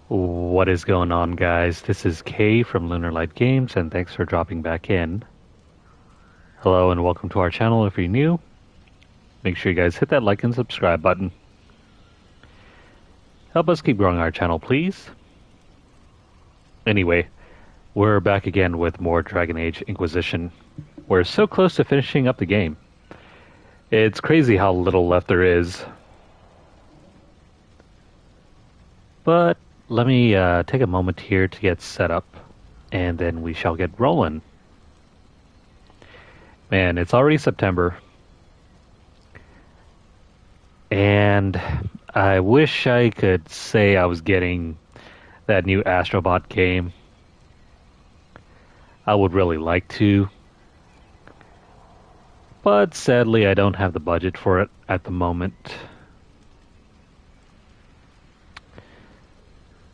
What is going on, guys? This is Kay from Lunarlight Games, and thanks for dropping back in. Hello, and welcome to our channel. If you're new, make sure you guys hit that like and subscribe button. Help us keep growing our channel, please. Anyway, we're back again with more Dragon Age Inquisition. We're so close to finishing up the game. It's crazy how little left there is. But let me take a moment here to get set up, and then we shall get rolling. Man, it's already September. And I wish I could say I was getting that new Astrobot game. I would really like to. But sadly, I don't have the budget for it at the moment.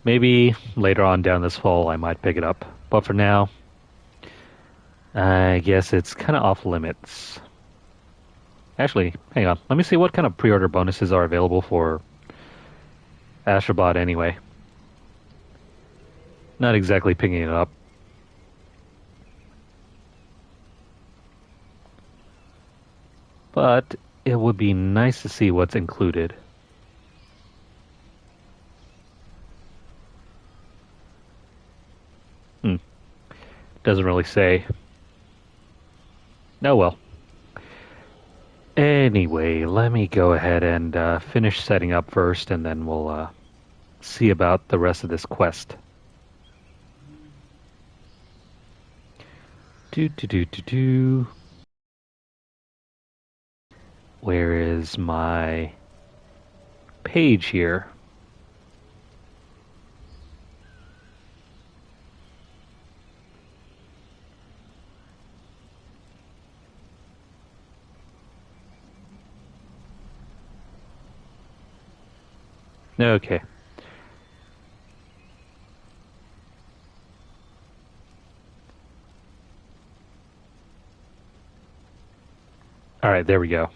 Maybe later on down this fall I might pick it up. But for now, I guess it's kind of off limits. Actually, hang on. Let me see what kind of pre-order bonuses are available for Astrobot anyway. Not exactly picking it up. But it would be nice to see what's included. Doesn't really say. Oh well. Anyway, let me go ahead and finish setting up first, and then we'll see about the rest of this quest. Do. Where is my page here? Okay. All right, there we go.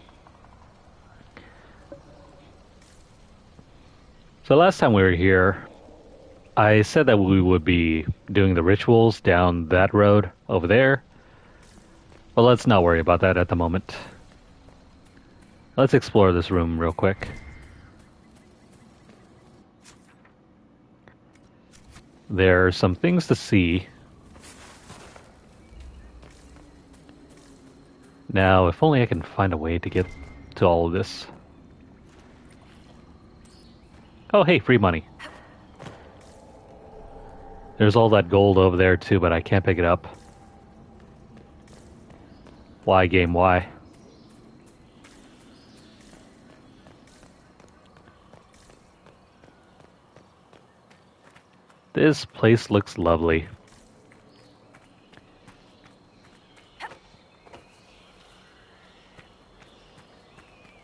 So last time we were here, I said that we would be doing the rituals down that road over there. But let's not worry about that at the moment. Let's explore this room real quick. There are some things to see. Now, if only I can find a way to get to all of this. Oh, hey, free money. There's all that gold over there too, but I can't pick it up. Why, game, why? This place looks lovely.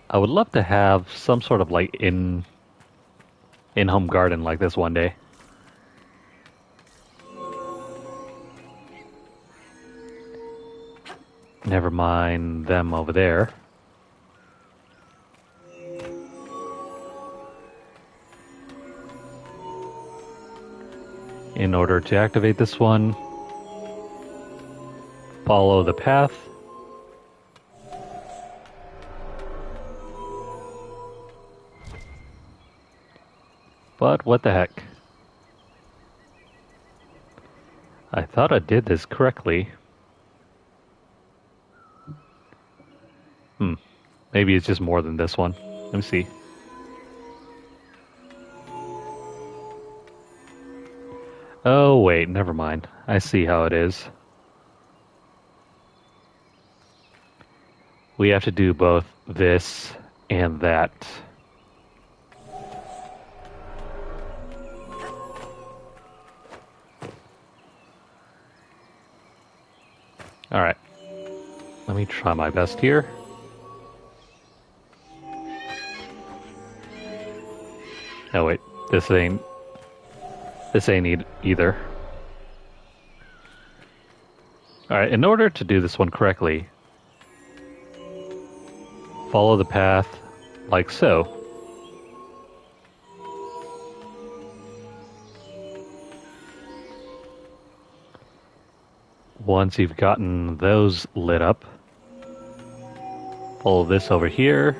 I would love to have some sort of like in-home garden like this one day. Never mind them over there. In order to activate this one, follow the path. But what the heck? I thought I did this correctly. Maybe it's just more than this one. Let me see. Oh wait, never mind. I see how it is. We have to do both this and that. Alright. Let me try my best here. Oh wait, this ain't either. Alright, in order to do this one correctly, follow the path like so. Once you've gotten those lit up, follow this over here.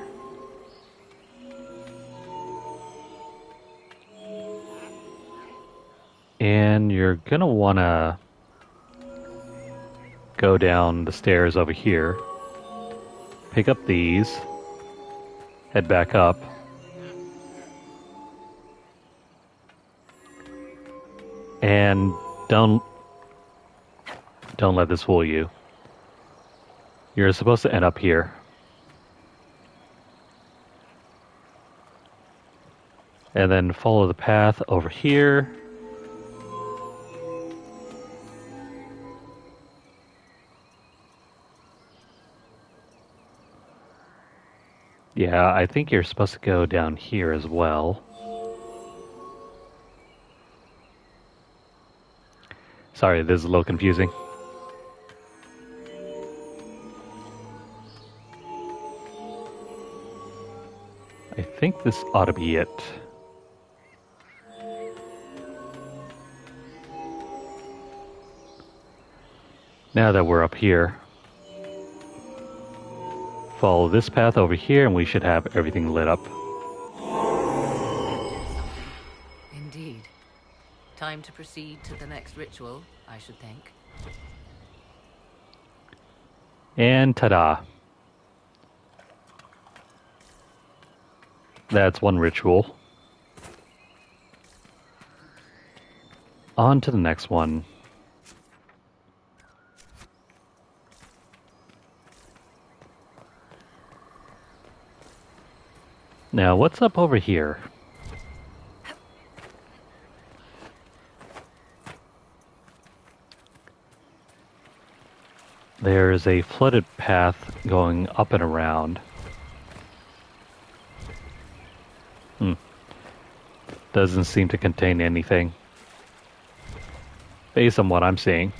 And you're gonna wanna go down the stairs over here, pick up these, head back up, and don't let this fool you. You're supposed to end up here. And then follow the path over here. Yeah, I think you're supposed to go down here as well. Sorry, this is a little confusing. I think this ought to be it. Now that we're up here, follow this path over here and we should have everything lit up. Indeed. Time to proceed to the next ritual, I should think. And ta-da! That's one ritual. On to the next one. Now, what's up over here? There's a flooded path going up and around. Doesn't seem to contain anything, based on what I'm seeing.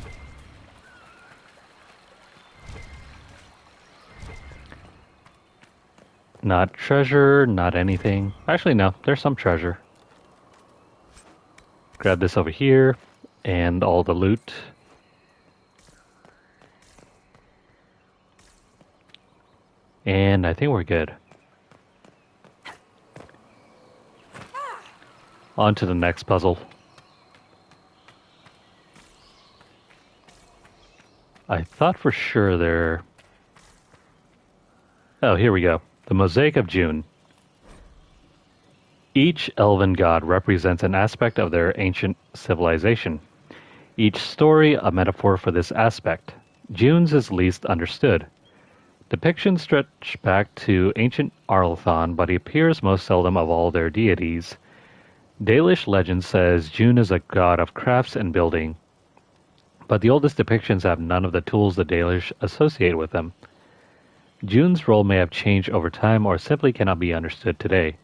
Not treasure, not anything. Actually, no, there's some treasure. Grab this over here, and all the loot. And I think we're good. On to the next puzzle. I thought for sure there... Oh, here we go. The Mosaic of June. Each elven god represents an aspect of their ancient civilization. Each story a metaphor for this aspect. June's is least understood. Depictions stretch back to ancient Arlthon, but he appears most seldom of all their deities. Dalish legend says June is a god of crafts and building, but the oldest depictions have none of the tools the Dalish associate with them. June's role may have changed over time or simply cannot be understood today.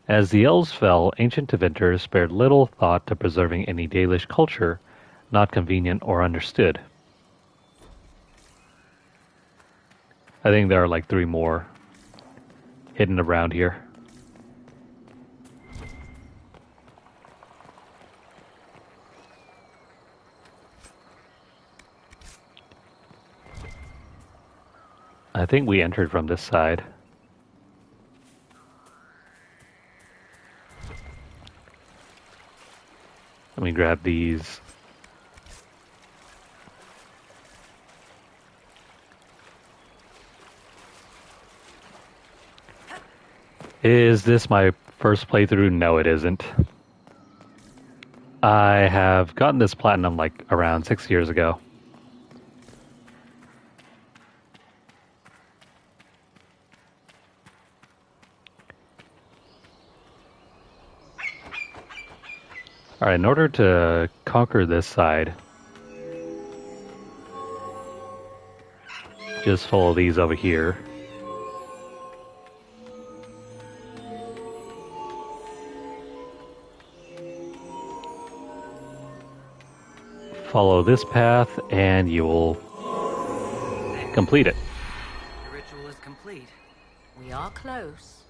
As the elves fell, ancient Tevinters spared little thought to preserving any Dalish culture, not convenient or understood. I think there are like 3 more hidden around here. I think we entered from this side. Let me grab these. Is this my first playthrough? No, it isn't. I have gotten this platinum like around 6 years ago. Alright, in order to conquer this side, just follow these over here. Follow this path and you will complete it. The ritual is complete. We are close.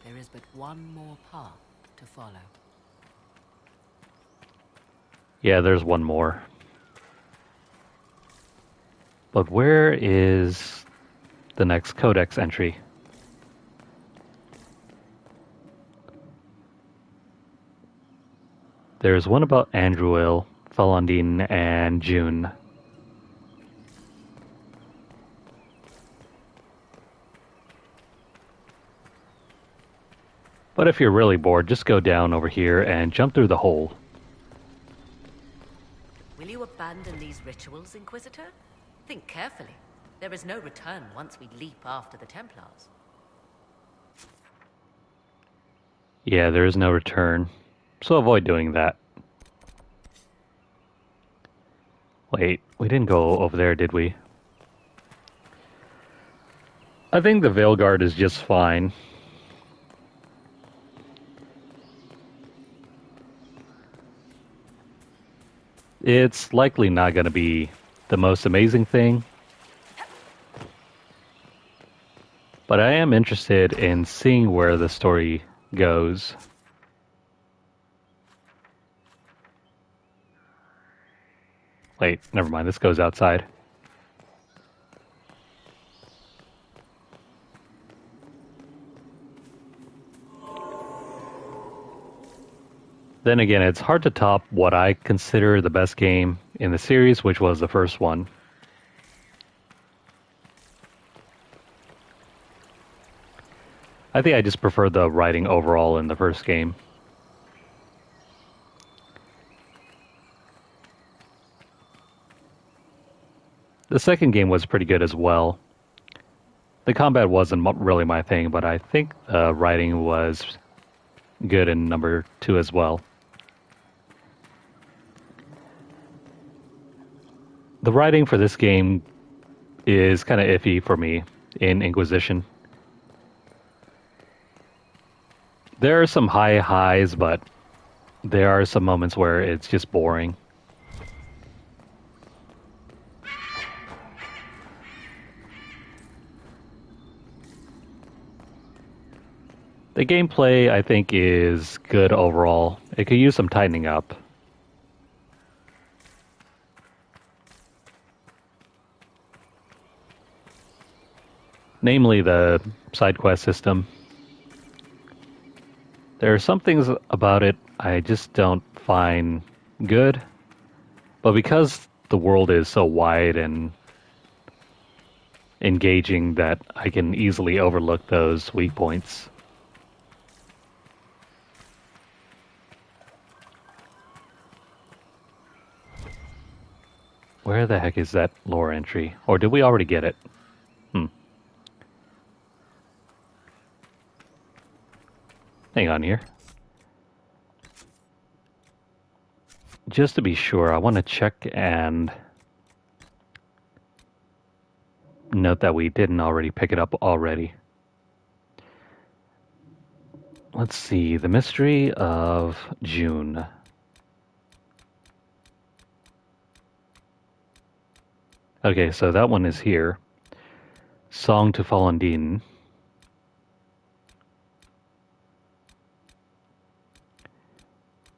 There is but one more path to follow. Yeah, there's one more. But where is the next codex entry? There's one about Andruil, Falandine, and June. But if you're really bored, just go down over here and jump through the hole. Will you abandon these rituals, Inquisitor? Think carefully. There is no return once we leap after the Templars. Yeah, there is no return, so avoid doing that. Wait, we didn't go over there, did we? I think the Veil Guard is just fine. It's likely not going to be the most amazing thing, but I am interested in seeing where the story goes. Wait, never mind, this goes outside. Then again, it's hard to top what I consider the best game in the series, which was the first one. I think I just prefer the writing overall in the first game. The second game was pretty good as well. The combat wasn't really my thing, but I think the writing was good in number 2 as well. The writing for this game is kind of iffy for me in Inquisition. There are some high highs, but there are some moments where it's just boring. The gameplay, I think, is good overall. It could use some tightening up. Namely, the side quest system. There are some things about it I just don't find good, but because the world is so wide and engaging that I can easily overlook those weak points. Where the heck is that lore entry? Or did we already get it? Hang on here. Just to be sure, I want to check and note that we didn't already pick it up already. Let's see, the mystery of June. Okay, so that one is here. Song to Falandine.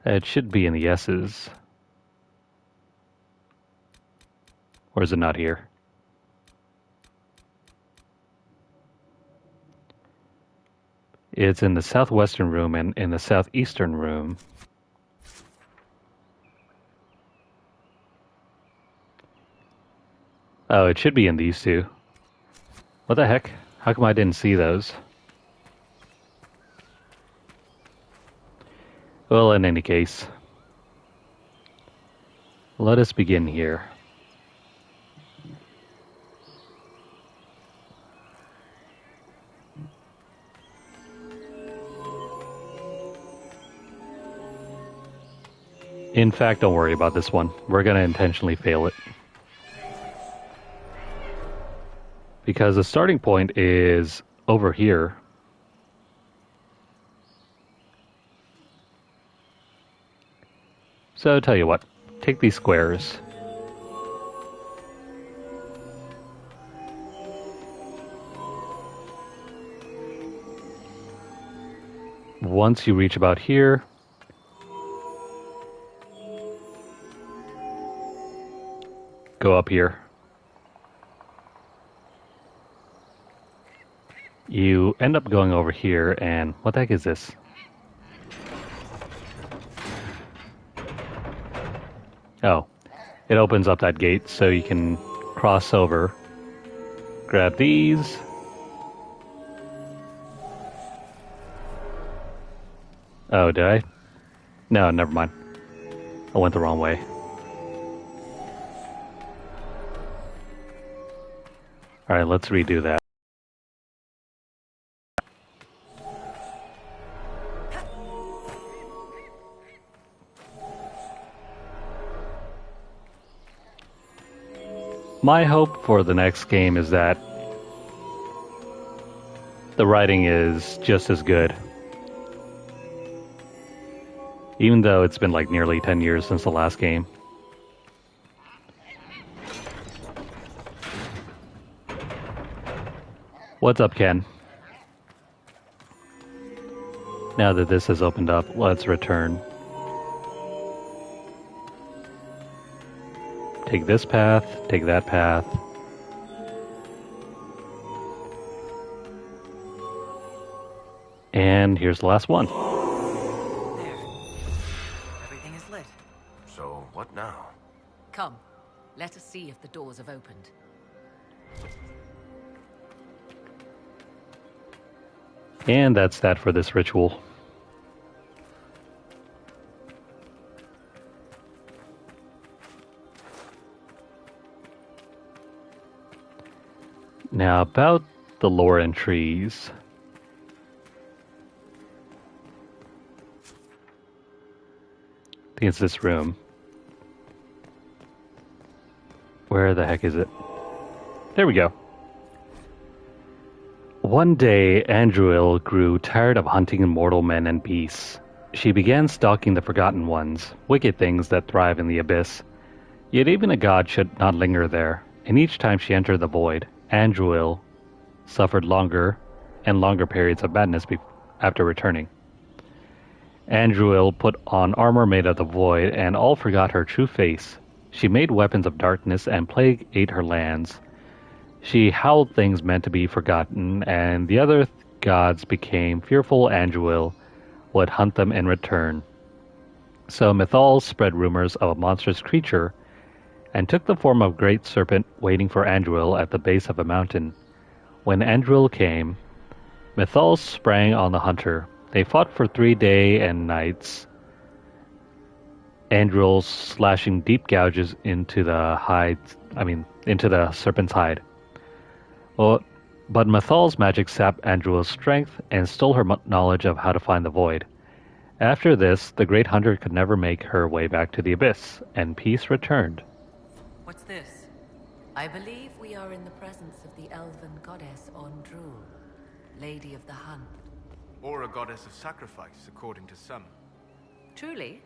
It should be in the S's. Or is it not here? It's in the southwestern room and in the southeastern room. Oh, it should be in these two. What the heck? How come I didn't see those? Well, in any case, let us begin here. In fact, don't worry about this one. We're going to intentionally fail it. Because the starting point is over here. So, tell you what. Take these squares. Once you reach about here, go up here. You end up going over here, and what the heck is this? Oh, it opens up that gate so you can cross over. Grab these. Oh, did I? No, never mind. I went the wrong way. Alright, let's redo that. My hope for the next game is that the writing is just as good. Even though it's been like nearly 10 years since the last game. What's up, Ken? Now that this has opened up, let's return. Take this path, take that path. And here's the last one. There. Everything is lit. So, what now? Come, let us see if the doors have opened. And that's that for this ritual. Now about the lore and trees. I think it's this room. Where the heck is it? There we go. One day, Andruil grew tired of hunting mortal men and beasts. She began stalking the Forgotten Ones, wicked things that thrive in the abyss. Yet even a god should not linger there, and each time she entered the void, Andruil suffered longer and longer periods of madness after returning. Andruil put on armor made of the void, and all forgot her true face. She made weapons of darkness, and plague ate her lands. She howled things meant to be forgotten, and the other gods became fearful Andruil would hunt them in return. So Mythal spread rumors of a monstrous creature, and took the form of a great serpent waiting for Andruil at the base of a mountain. When Andruil came, Mythal sprang on the hunter. They fought for 3 days and nights, Andruil slashing deep gouges into the serpent's hide. Well, but Mythal's magic sapped Andruil's strength and stole her knowledge of how to find the void. After this, the great hunter could never make her way back to the abyss, and peace returned. What's this? I believe we are in the presence of the elven goddess Ondrul, Lady of the Hunt. Or a goddess of sacrifice, according to some. Truly?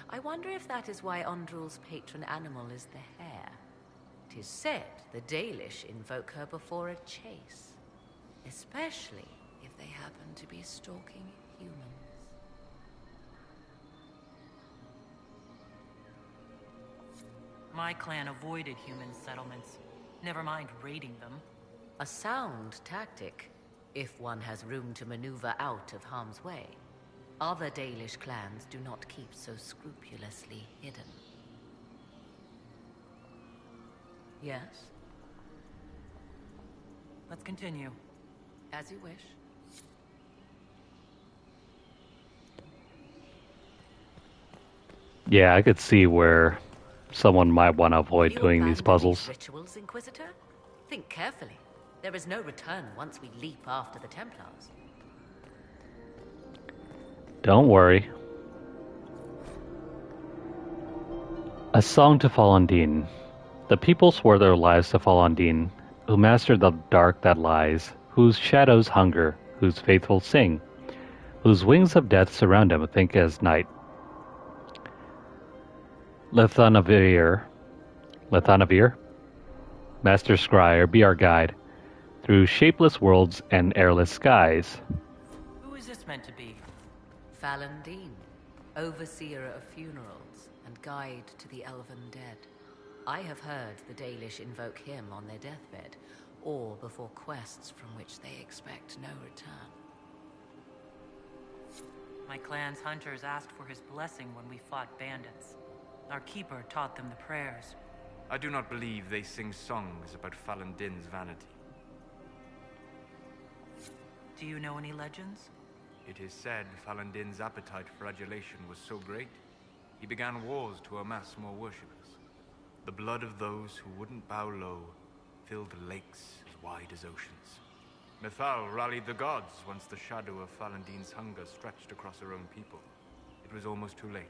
I wonder if that is why Ondrul's patron animal is the hare. 'Tis said the Dalish invoke her before a chase, especially if they happen to be stalking humans. My clan avoided human settlements. Never mind raiding them. A sound tactic, if one has room to maneuver out of harm's way. Other Dalish clans do not keep so scrupulously hidden. Yes? Let's continue. As you wish. Yeah, I could see where someone might want to avoid You doing these abandon puzzles. these rituals, Inquisitor? Think carefully. There is no return once we leap after the Templars. Don't worry. A song to Falondine. The people swore their lives to Falondine, who mastered the dark that lies, whose shadows hunger, whose faithful sing, whose wings of death surround him think as night. Lethanavir, Master Scryer, be our guide through shapeless worlds and airless skies. Who is this meant to be? Falondine, overseer of funerals and guide to the elven dead. I have heard the Dalish invoke him on their deathbed, or before quests from which they expect no return. My clan's hunters asked for his blessing when we fought bandits. Our keeper taught them the prayers. I do not believe they sing songs about Falun Din's vanity. Do you know any legends? It is said Falun Din's appetite for adulation was so great, he began wars to amass more worshippers. The blood of those who wouldn't bow low filled lakes as wide as oceans. Mythal rallied the gods once the shadow of Falun Din's hunger stretched across her own people. It was almost too late.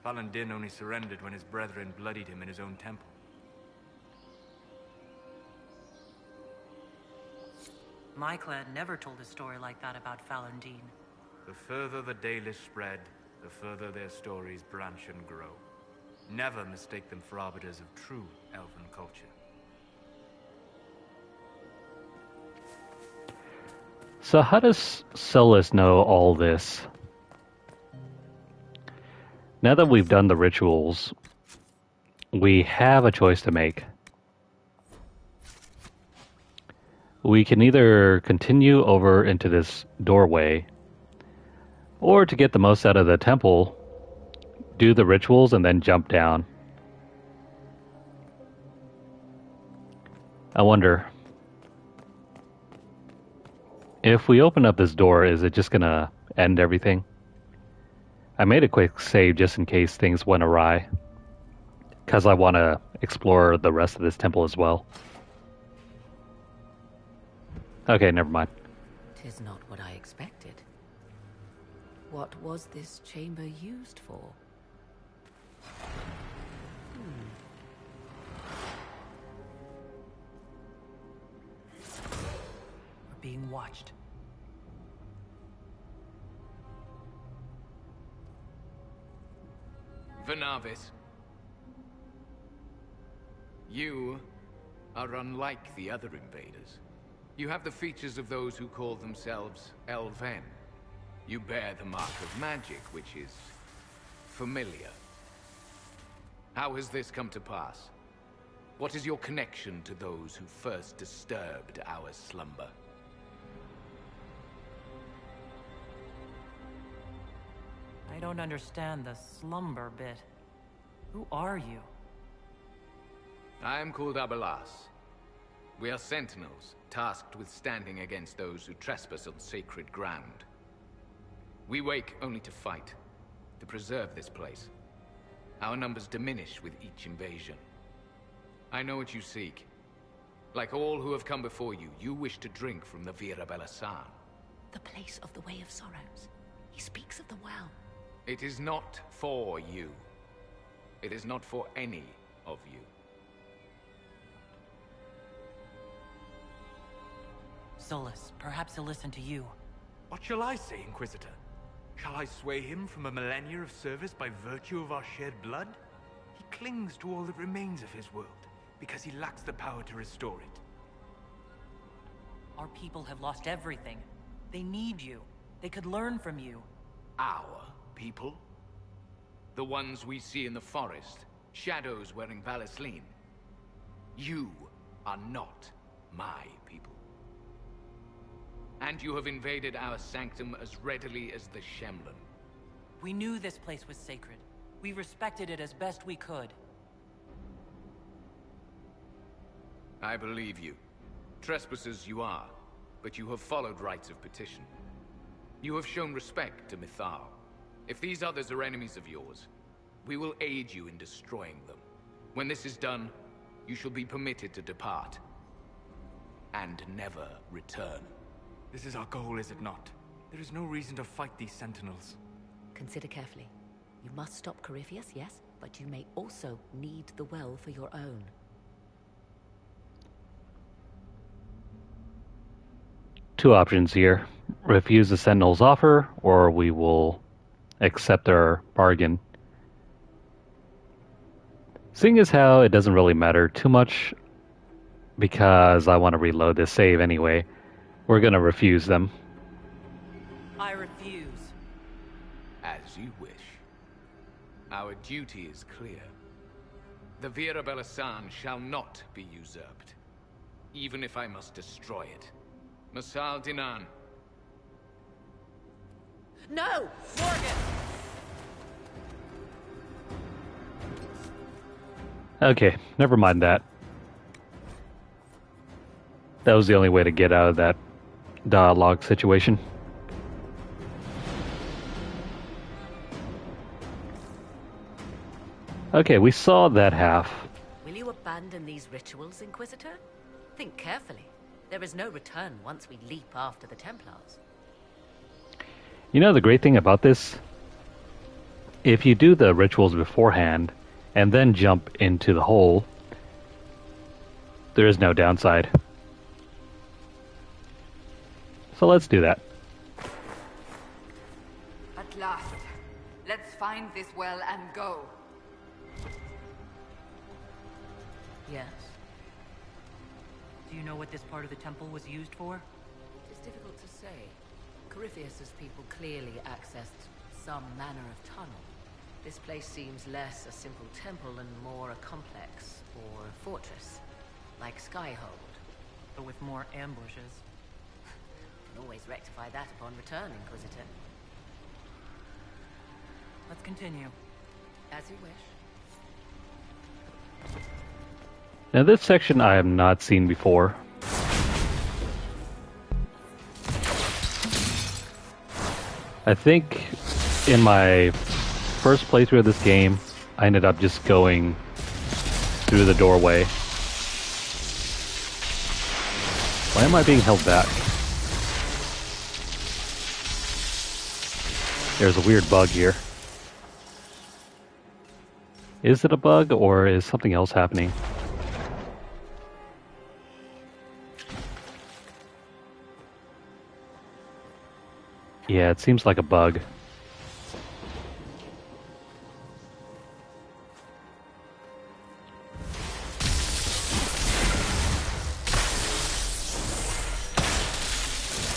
Falun Din only surrendered when his brethren bloodied him in his own temple. My clan never told a story like that about Falun Din. The further the Dalish spread, the further their stories branch and grow. Never mistake them for arbiters of true elven culture. So how does Solus know all this? Now that we've done the rituals, we have a choice to make. We can either continue over into this doorway, or to get the most out of the temple, do the rituals and then jump down. I wonder, if we open up this door, is it just gonna end everything? I made a quick save just in case things went awry, because I want to explore the rest of this temple as well. Okay, never mind. 'Tis not what I expected. What was this chamber used for? We're being watched. Vernavis, you are unlike the other invaders. You have the features of those who call themselves Elven. You bear the mark of magic, which is familiar. How has this come to pass? What is your connection to those who first disturbed our slumber? I don't understand the slumber bit. Who are you? I am called Abelas. We are sentinels, tasked with standing against those who trespass on sacred ground. We wake only to fight, to preserve this place. Our numbers diminish with each invasion. I know what you seek. Like all who have come before you, you wish to drink from the Vira Belasan. The place of the Way of Sorrows. He speaks of the well. It is not for you. It is not for any of you. Solus, perhaps he'll listen to you. What shall I say, Inquisitor? Shall I sway him from a millennia of service by virtue of our shared blood? He clings to all that remains of his world, because he lacks the power to restore it. Our people have lost everything. They need you. They could learn from you. Our people? The ones we see in the forest, shadows wearing Valisleen. You are not my people. And you have invaded our sanctum as readily as the Shemlin. We knew this place was sacred. We respected it as best we could. I believe you. Trespassers you are, but you have followed rites of petition. You have shown respect to Mythal. If these others are enemies of yours, we will aid you in destroying them. When this is done, you shall be permitted to depart. And never return. This is our goal, is it not? There is no reason to fight these sentinels. Consider carefully. You must stop Corypheus, yes, but you may also need the well for your own. Two options here. Refuse the Sentinel's offer, or we will accept their bargain. Seeing as how it doesn't really matter too much, because I want to reload this save anyway, we're going to refuse them. I refuse. As you wish. Our duty is clear. The Vira Belasan shall not be usurped. even if I must destroy it. Masal Dinan. No! Morgan! Okay, never mind that. That was the only way to get out of that dialogue situation. Okay, we saw that half. Will you abandon these rituals, Inquisitor? Think carefully. There is no return once we leap after the Templars. You know the great thing about this? If you do the rituals beforehand and then jump into the hole, there is no downside. So let's do that. At last. Let's find this well and go. Yes. Do you know what this part of the temple was used for? It is difficult to say. Corypheus's people clearly accessed some manner of tunnel. This place seems less a simple temple and more a complex, or a fortress, like Skyhold. But with more ambushes. Can always rectify that upon return, Inquisitor. Let's continue. As you wish. Now this section I have not seen before. I think in my first playthrough of this game, I ended up just going through the doorway. Why am I being held back? There's a weird bug here. Is it a bug or is something else happening? Yeah, it seems like a bug.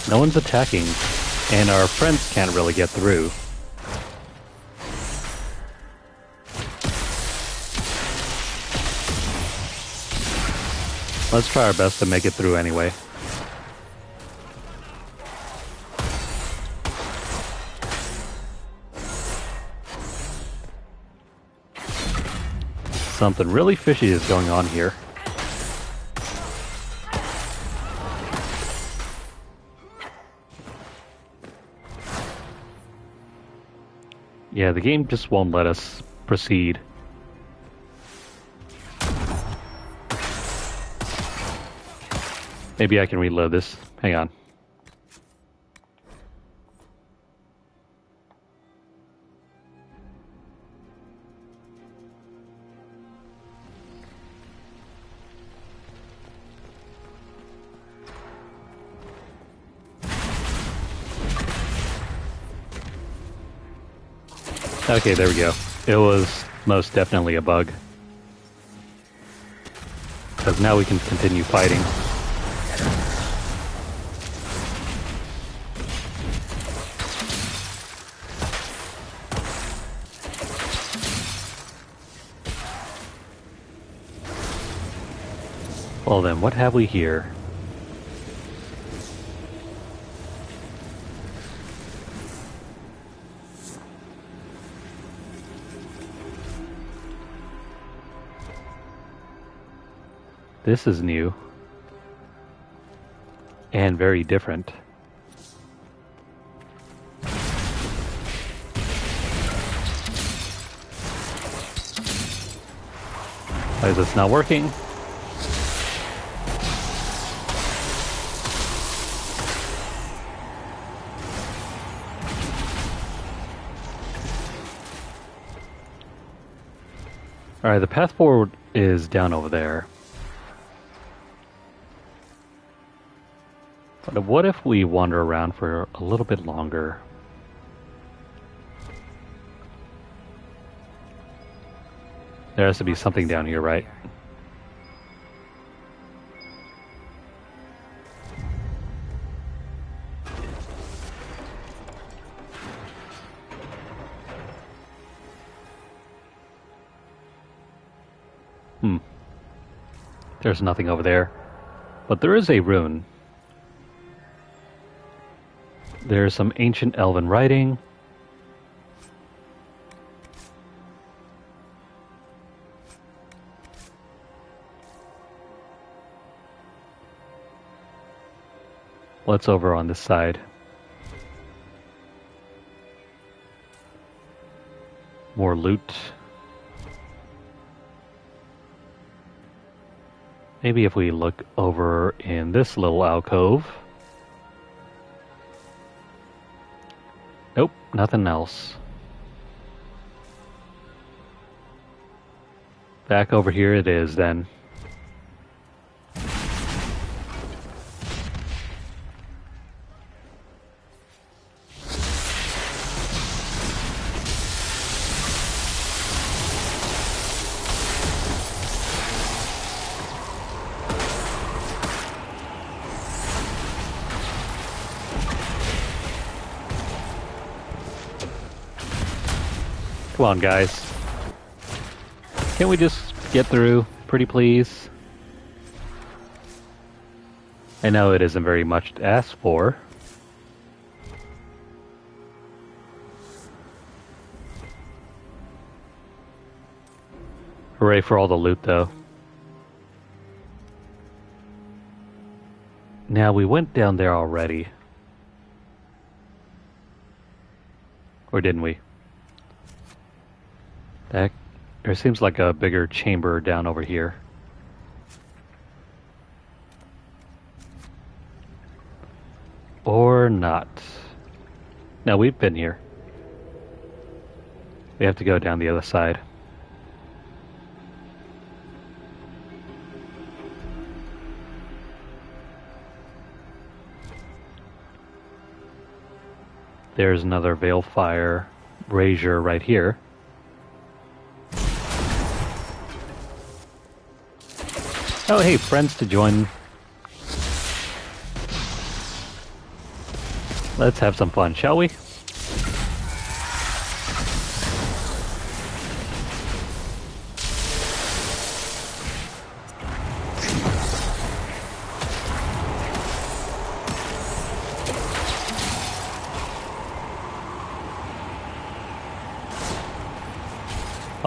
No one's attacking, and our friends can't really get through. Let's try our best to make it through anyway. Something really fishy is going on here. Yeah, the game just won't let us proceed. Maybe I can reload this. Hang on. Okay, there we go. It was most definitely a bug. Because now we can continue fighting. Well then, what have we here? This is new. And very different. Why is this not working? Alright, the path forward is down over there. But what if we wander around for a little bit longer? There has to be something down here, right? There's nothing over there. But there is a rune. There's some ancient elven writing. What's over on this side? More loot. Maybe if we look over in this little alcove. Nope, nothing else. Back over here it is then. Come on, guys. Can't we just get through, pretty please? I know it isn't very much to ask for. Hooray for all the loot, though. Now, we went down there already. Or didn't we? There seems like a bigger chamber down over here. Or not. No, we've been here. We have to go down the other side. There's another Veilfire brazier right here. Oh, hey, friends to join. Let's have some fun, shall we?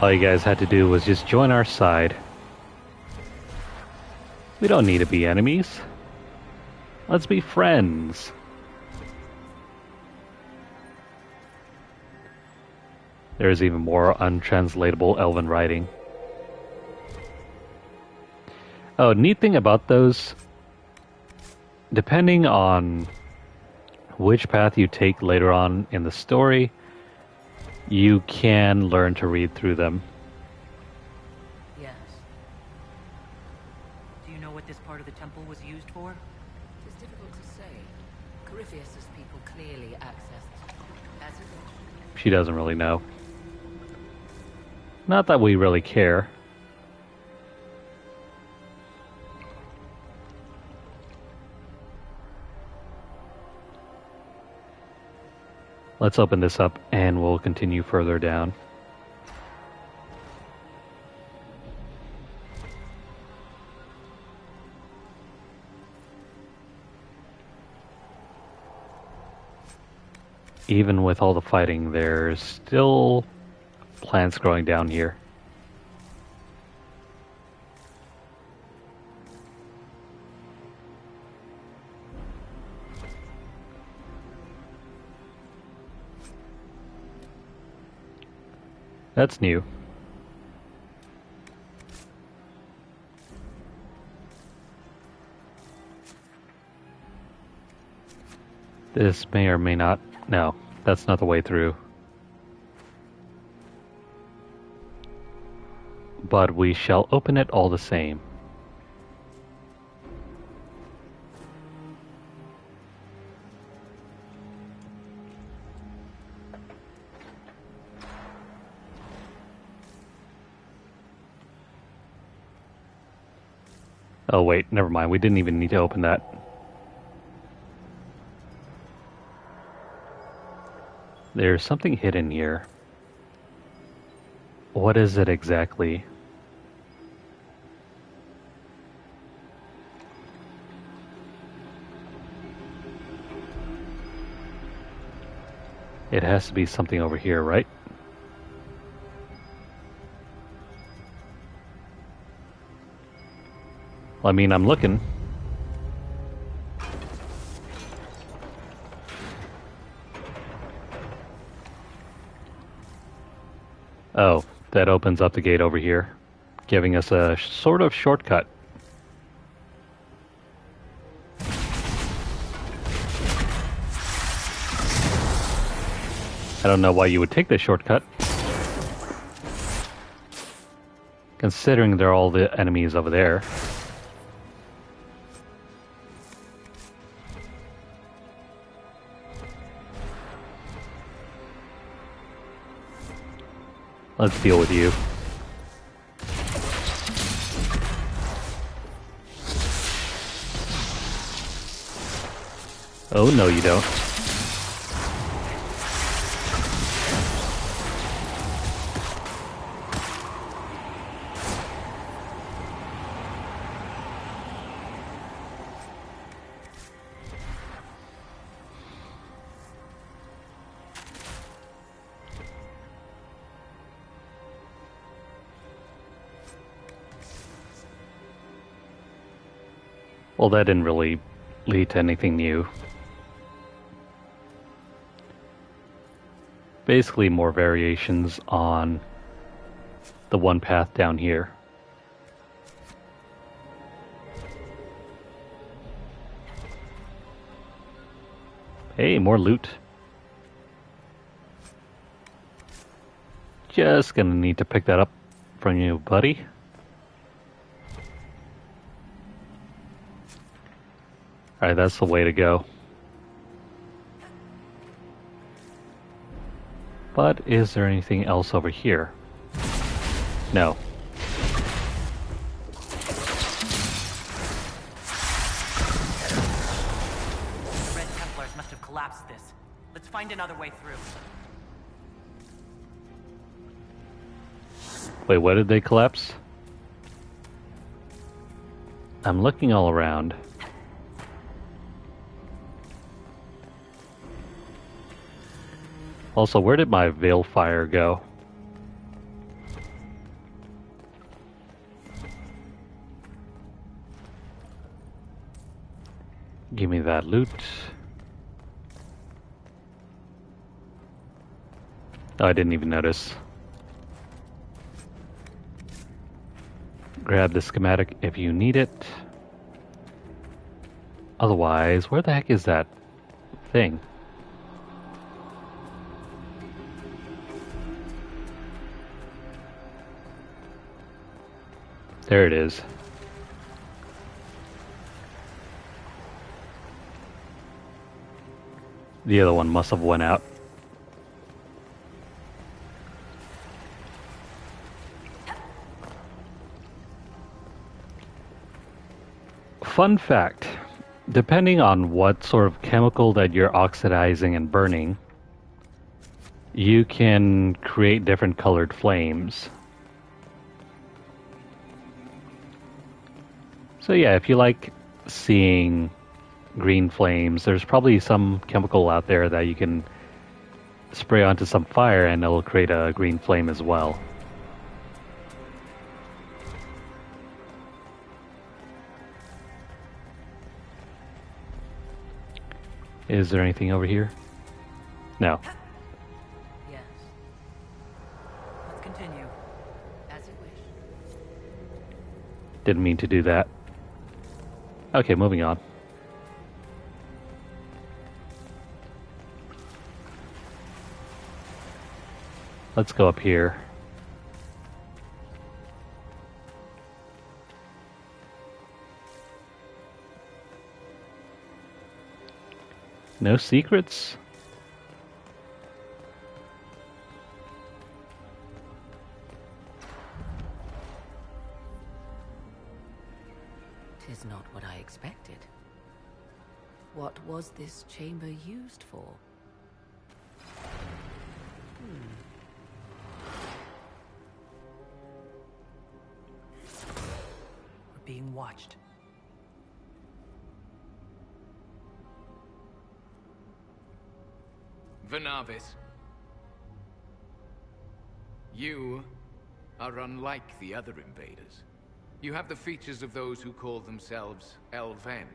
All you guys had to do was just join our side. We don't need to be enemies. Let's be friends. There's even more untranslatable elven writing. Oh, neat thing about those, depending on which path you take later on in the story, you can learn to read through them. Yes. Do you know what this part of the temple was used for? It is difficult to say. Corypheus's people clearly accessed as it. She doesn't really know. Not that we really care. Let's open this up and we'll continue further down. Even with all the fighting, there's still plants growing down here. That's new. This may or may not... No, that's not the way through. But we shall open it all the same. Oh wait, never mind. We didn't even need to open that. There's something hidden here. What is it exactly? It has to be something over here, right? Well, I mean, I'm looking. Oh, that opens up the gate over here, giving us a sort of shortcut. I don't know why you would take this shortcut, considering there are all the enemies over there. Let's deal with you. Oh, no you don't. Well, that didn't really lead to anything new. Basically, more variations on the one path down here. Hey, more loot. Just gonna need to pick that up from you, buddy. Alright, that's the way to go. But is there anything else over here? No. The Red Templars must have collapsed this. Let's find another way through. Wait, what did they collapse? I'm looking all around. Also, where did my veil fire go? Give me that loot. Oh, I didn't even notice. Grab the schematic if you need it. Otherwise, where the heck is that thing? There it is. The other one must have went out. Fun fact, depending on what sort of chemical that you're oxidizing and burning, you can create different colored flames. So yeah, if you like seeing green flames, there's probably some chemical out there that you can spray onto some fire and it'll create a green flame as well. Is there anything over here? No. Yes, Let's continue. as you wish. Didn't mean to do that. Okay, moving on. Let's go up here. No secrets? Tis not what I expected. What was this chamber used for? We're being watched. Vernavis. You are unlike the other invaders. You have the features of those who call themselves Elven.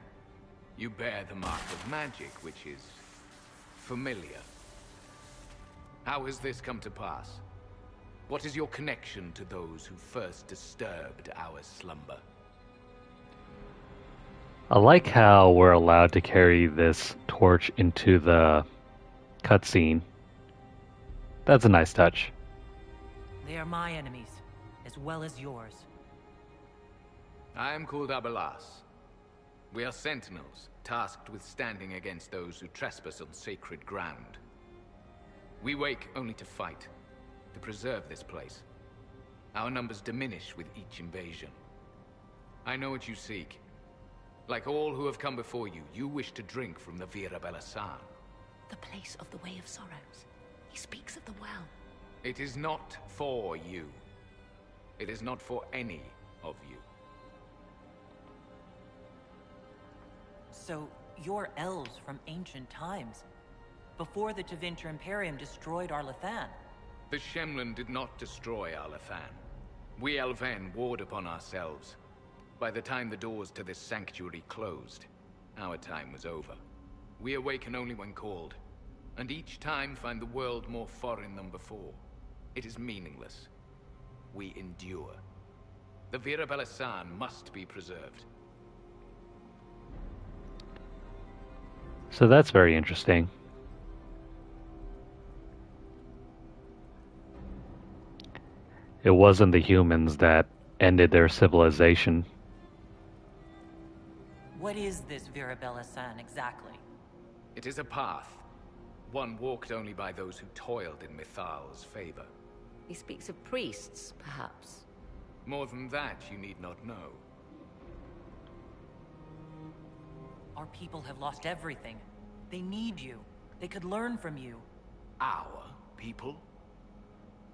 You bear the mark of magic, which is familiar. How has this come to pass? What is your connection to those who first disturbed our slumber? I like how we're allowed to carry this torch into the cutscene. That's a nice touch. They are my enemies, as well as yours. I am called Abelas. We are sentinels, tasked with standing against those who trespass on sacred ground. We wake only to fight, to preserve this place. Our numbers diminish with each invasion. I know what you seek. Like all who have come before you, you wish to drink from the Vira Belasan. The place of the Way of Sorrows. He speaks of the well. It is not for you. It is not for any of you. So, you're elves from ancient times, before the Tevinter Imperium destroyed Arlathan. The Shemlin did not destroy Arlathan. We Elven warred upon ourselves. By the time the doors to this sanctuary closed, our time was over. We awaken only when called, and each time find the world more foreign than before. It is meaningless. We endure. The Vira Belasan must be preserved. So that's very interesting. It wasn't the humans that ended their civilization. What is this Vira Belasan exactly? It is a path. One walked only by those who toiled in Mythal's favor. He speaks of priests, perhaps. More than that, you need not know. Our people have lost everything. They need you. They could learn from you. Our people?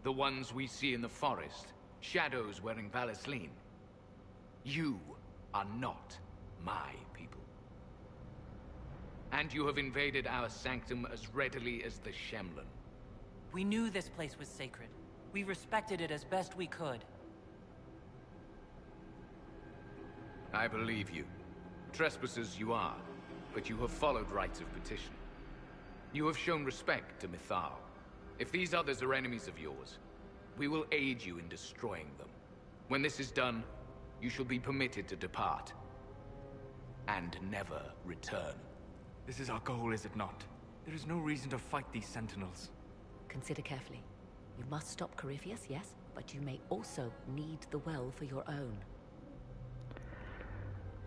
The ones we see in the forest, shadows wearing Valisleen. You are not my people. And you have invaded our sanctum as readily as the Shemlin. We knew this place was sacred. We respected it as best we could. I believe you. Trespassers you are, but you have followed rites of petition. You have shown respect to Mythal. If these others are enemies of yours, we will aid you in destroying them. When this is done, you shall be permitted to depart. And never return. This is our goal, is it not? There is no reason to fight these sentinels. Consider carefully. You must stop Corypheus, yes, but you may also need the well for your own.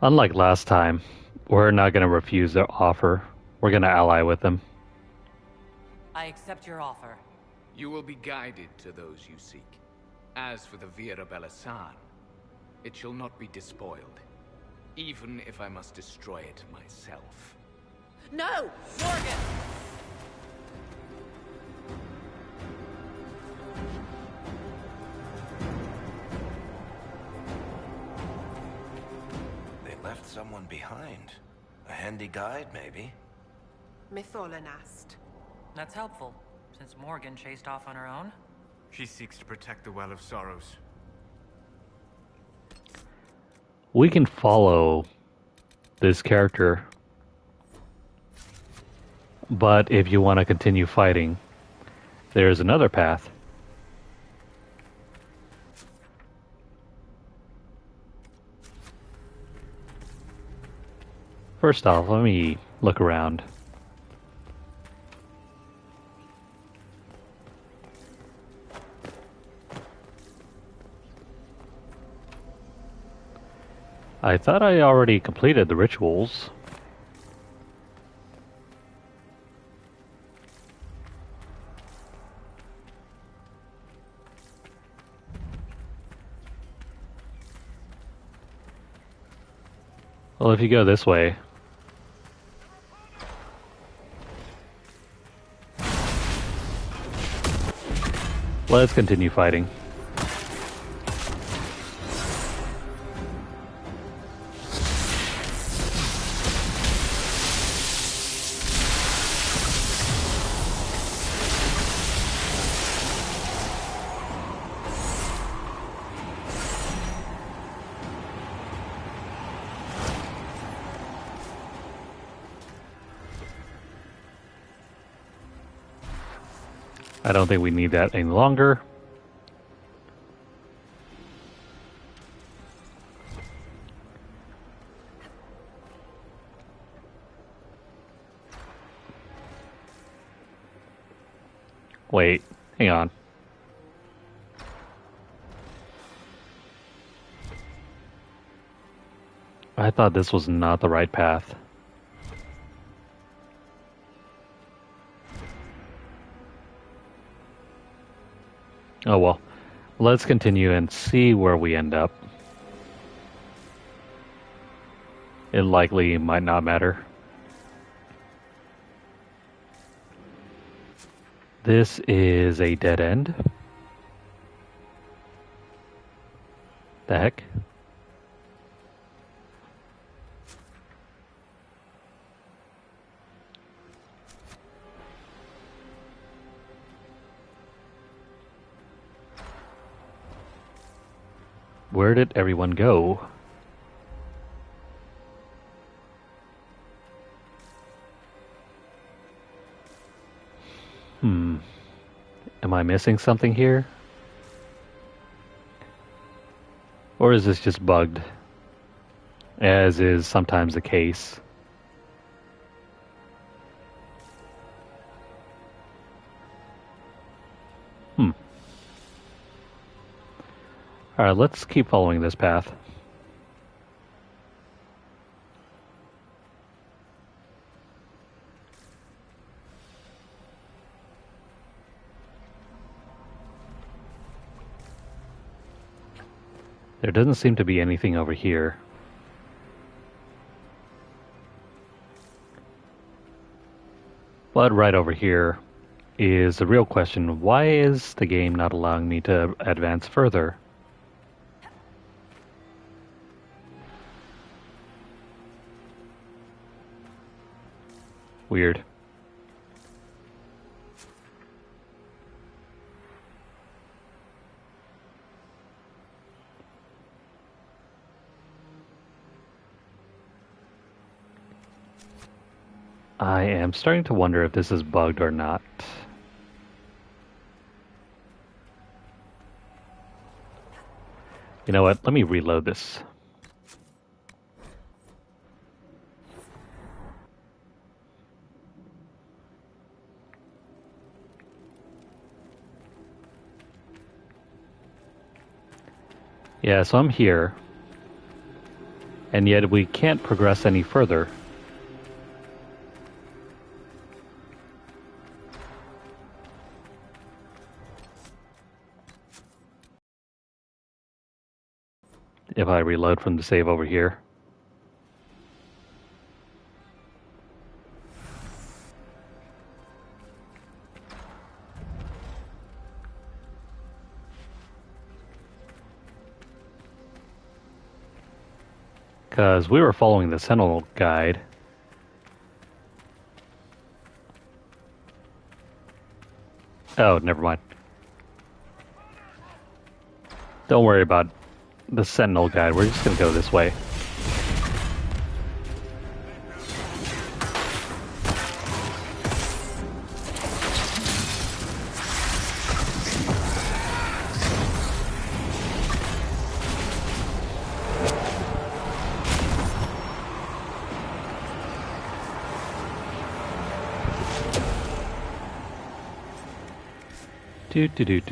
Unlike last time, we're not going to refuse their offer. We're going to ally with them. I accept your offer. You will be guided to those you seek. As for the Vira Belasan, it shall not be despoiled, even if I must destroy it myself. No! Morgan! They left someone behind. A handy guide, maybe? Mythalin asked. That's helpful, since Morgan chased off on her own. She seeks to protect the Well of Sorrows. We can follow this character, but if you want to continue fighting, there's another path. First off, let me look around. I thought I already completed the rituals. Well, if you go this way... Let's continue fighting. I don't think we need that any longer. Wait, hang on. I thought this was not the right path. Oh well. Let's continue and see where we end up. It likely might not matter. This is a dead end. The heck? Where did everyone go? Am I missing something here? Or is this just bugged? As is sometimes the case. Alright, let's keep following this path. There doesn't seem to be anything over here. But right over here is the real question. Why is the game not allowing me to advance further? Weird. I am starting to wonder if this is bugged or not. You know what? Let me reload this. Yeah, so I'm here. And yet we can't progress any further. If I reload from the save over here. Because we were following the Sentinel guide. Oh, never mind. Don't worry about the Sentinel guide. We're just going to go this way.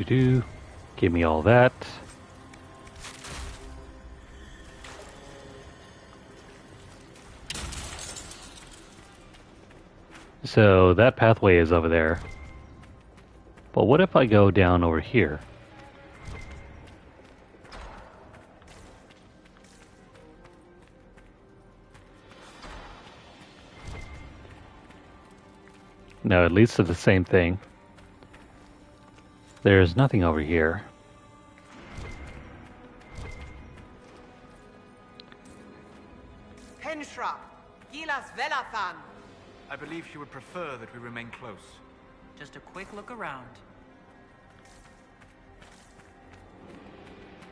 Do. Give me all that. So that pathway is over there. But what if I go down over here? No, it leads to the same thing. There's nothing over here. Henshra, Gilas Velafan. I believe she would prefer that we remain close. Just a quick look around.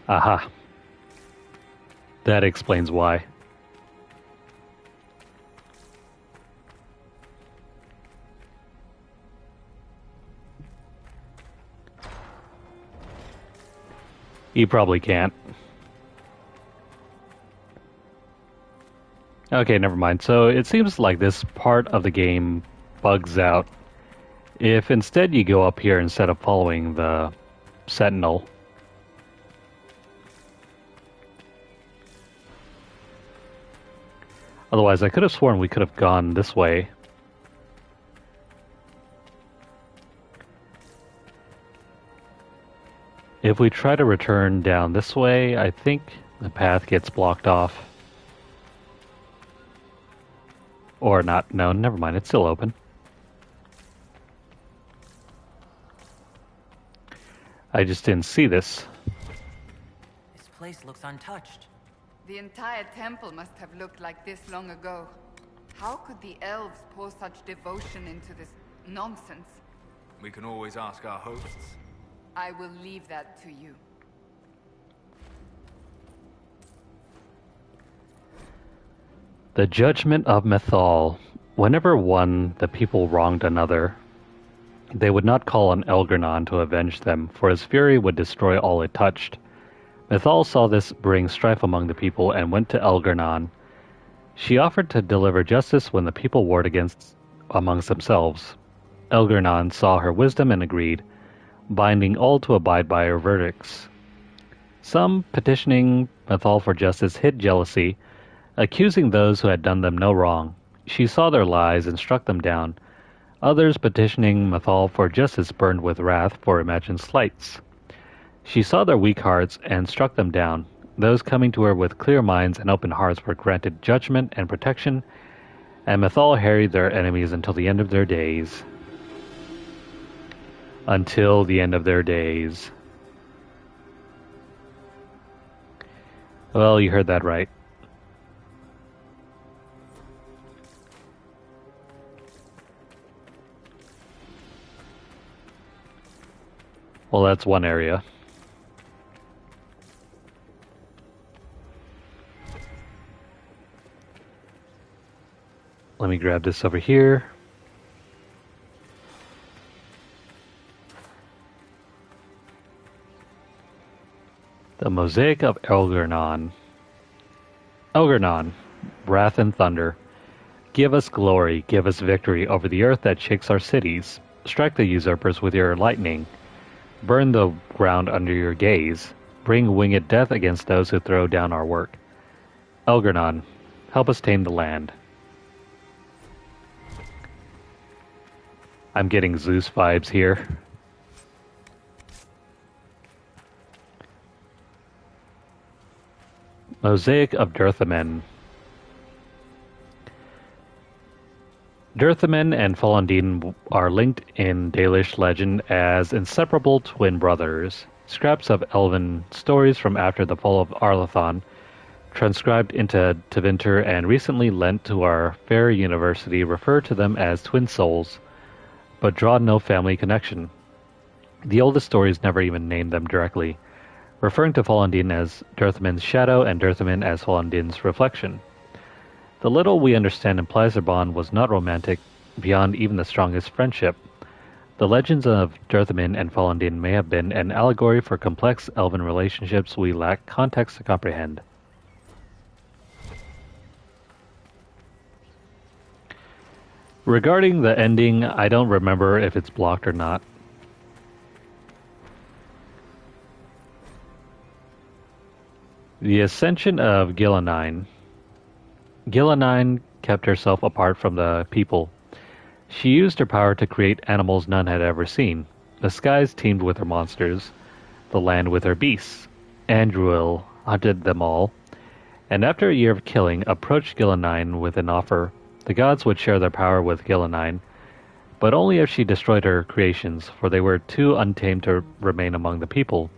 Aha. That explains why. You probably can't. Okay, never mind. So it seems like this part of the game bugs out. If instead you go up here instead of following the sentinel. Otherwise, I could have sworn we could have gone this way. If we try to return down this way, I think the path gets blocked off. Or not. No, never mind. It's still open. I just didn't see this. This place looks untouched. The entire temple must have looked like this long ago. How could the elves pour such devotion into this nonsense? We can always ask our hosts. I will leave that to you. The Judgment of Mythal. Whenever the people wronged another, they would not call on Elgar'nan to avenge them, for his fury would destroy all it touched. Mythal saw this bring strife among the people and went to Elgar'nan. She offered to deliver justice when the people warred amongst themselves. Elgar'nan saw her wisdom and agreed, binding all to abide by her verdicts. Some, petitioning Mythal for justice, hid jealousy, accusing those who had done them no wrong. She saw their lies and struck them down. Others, petitioning Mythal for justice, burned with wrath for imagined slights. She saw their weak hearts and struck them down. Those coming to her with clear minds and open hearts were granted judgment and protection, and Mythal harried their enemies until the end of their days. Until the end of their days. Well, you heard that right. Well, that's one area. Let me grab this over here. The Mosaic of Elgar'nan. Elgar'nan, wrath and thunder. Give us glory, give us victory over the earth that shakes our cities. Strike the usurpers with your lightning. Burn the ground under your gaze. Bring winged death against those who throw down our work. Elgar'nan, help us tame the land. I'm getting Zeus vibes here. Mosaic of Dirthamen. Dirthamen and Folondine are linked in Dalish legend as inseparable twin brothers. Scraps of elven stories from after the fall of Arlathon, transcribed into Tevinter and recently lent to our fair university, refer to them as twin souls, but draw no family connection. The oldest stories never even named them directly, referring to Folondine as Dirthamen's shadow and Dirthamen as Folondine's reflection. The little we understand implies their bond was not romantic beyond even the strongest friendship. The legends of Dirthamen and Folondine may have been an allegory for complex elven relationships we lack context to comprehend. Regarding the ending, I don't remember if it's blocked or not. The Ascension of Gillanine. Gillanine kept herself apart from the people. She used her power to create animals none had ever seen. The skies teemed with her monsters, the land with her beasts. Andruil hunted them all, and after a year of killing, approached Gillanine with an offer. The gods would share their power with Gillanine, but only if she destroyed her creations, for they were too untamed to remain among the people.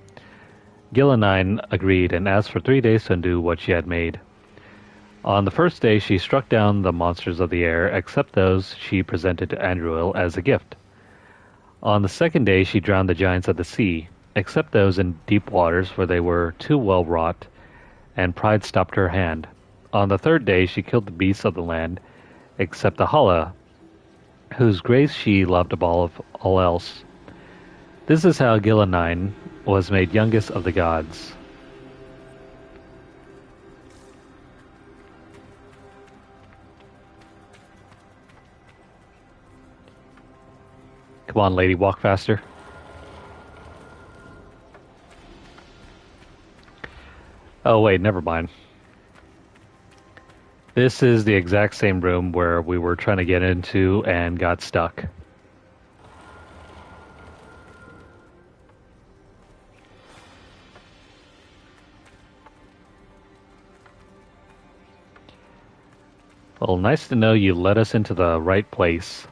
Gillanine agreed and asked for 3 days to undo what she had made. On the first day she struck down the monsters of the air, except those she presented to Andruil as a gift. On the second day she drowned the giants of the sea, except those in deep waters, for they were too well wrought, and pride stopped her hand. On the third day she killed the beasts of the land, except the Hala, whose grace she loved above all else. This is how Gillanine was made youngest of the gods. Come on, lady, walk faster. Oh, wait, never mind. This is the exact same room where we were trying to get into and got stuck. Well, nice to know you led us into the right place.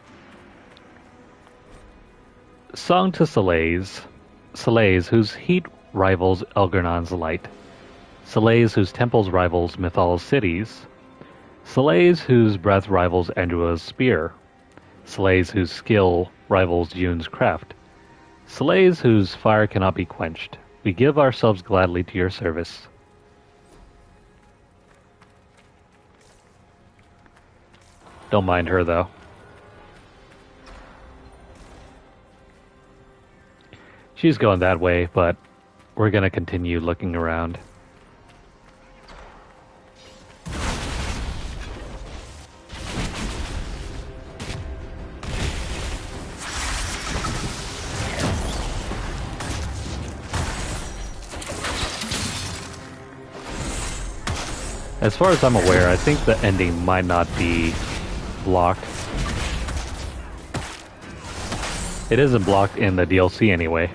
Song to Soleil's whose heat rivals Elgernon's light. Soleil's whose temples rivals Mythal's cities. Soleil's whose breath rivals Andrua's spear. Soleil's whose skill rivals June's craft. Soleil's whose fire cannot be quenched. We give ourselves gladly to your service. Don't mind her, though. She's going that way, but we're going to continue looking around. As far as I'm aware, I think the ending might not be blocked. It isn't blocked in the DLC anyway.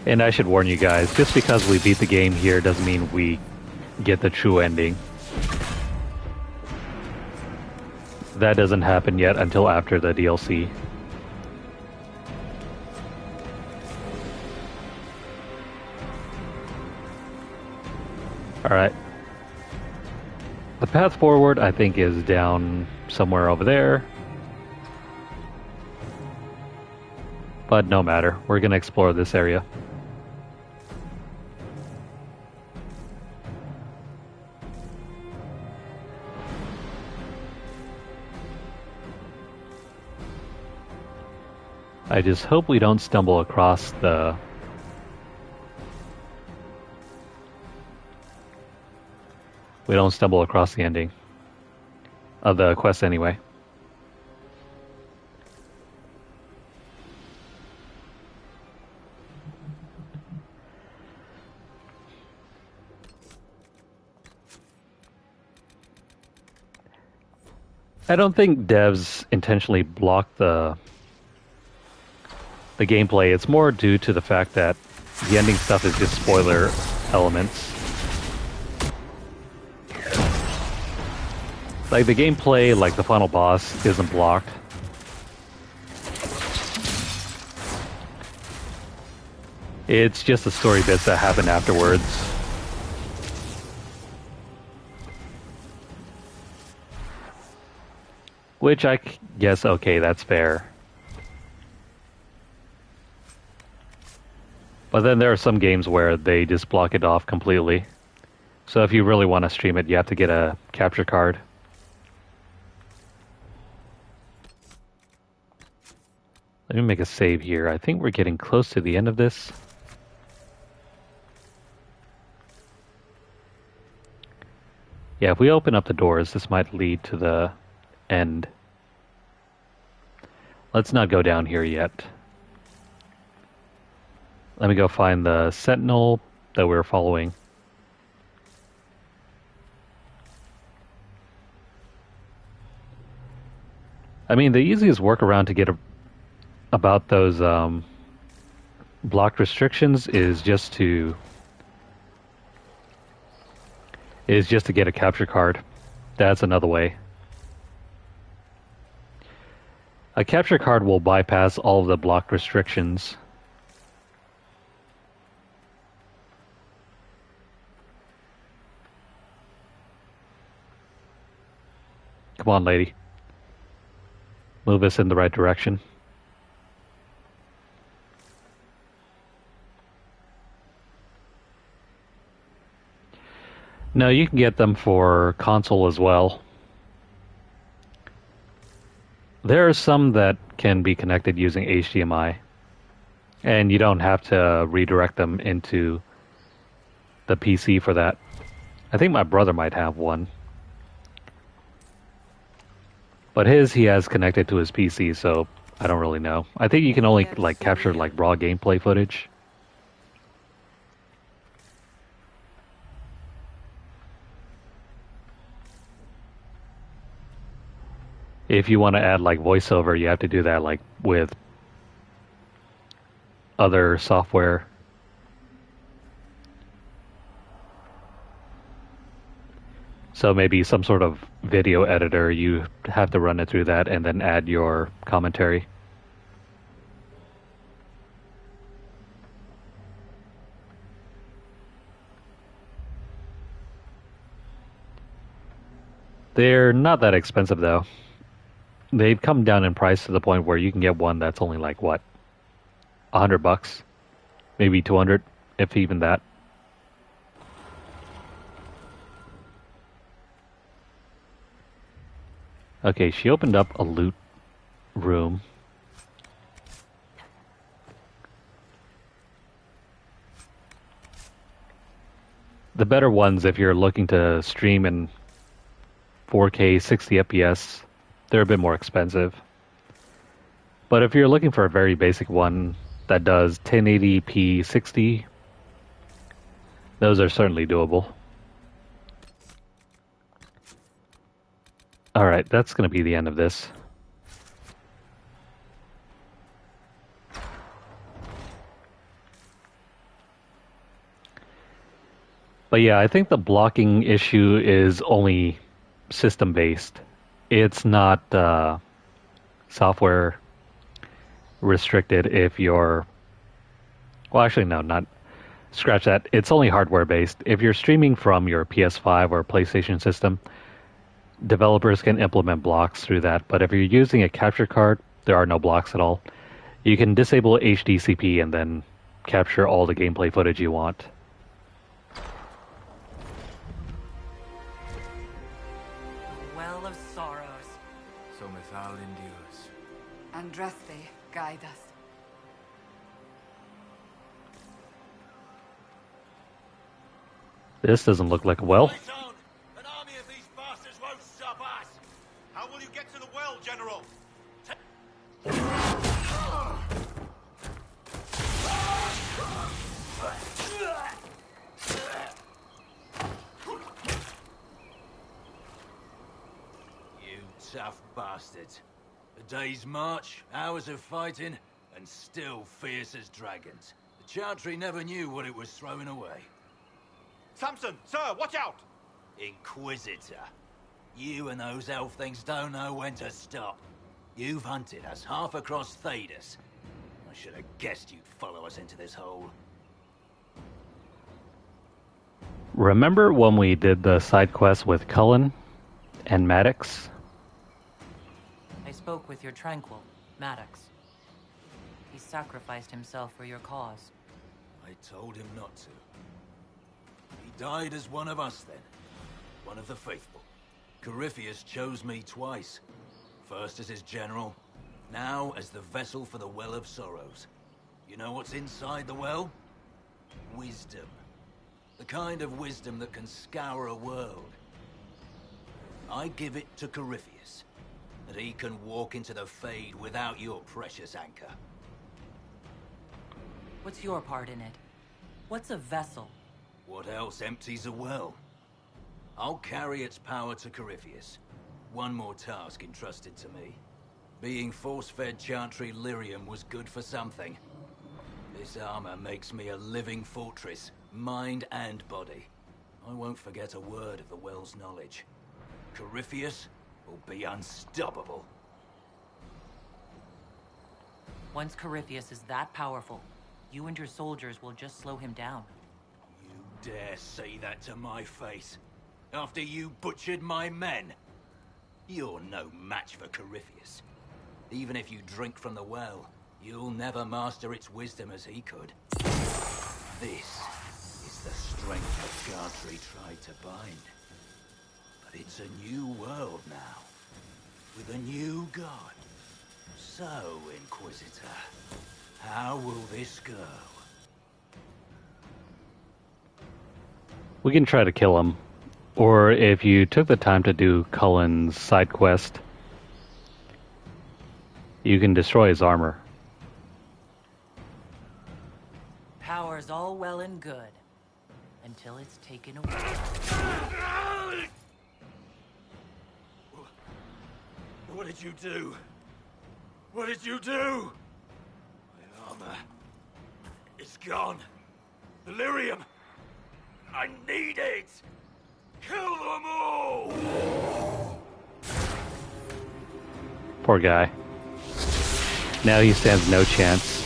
And I should warn you guys, just because we beat the game here doesn't mean we get the true ending. That doesn't happen yet until after the DLC. Alright. The path forward, I think, is down somewhere over there. But no matter. We're going to explore this area. I just hope we don't stumble across the... We don't stumble across the ending of the quest anyway. I don't think devs intentionally block the gameplay. It's more due to the fact that the ending stuff is just spoiler elements. Like the gameplay, like the final boss, isn't blocked. It's just the story bits that happen afterwards. Which I guess, okay, that's fair. But then there are some games where they just block it off completely. So if you really want to stream it, you have to get a capture card. Let me make a save here. I think we're getting close to the end of this. Yeah, if we open up the doors, this might lead to the end. Let's not go down here yet. Let me go find the sentinel that we're following. I mean, the easiest workaround to get about those blocked restrictions is just to get a capture card. That's another way. A capture card will bypass all of the blocked restrictions. Come on, lady. Move us in the right direction. No, you can get them for console as well. There are some that can be connected using HDMI, and you don't have to redirect them into the PC for that. I think my brother might have one. But he has connected to his PC, so I don't really know. I think you can only like capture like raw gameplay footage. If you want to add like voiceover, you have to do that like with other software. So maybe some sort of video editor, you have to run it through that and then add your commentary. They're not that expensive though. They've come down in price to the point where you can get one that's only like what, $100, maybe 200, if even that. Okay, she opened up a loot room. The better ones, if you're looking to stream in 4K 60 FPS, they're a bit more expensive. But if you're looking for a very basic one that does 1080p 60, those are certainly doable. Alright, that's going to be the end of this. But yeah, I think the blocking issue is only system-based. It's not software restricted if you're... Well, actually, no, not... Scratch that. It's only hardware-based. If you're streaming from your PS5 or PlayStation system, developers can implement blocks through that. But if you're using a capture card, there are no blocks at all. You can disable HDCP and then capture all the gameplay footage you want. Well of sorrows. So Mythal endures. Andraste, guide us. This doesn't look like a well. An army of these bastards won't stop us! How will you get to the well, General? You tough bastards. A day's march, hours of fighting, and still fierce as dragons. The Chantry never knew what it was throwing away. Samson, sir, watch out! Inquisitor. You and those elf things don't know when to stop. You've hunted us half across Thedas. I should have guessed you'd follow us into this hole. Remember when we did the side quest with Cullen and Maddox? I spoke with your Tranquil, Maddox. He sacrificed himself for your cause. I told him not to. He died as one of us then. One of the faithful. Corypheus chose me twice. First as his general, now as the vessel for the Well of Sorrows. You know what's inside the well? Wisdom. The kind of wisdom that can scour a world. I give it to Corypheus, that he can walk into the Fade without your precious anchor. What's your part in it? What's a vessel? What else empties a well? I'll carry its power to Corypheus. One more task entrusted to me. Being force-fed Chantry lyrium was good for something. This armor makes me a living fortress, mind and body. I won't forget a word of the well's knowledge. Corypheus will be unstoppable. Once Corypheus is that powerful, you and your soldiers will just slow him down. You dare say that to my face? After you butchered my men? You're no match for Corypheus. Even if you drink from the well, you'll never master its wisdom as he could. This is the strength that Gartry tried to bind. But it's a new world now, with a new god. So, Inquisitor, how will this go? We can try to kill him. Or if you took the time to do Cullen's side quest, you can destroy his armor. Power's all well and good, until it's taken away. What did you do? What did you do? My armor. It's gone. Delirium. I need it. Kill them all! Poor guy. Now he stands no chance.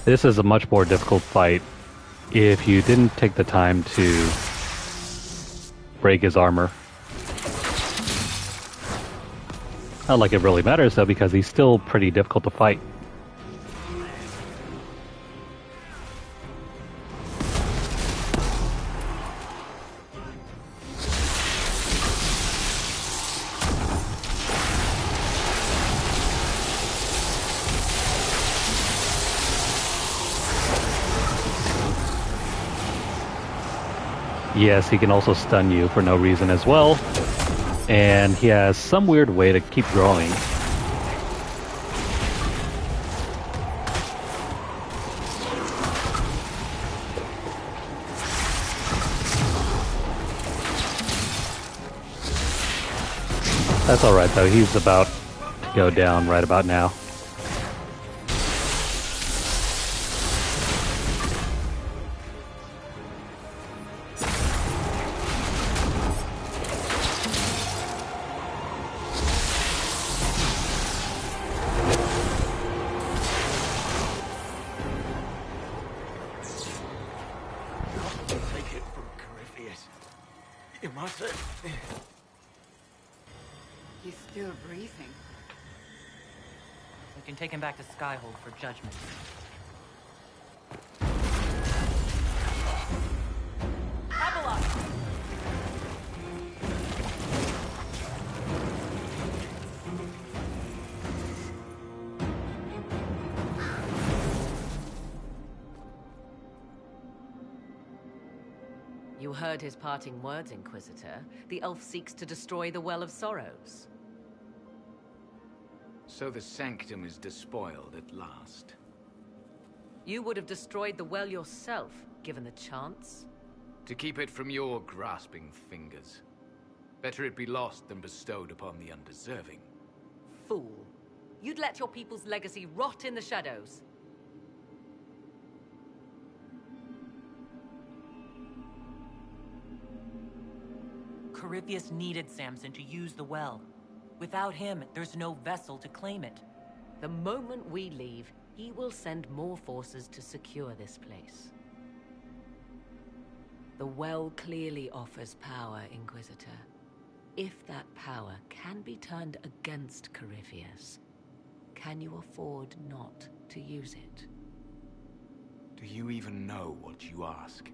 This is a much more difficult fight if you didn't take the time to break his armor. Not like it really matters though, because he's still pretty difficult to fight. Yes, he can also stun you for no reason as well. And he has some weird way to keep growing. That's alright though, he's about to go down right about now. He's still breathing. We can take him back to Skyhold for judgment. You heard his parting words, Inquisitor. The elf seeks to destroy the Well of Sorrows. So the sanctum is despoiled at last. You would have destroyed the well yourself, given the chance. To keep it from your grasping fingers. Better it be lost than bestowed upon the undeserving. Fool. You'd let your people's legacy rot in the shadows. Corypheus needed Samson to use the well. Without him, there's no vessel to claim it. The moment we leave, he will send more forces to secure this place. The well clearly offers power, Inquisitor. If that power can be turned against Corypheus, can you afford not to use it? Do you even know what you ask?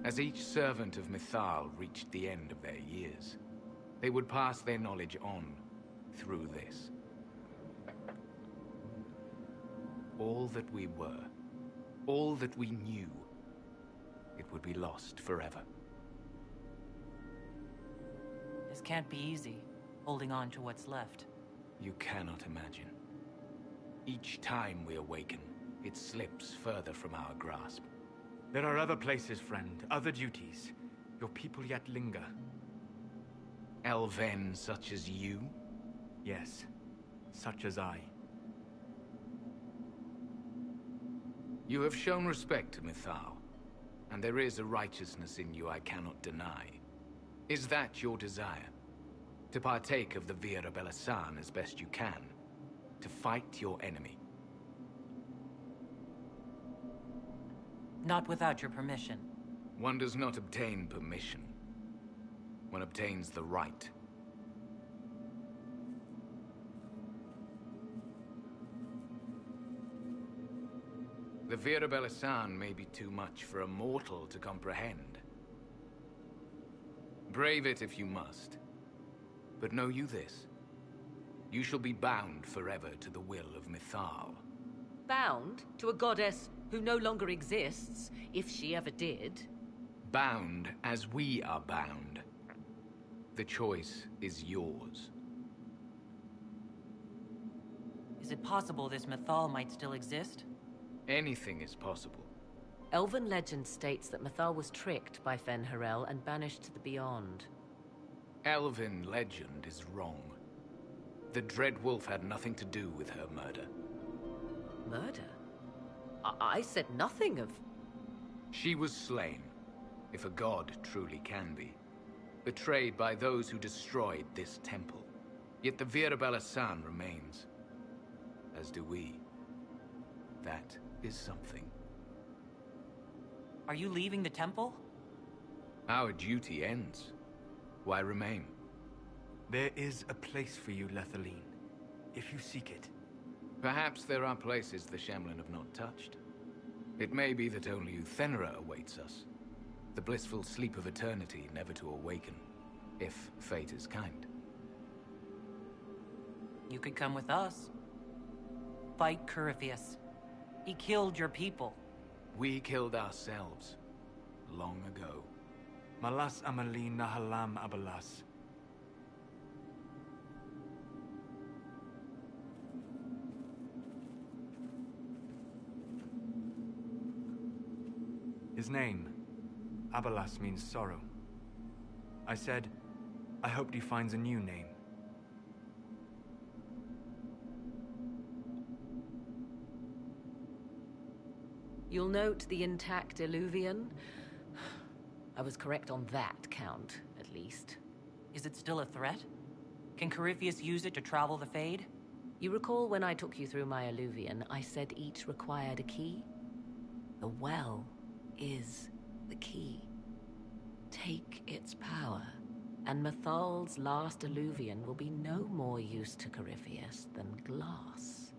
As each servant of Mythal reached the end of their years, they would pass their knowledge on through this. All that we were, all that we knew, it would be lost forever. This can't be easy, holding on to what's left. You cannot imagine. Each time we awaken, it slips further from our grasp. There are other places, friend, other duties. Your people yet linger. Elven such as you? Yes, such as I. You have shown respect to Mythal, and there is a righteousness in you I cannot deny. Is that your desire? To partake of the Vira Belasan as best you can. To fight your enemy. Not without your permission. One does not obtain permission. One obtains the right. The Vira Belasan may be too much for a mortal to comprehend. Brave it if you must. But know you this. You shall be bound forever to the will of Mythal. Bound to a goddess who no longer exists, if she ever did. Bound as we are bound. The choice is yours. Is it possible this Mythal might still exist? Anything is possible. Elven legend states that Mythal was tricked by Fen-Harel and banished to the Beyond. Elven legend is wrong. The Dread Wolf had nothing to do with her murder. Murder? I said nothing of... She was slain, if a god truly can be. Betrayed by those who destroyed this temple. Yet the Vira Belasan remains. As do we. That is something. Are you leaving the temple? Our duty ends. Why remain? There is a place for you, Lethaline, if you seek it. Perhaps there are places the Shemlin have not touched. It may be that only Uthenera awaits us. The blissful sleep of eternity, never to awaken, if fate is kind. You could come with us. Fight Corypheus. He killed your people. We killed ourselves. Long ago. Malas Amalin Nahalam Abalas. His name, Abalas, means sorrow. I said, I hoped he finds a new name. You'll note the intact Illuvian. I was correct on that count, at least. Is it still a threat? Can Corypheus use it to travel the Fade? You recall when I took you through my Illuvian, I said each required a key? The well is the key. Take its power, and Mythal's last Illuvian will be no more use to Corypheus than glass.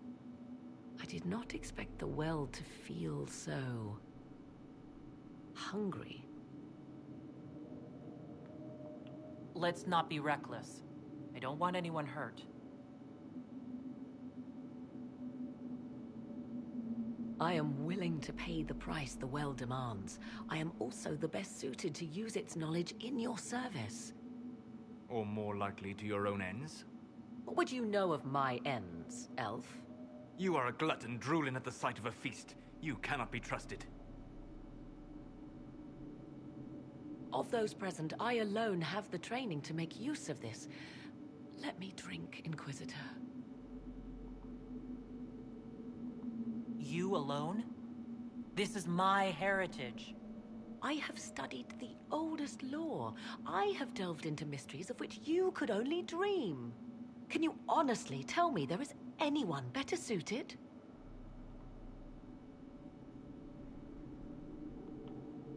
I did not expect the well to feel so... hungry. Let's not be reckless. I don't want anyone hurt. I am willing to pay the price the well demands. I am also the best suited to use its knowledge in your service. Or more likely to your own ends? What would you know of my ends, elf? You are a glutton drooling at the sight of a feast. You cannot be trusted. Of those present, I alone have the training to make use of this. Let me drink, Inquisitor. You alone? This is my heritage. I have studied the oldest lore. I have delved into mysteries of which you could only dream. Can you honestly tell me there is anyone better suited?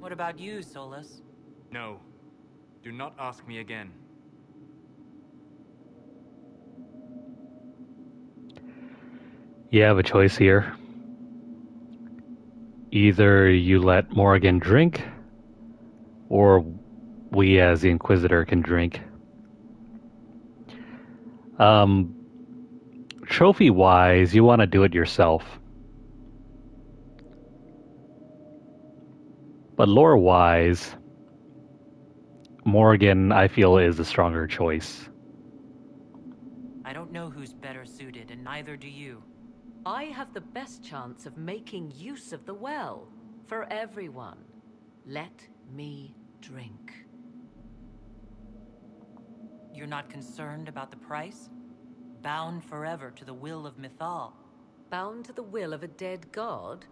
What about you, Solus? No. Do not ask me again. You have a choice here. Either you let Morrigan drink, or we as the Inquisitor can drink. Trophy-wise, you want to do it yourself. But lore-wise, Morrigan, I feel, is the stronger choice. I don't know who's better suited, and neither do you. I have the best chance of making use of the well for everyone. Let me drink. You're not concerned about the price? Bound forever to the will of Mythal. Bound to the will of a dead god?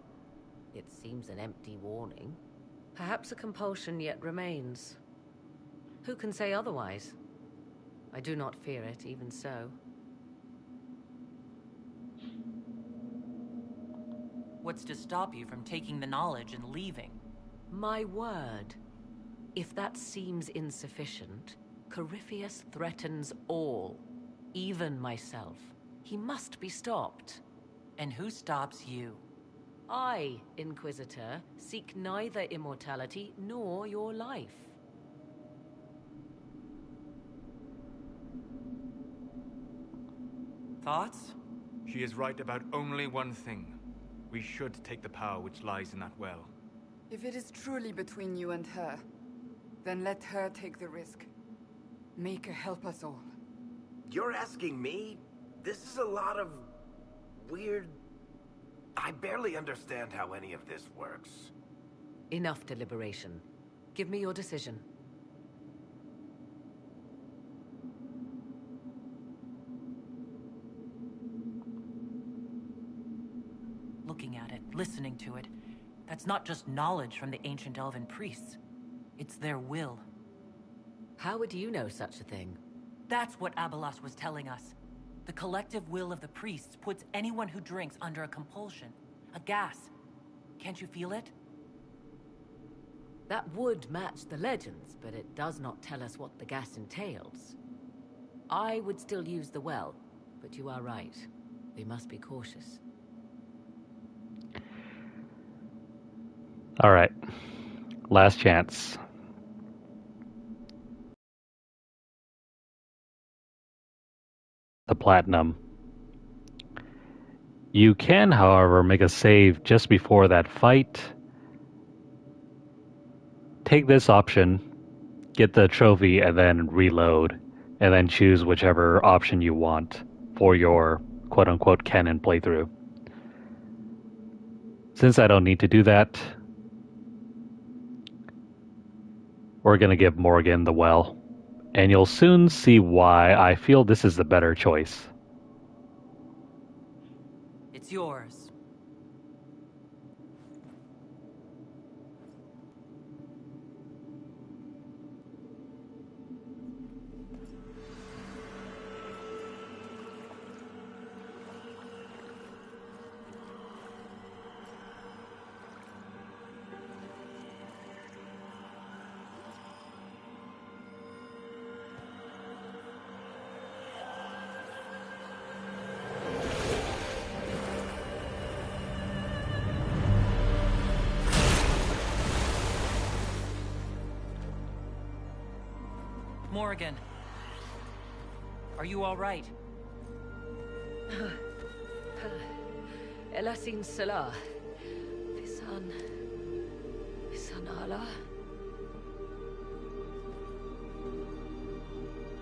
It seems an empty warning. Perhaps a compulsion yet remains. Who can say otherwise? I do not fear it, even so. What's to stop you from taking the knowledge and leaving? My word. If that seems insufficient, Corypheus threatens all, even myself. He must be stopped. And who stops you? I, Inquisitor, seek neither immortality nor your life. Thoughts? She is right about only one thing. We should take the power which lies in that well. If it is truly between you and her, then let her take the risk. Make her help us all. You're asking me? This is a lot of... weird... I barely understand how any of this works. Enough deliberation. Give me your decision. Looking at it, listening to it, that's not just knowledge from the ancient elven priests. It's their will. How would you know such a thing? That's what Abelas was telling us. The collective will of the priests puts anyone who drinks under a compulsion. A gas. Can't you feel it? That would match the legends, but it does not tell us what the gas entails. I would still use the well, but you are right. We must be cautious. All right. Last chance. The platinum. You can, however, make a save just before that fight. Take this option, get the trophy, and then reload, and then choose whichever option you want for your quote-unquote canon playthrough. Since I don't need to do that, we're going to give Morgan the well, and you'll soon see why I feel this is the better choice. It's yours. Morgan. Are you all right? Elasin Salah. Visan Allah.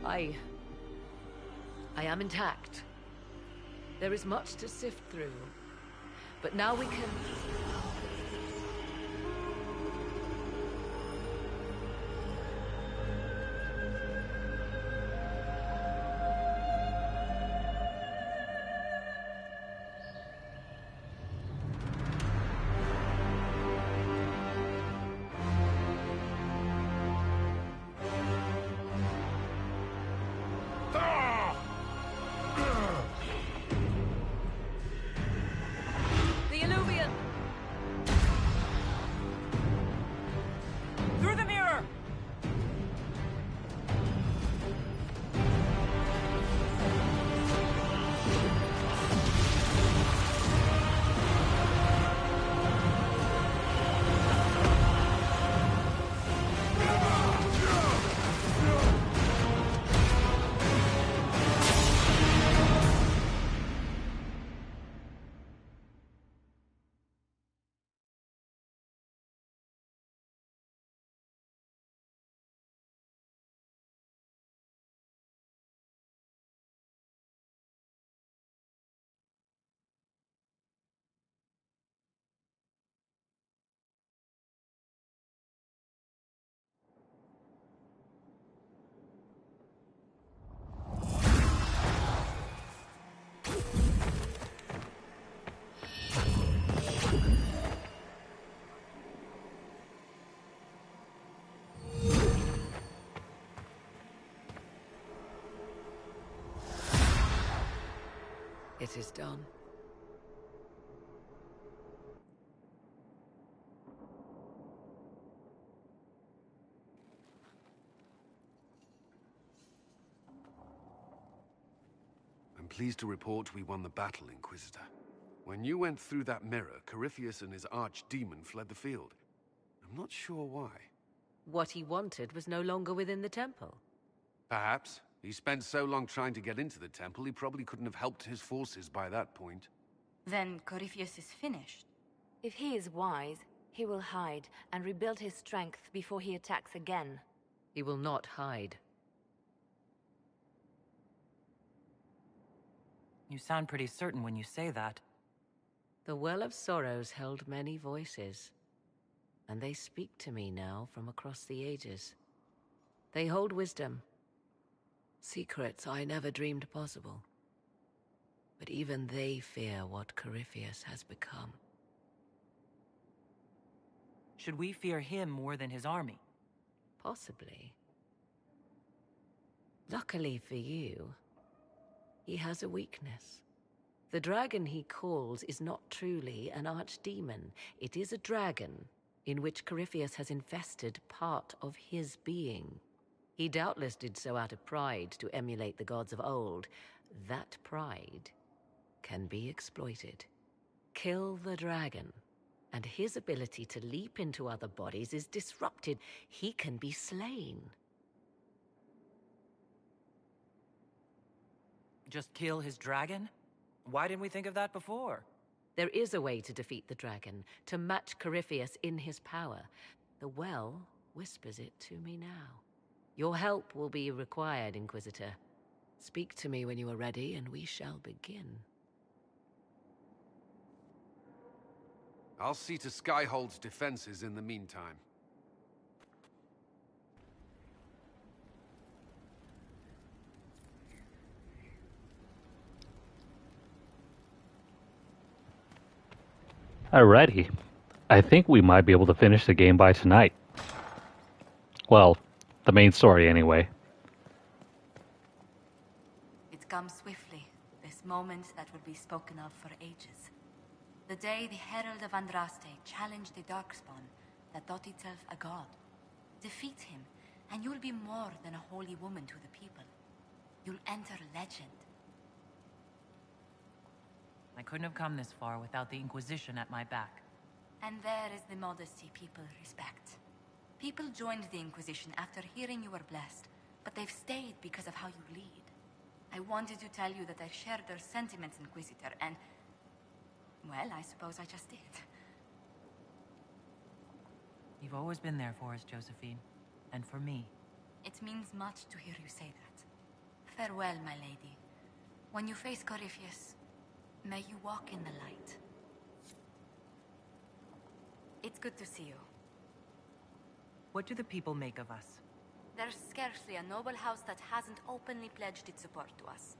I am intact. There is much to sift through. But now we can... The Illuvian! It is done. I'm pleased to report we won the battle, Inquisitor. When you went through that mirror, Corypheus and his archdemon fled the field. I'm not sure why. What he wanted was no longer within the temple. Perhaps. He spent so long trying to get into the temple, he probably couldn't have helped his forces by that point. Then Corypheus is finished. If he is wise, he will hide and rebuild his strength before he attacks again. He will not hide. You sound pretty certain when you say that. The Well of Sorrows held many voices, and they speak to me now from across the ages. They hold wisdom, secrets I never dreamed possible. But even they fear what Corypheus has become. Should we fear him more than his army? Possibly. Luckily for you, he has a weakness. The dragon he calls is not truly an archdemon. It is a dragon in which Corypheus has infested part of his being. He doubtless did so out of pride to emulate the gods of old. That pride can be exploited. Kill the dragon, and his ability to leap into other bodies is disrupted. He can be slain. Just kill his dragon? Why didn't we think of that before? There is a way to defeat the dragon, to match Corypheus in his power. The well whispers it to me now. Your help will be required, Inquisitor. Speak to me when you are ready, and we shall begin. I'll see to Skyhold's defenses in the meantime. Alrighty. I think we might be able to finish the game by tonight. Well, the main story anyway. It comes swiftly, this moment that will be spoken of for ages. The day the Herald of Andraste challenged the Darkspawn that thought itself a god. Defeat him, and you'll be more than a holy woman to the people. You'll enter legend. I couldn't have come this far without the Inquisition at my back. And there is the modesty people respect. People joined the Inquisition after hearing you were blessed, but they've stayed because of how you lead. I wanted to tell you that I shared their sentiments, Inquisitor, and... well, I suppose I just did. You've always been there for us, Josephine. And for me. It means much to hear you say that. Farewell, my lady. When you face Corypheus, may you walk in the light. It's good to see you. What do the people make of us? There's scarcely a noble house that hasn't openly pledged its support to us.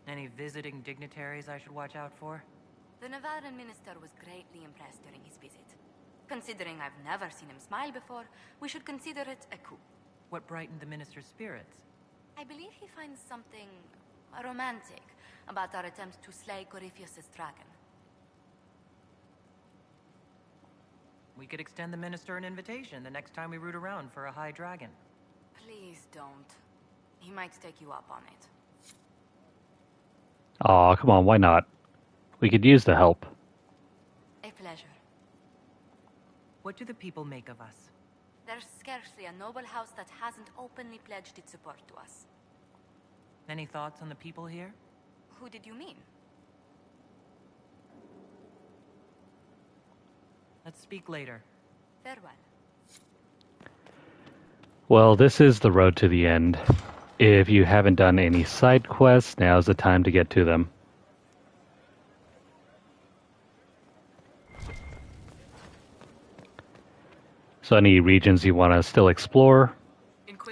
Any visiting dignitaries I should watch out for? The Navarran minister was greatly impressed during his visit. Considering I've never seen him smile before, we should consider it a coup. What brightened the minister's spirits? I believe he finds something romantic about our attempt to slay Corypheus' dragon. We could extend the minister an invitation the next time we root around for a high dragon. Please don't. He might take you up on it. Aw, come on, why not? We could use the help. A pleasure. What do the people make of us? There's scarcely a noble house that hasn't openly pledged its support to us. Any thoughts on the people here? Who did you mean? Let's speak later. Farewell. Well, this is the road to the end. If you haven't done any side quests, now's the time to get to them. So any regions you want to still explore,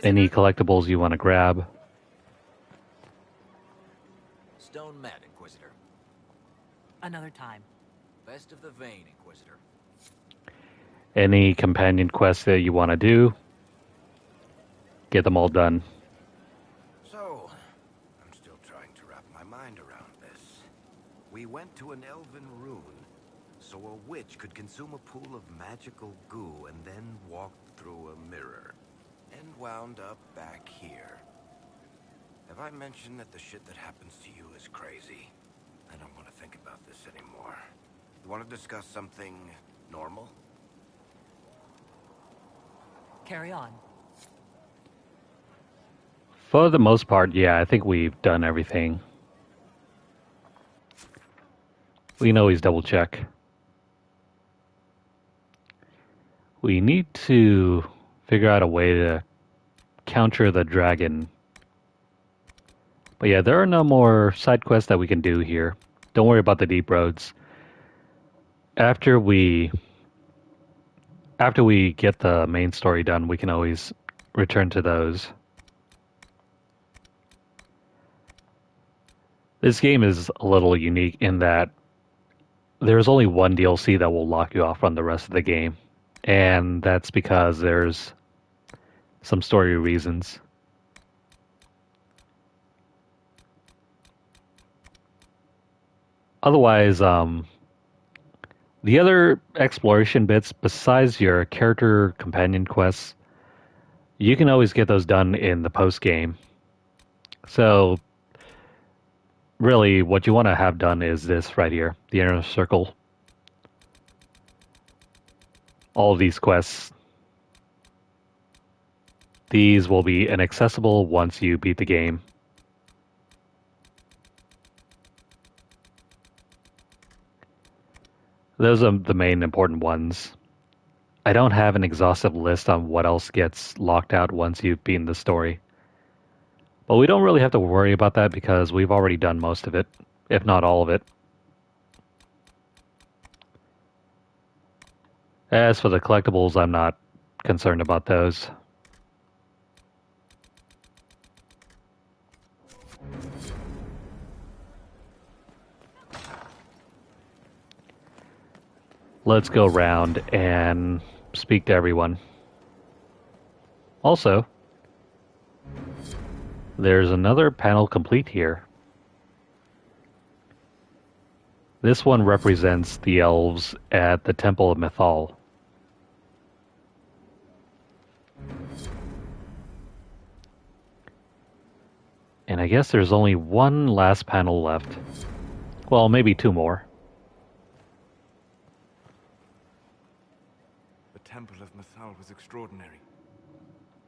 any collectibles you want to grab. Stone Mat, Inquisitor. Another time. Best of the vein, Inquisitor. Any companion quests that you want to do. Get them all done. So, I'm still trying to wrap my mind around this. We went to an elven rune, so a witch could consume a pool of magical goo and then walk through a mirror. And wound up back here. Have I mentioned that the shit that happens to you is crazy? I don't want to think about this anymore. You want to discuss something normal? Carry on. For the most part, yeah, I think we've done everything. We can always double check. We need to figure out a way to counter the dragon. But yeah, there are no more side quests that we can do here. Don't worry about the deep roads. After we get the main story done, we can always return to those. This game is a little unique in that there's only one DLC that will lock you off from the rest of the game. And that's because there's some story reasons. Otherwise, the other exploration bits, besides your character companion quests, you can always get those done in the post-game. So, really, what you want to have done is this right here, the inner circle. All of these quests, these will be inaccessible once you beat the game. Those are the main important ones. I don't have an exhaustive list on what else gets locked out once you've beaten the story. But we don't really have to worry about that because we've already done most of it, if not all of it. As for the collectibles, I'm not concerned about those. Let's go around and speak to everyone. Also, there's another panel complete here. This one represents the elves at the Temple of Mythal. And I guess there's only one last panel left. Well, maybe two more. The Temple of Mythal was extraordinary.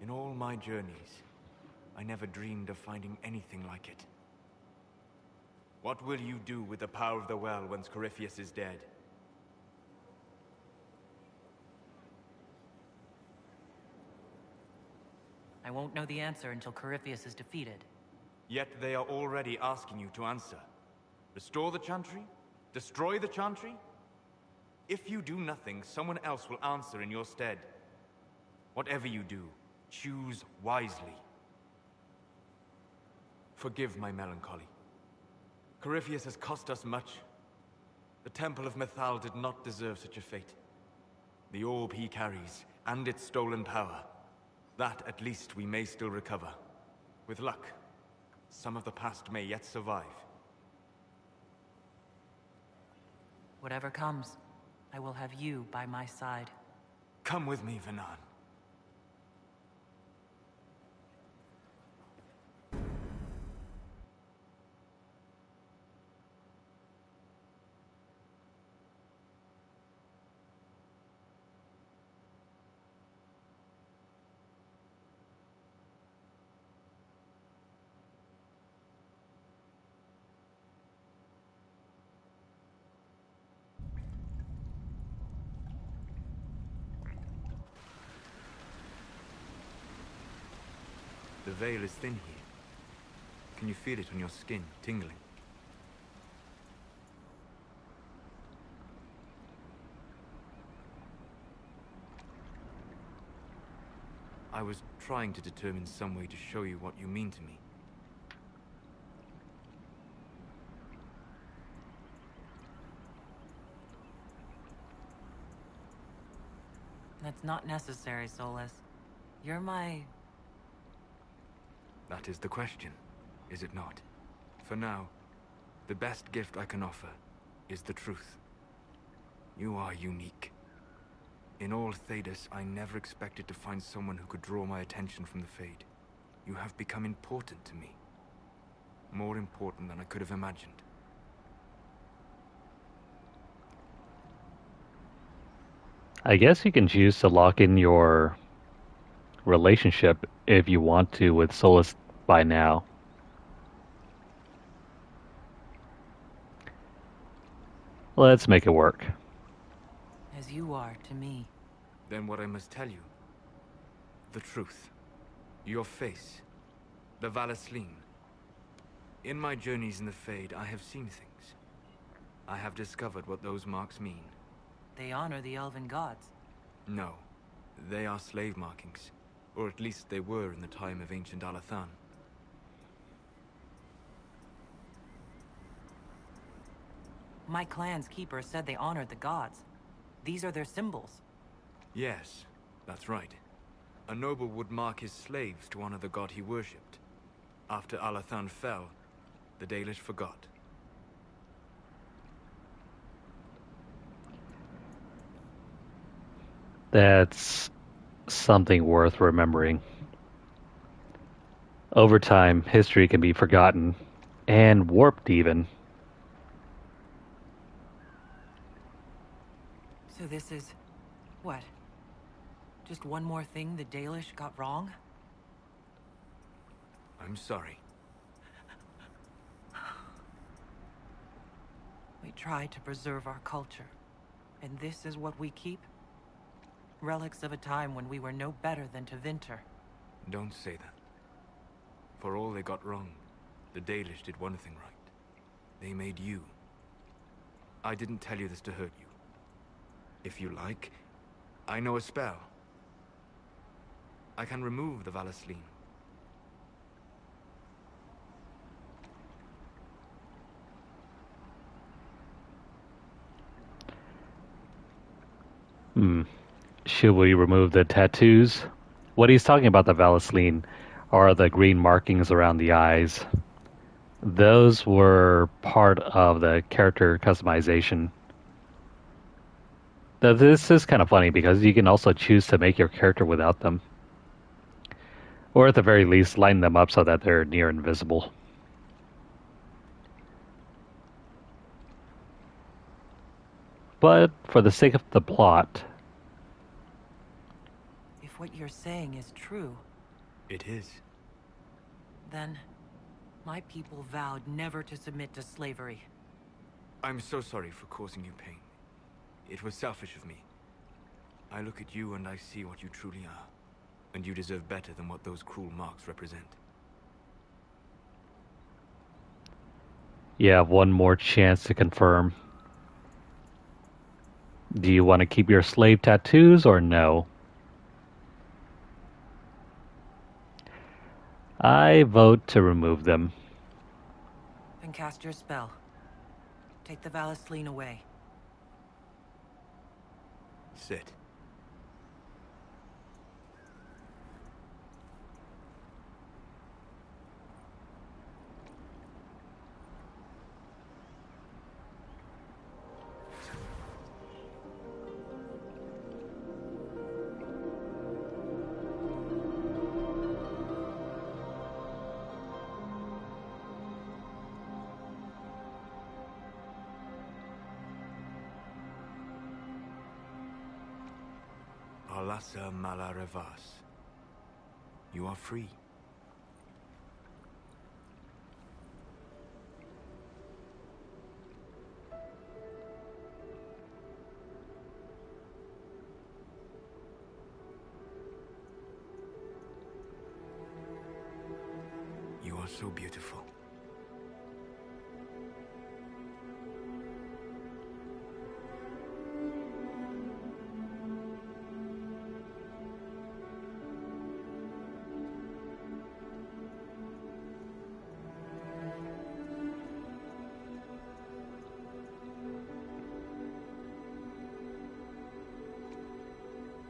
In all my journeys, I never dreamed of finding anything like it. What will you do with the power of the well once Corypheus is dead? I won't know the answer until Corypheus is defeated. Yet they are already asking you to answer. Restore the Chantry? Destroy the Chantry? If you do nothing, someone else will answer in your stead. Whatever you do, choose wisely. Forgive my melancholy. Corypheus has cost us much. The Temple of Mythal did not deserve such a fate. The orb he carries, and its stolen power, that at least we may still recover. With luck, some of the past may yet survive. Whatever comes, I will have you by my side. Come with me, Vanan. The veil is thin here. Can you feel it on your skin, tingling? I was trying to determine some way to show you what you mean to me. That's not necessary, Solus. You're my... That is the question, is it not? For now, the best gift I can offer is the truth. You are unique. In all Thedas, I never expected to find someone who could draw my attention from the Fade. You have become important to me. More important than I could have imagined. I guess you can choose to lock in your relationship if you want to with Solus by now. Let's make it work. As you are to me. Then what I must tell you. The truth. Your face. The Valasleen. In my journeys in the Fade, I have seen things. I have discovered what those marks mean. They honor the elven gods. No. They are slave markings. Or at least they were in the time of ancient Alathan. My clan's keeper said they honored the gods. These are their symbols. Yes, that's right. A noble would mark his slaves to honor the god he worshipped. After Alathan fell, the Dalish forgot. That's something worth remembering. Over time, history can be forgotten, and warped even. So this is... what? Just one more thing the Dalish got wrong? I'm sorry. We tried to preserve our culture, and this is what we keep? Relics of a time when we were no better than Tevinter. Don't say that. For all they got wrong, the Dalish did one thing right. They made you. I didn't tell you this to hurt you. If you like, I know a spell. I can remove the Valasleen. Should we remove the tattoos? What he's talking about, the Valasleen, are the green markings around the eyes. Those were part of the character customization. This is kind of funny because you can also choose to make your character without them. Or at the very least, line them up so that they're near invisible. But for the sake of the plot... If what you're saying is true... It is. Then, my people vowed never to submit to slavery. I'm so sorry for causing you pain. It was selfish of me. I look at you and I see what you truly are. And you deserve better than what those cruel marks represent. You have one more chance to confirm. Do you want to keep your slave tattoos or no? I vote to remove them. Then cast your spell. Take the Valasleen away. Sit. Alasa Malarevas. You are free. You are so beautiful.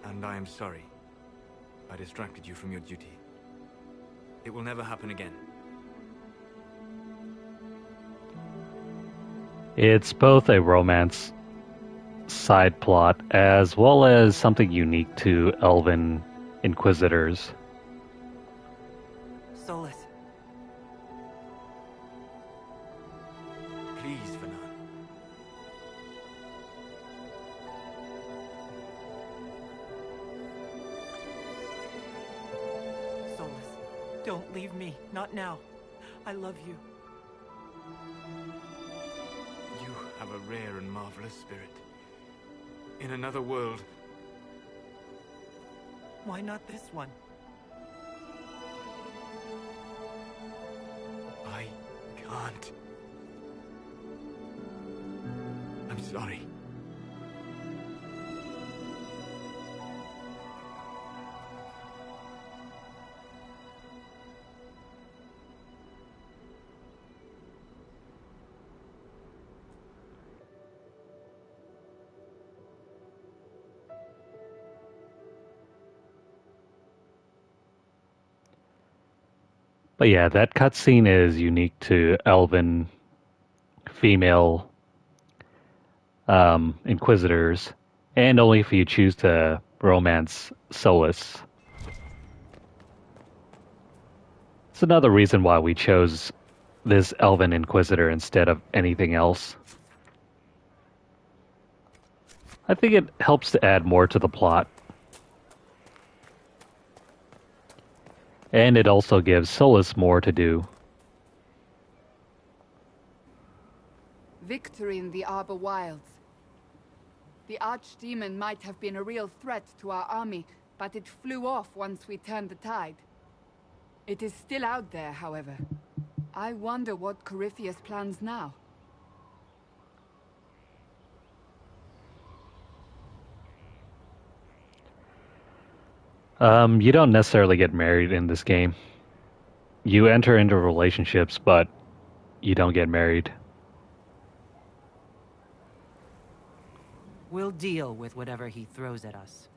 And I am sorry. I distracted you from your duty. It will never happen again. It's both a romance side plot as well as something unique to elven inquisitors. Solus. Please, Fernand. Solus, don't leave me. Not now. I love you. You have a rare and marvelous spirit. In another world. Why not this one? I can't. I'm sorry. But yeah, that cutscene is unique to elven female inquisitors, and only if you choose to romance Solus. It's another reason why we chose this elven inquisitor instead of anything else. I think it helps to add more to the plot. And it also gives Solus more to do. Victory in the Arbor Wilds. The archdemon might have been a real threat to our army, but it flew off once we turned the tide. It is still out there, however. I wonder what Corypheus plans now. You don't necessarily get married in this game. You enter into relationships, but you don't get married. We'll deal with whatever he throws at us.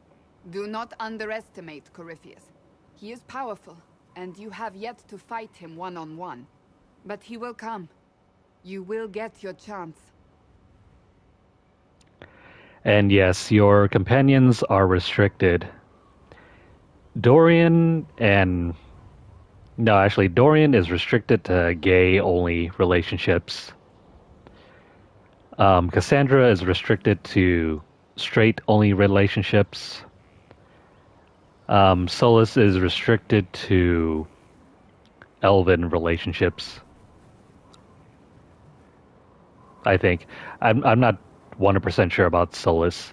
Do not underestimate Corypheus. He is powerful, and you have yet to fight him one-on-one. But he will come. You will get your chance. And yes, your companions are restricted. Dorian is restricted to gay-only relationships. Cassandra is restricted to straight-only relationships. Solus is restricted to elven relationships. I think. I'm not 100% sure about Solus.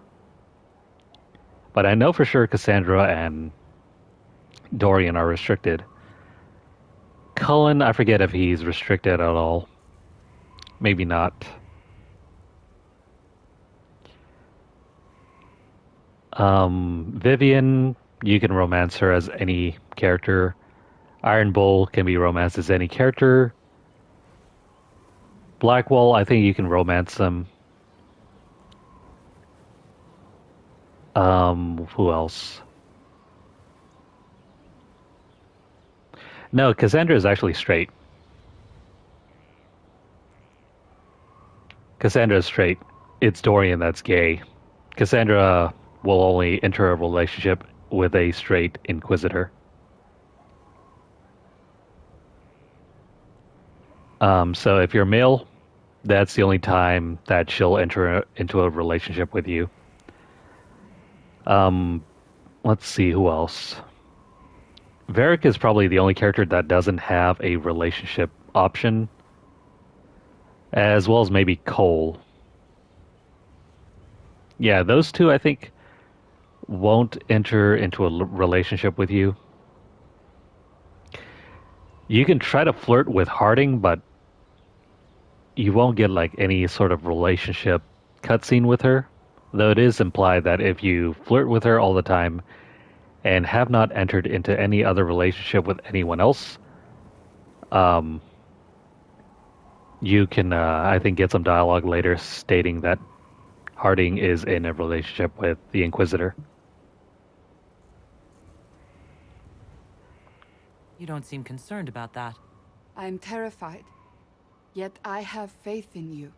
But I know for sure Cassandra and Dorian are restricted. Cullen, I forget if he's restricted at all. Maybe not. Vivian, you can romance her as any character. Iron Bull can be romanced as any character. Blackwall, I think you can romance them. Who else? No, Cassandra is actually straight. Cassandra is straight. It's Dorian that's gay. Cassandra will only enter a relationship with a straight inquisitor. So if you're male, that's the only time that she'll enter into a relationship with you. Let's see, who else? Varric is probably the only character that doesn't have a relationship option, as well as maybe Cole. Yeah, those two I think won't enter into a relationship with you. You can try to flirt with Harding, but you won't get like any sort of relationship cutscene with her. Though it is implied that if you flirt with her all the time and have not entered into any other relationship with anyone else, you can, I think, get some dialogue later stating that Harding is in a relationship with the Inquisitor. You don't seem concerned about that. I am terrified. Yet I have faith in you.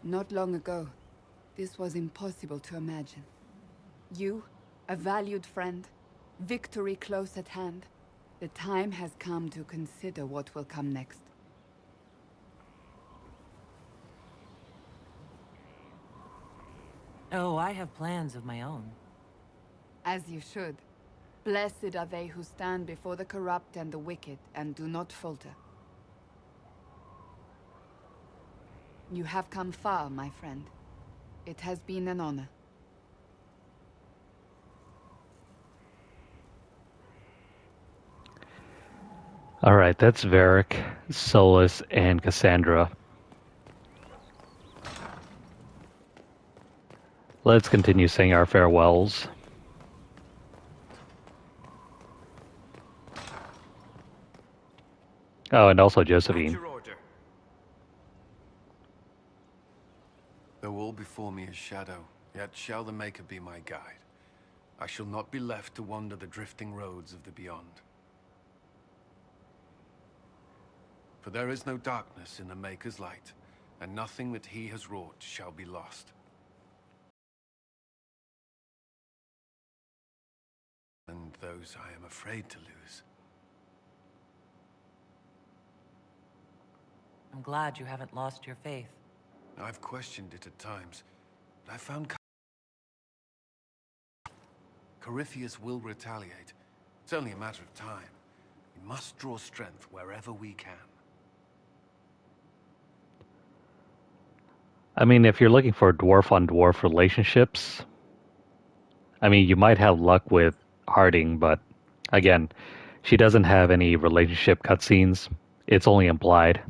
Not long ago, this was impossible to imagine. You, a valued friend, victory close at hand. The time has come to consider what will come next. Oh, I have plans of my own. As you should. Blessed are they who stand before the corrupt and the wicked, and do not falter. You have come far, my friend. It has been an honor. Alright, that's Varric, Solus, and Cassandra. Let's continue saying our farewells. Oh, and also Josephine. Though all before me is shadow, yet shall the Maker be my guide. I shall not be left to wander the drifting roads of the beyond. For there is no darkness in the Maker's light, and nothing that he has wrought shall be lost. And those I am afraid to lose. I'm glad you haven't lost your faith. I've questioned it at times, but I found Corypheus will retaliate. It's only a matter of time. We must draw strength wherever we can. I mean, if you're looking for dwarf-on-dwarf relationships, I mean, you might have luck with Harding, but again, she doesn't have any relationship cutscenes. It's only implied.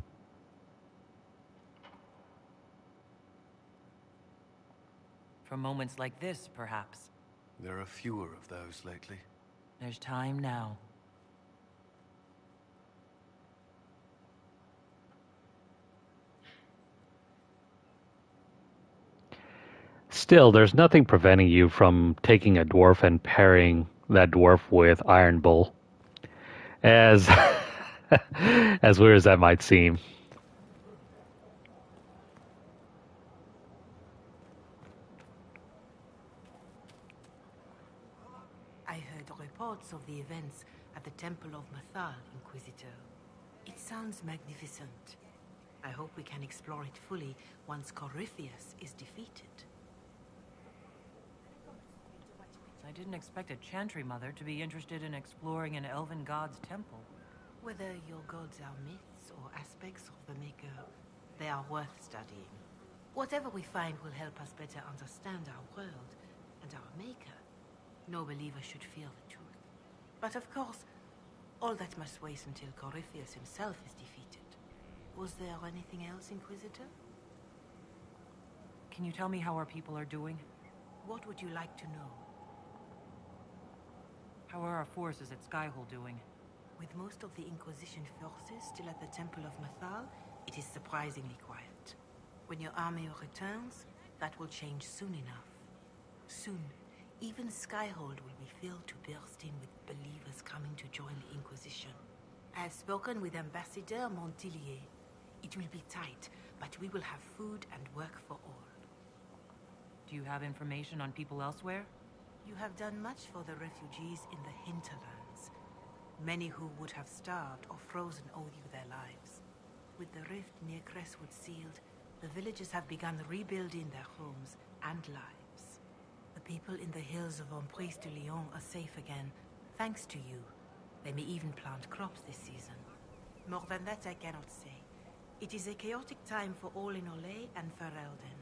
For moments like this, perhaps. There are fewer of those lately. There's time now. Still, there's nothing preventing you from taking a dwarf and pairing that dwarf with Iron Bull. As as weird as that might seem. I heard reports of the events at the Temple of Mythal, Inquisitor. It sounds magnificent. I hope we can explore it fully once Corypheus is defeated. I didn't expect a Chantry Mother to be interested in exploring an elven god's temple. Whether your gods are myths or aspects of the Maker, they are worth studying. Whatever we find will help us better understand our world and our Maker. No believer should fear the truth. But of course, all that must wait until Corypheus himself is defeated. Was there anything else, Inquisitor? Can you tell me how our people are doing? What would you like to know? How are our forces at Skyhold doing? With most of the Inquisition forces still at the Temple of Mythal, it is surprisingly quiet. When your army returns, that will change soon enough. Soon, even Skyhold will be filled to bursting with believers coming to join the Inquisition. I have spoken with Ambassador Montilier. It will be tight, but we will have food and work for all. Do you have information on people elsewhere? You have done much for the refugees in the hinterlands. Many who would have starved or frozen owe you their lives. With the rift near Crestwood sealed, the villagers have begun rebuilding their homes and lives. The people in the hills of Emprise de Lyon are safe again, thanks to you. They may even plant crops this season. More than that I cannot say. It is a chaotic time for all in Olay and Ferelden.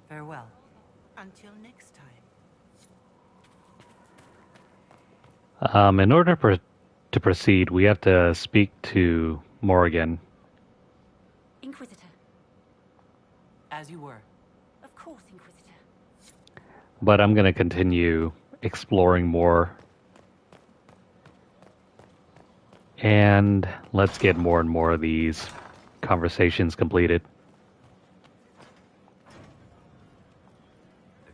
Farewell. Until next time. In order to proceed, we have to speak to Morrigan. Inquisitor. As you were. Of course, Inquisitor. But I'm going to continue exploring more. And let's get more and more of these conversations completed.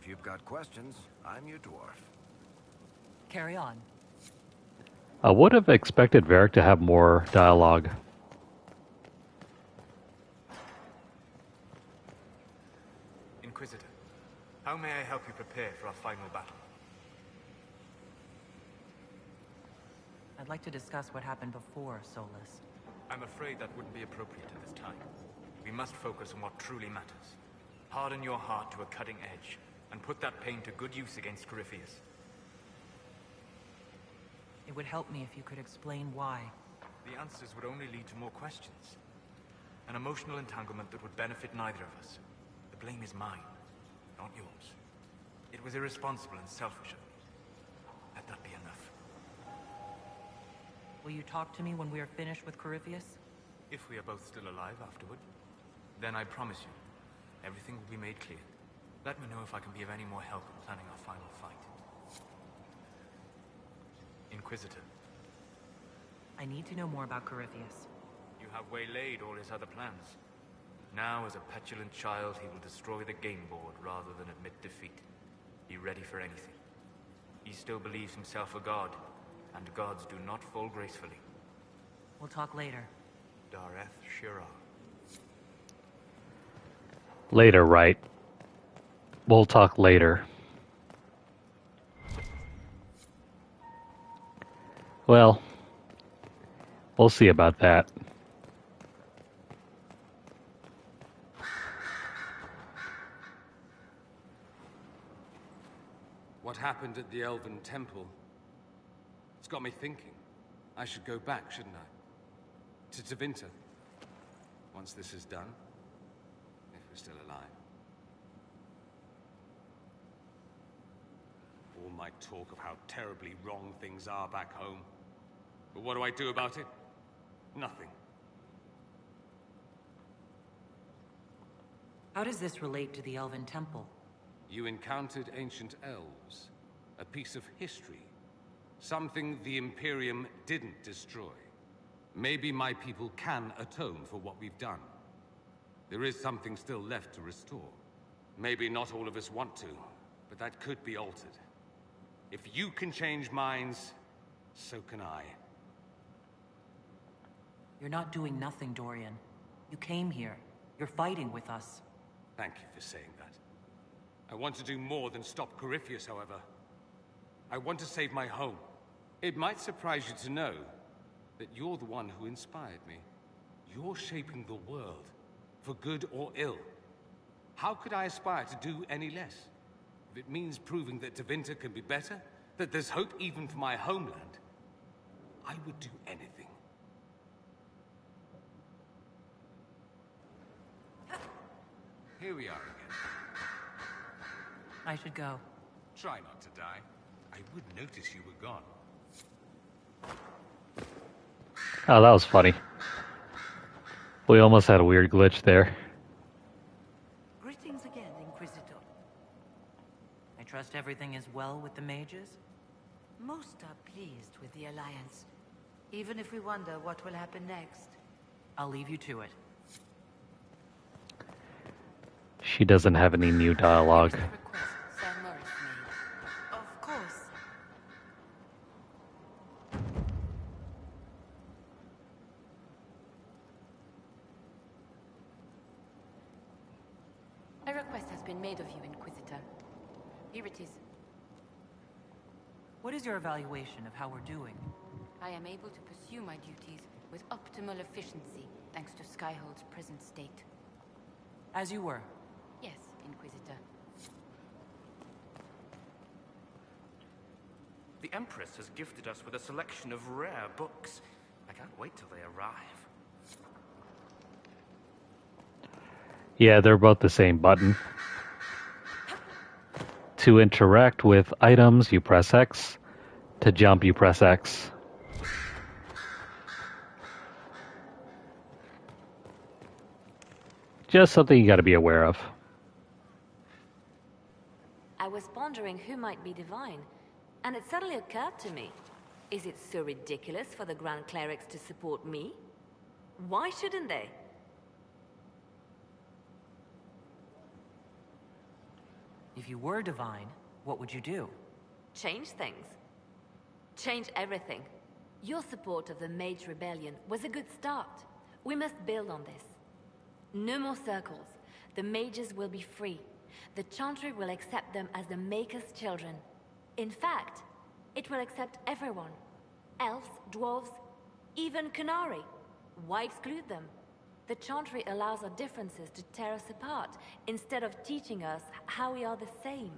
If you've got questions, I'm your dwarf. Carry on. I would have expected Varric to have more dialogue. How may I help you prepare for our final battle? I'd like to discuss what happened before, Solus. I'm afraid that wouldn't be appropriate at this time. We must focus on what truly matters. Harden your heart to a cutting edge, and put that pain to good use against Corypheus. It would help me if you could explain why. The answers would only lead to more questions. An emotional entanglement that would benefit neither of us. The blame is mine, not yours. It was irresponsible and selfish of me. Let that be enough. Will you talk to me when we are finished with Corypheus? If we are both still alive afterward, then I promise you, everything will be made clear. Let me know if I can be of any more help in planning our final fight. Inquisitor. I need to know more about Corypheus. You have waylaid all his other plans. Now, as a petulant child, he will destroy the game board rather than admit defeat. Be ready for anything. He still believes himself a god, and gods do not fall gracefully. We'll talk later. Dareth Shira. Later, right? We'll talk later. Well, we'll see about that. What happened at the Elven Temple? It's got me thinking. I should go back, shouldn't I? To Tevinter. Once this is done. If we're still alive. All my talk of how terribly wrong things are back home. But what do I do about it? Nothing. How does this relate to the Elven Temple? You encountered ancient elves. A piece of history. Something the Imperium didn't destroy. Maybe my people can atone for what we've done. There is something still left to restore. Maybe not all of us want to, but that could be altered. If you can change minds, so can I. You're not doing nothing, Dorian. You came here. You're fighting with us. Thank you for saying that. I want to do more than stop Corypheus, however. I want to save my home. It might surprise you to know that you're the one who inspired me. You're shaping the world, for good or ill. How could I aspire to do any less? If it means proving that Tevinter can be better, that there's hope even for my homeland, I would do anything. Here we are again. I should go. Try not to die. I would notice you were gone. Oh, that was funny. We almost had a weird glitch there. Greetings again, Inquisitor. I trust everything is well with the mages? Most are pleased with the Alliance, even if we wonder what will happen next. I'll leave you to it. She doesn't have any new dialogue. Of course. A request has been made of you, Inquisitor. Here it is. What is your evaluation of how we're doing? I am able to pursue my duties with optimal efficiency, thanks to Skyhold's present state. As you were. Yes, Inquisitor. The Empress has gifted us with a selection of rare books. I can't wait till they arrive. Yeah, they're both the same button. To interact with items, you press X. To jump, you press X. Just something you gotta be aware of. I was pondering who might be divine, and it suddenly occurred to me. Is it so ridiculous for the Grand Clerics to support me? Why shouldn't they? If you were divine, what would you do? Change things. Change everything. Your support of the Mage Rebellion was a good start. We must build on this. No more circles. The mages will be free, The Chantry will accept them as the Maker's children. In fact, it will accept everyone. Elves, dwarves, even Canary. Why exclude them? The Chantry allows our differences to tear us apart, instead of teaching us how we are the same.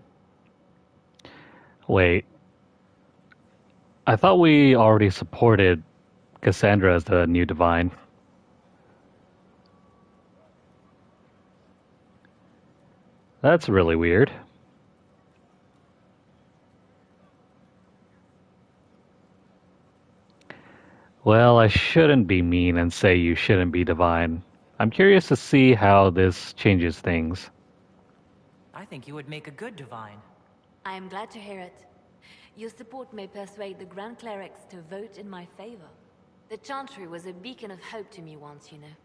Wait. I thought we already supported Cassandra as the new divine. That's really weird. Well, I shouldn't be mean and say you shouldn't be divine. I'm curious to see how this changes things. I think you would make a good divine. I am glad to hear it. Your support may persuade the Grand Clerics to vote in my favor. The Chantry was a beacon of hope to me once, you know.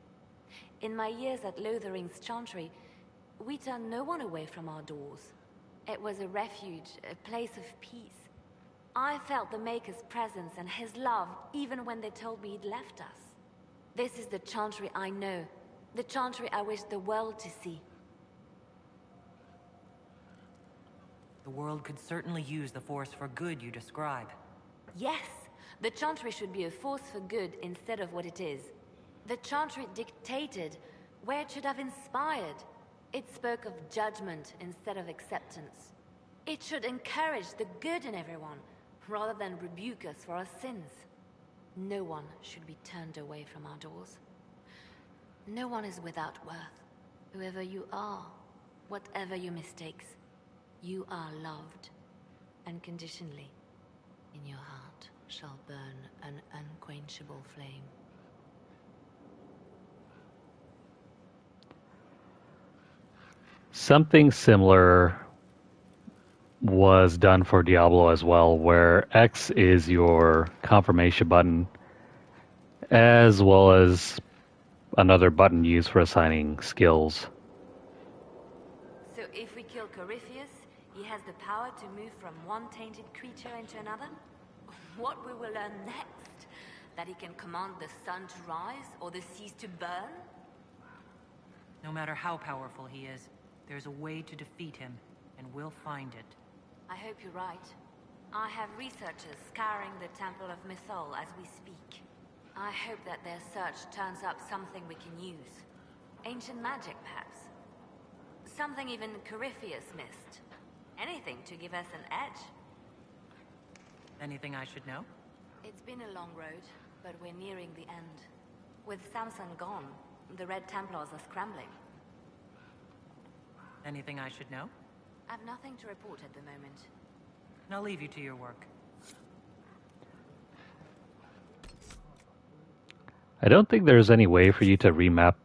In my years at Lothering's Chantry, we turned no one away from our doors. It was a refuge, a place of peace. I felt the Maker's presence and his love even when they told me he'd left us. This is the Chantry I know, the Chantry I wish the world to see. The world could certainly use the force for good you describe. Yes, the Chantry should be a force for good instead of what it is. The Chantry dictated where it should have inspired. It spoke of judgment instead of acceptance. It should encourage the good in everyone, rather than rebuke us for our sins. No one should be turned away from our doors. No one is without worth. Whoever you are, whatever your mistakes, you are loved, unconditionally. In your heart shall burn an unquenchable flame. Something similar was done for Diablo as well, where X is your confirmation button, as well as another button used for assigning skills. So if we kill Corypheus, he has the power to move from one tainted creature into another? What we will learn next? That he can command the sun to rise or the seas to burn? No matter how powerful he is, there's a way to defeat him, and we'll find it. I hope you're right. I have researchers scouring the Temple of Mythal as we speak. I hope that their search turns up something we can use. Ancient magic, perhaps. Something even Corypheus missed. Anything to give us an edge. Anything I should know? It's been a long road, but we're nearing the end. With Samson gone, the Red Templars are scrambling. Anything I should know? I've nothing to report at the moment. I'll leave you to your work. I don't think there's any way for you to remap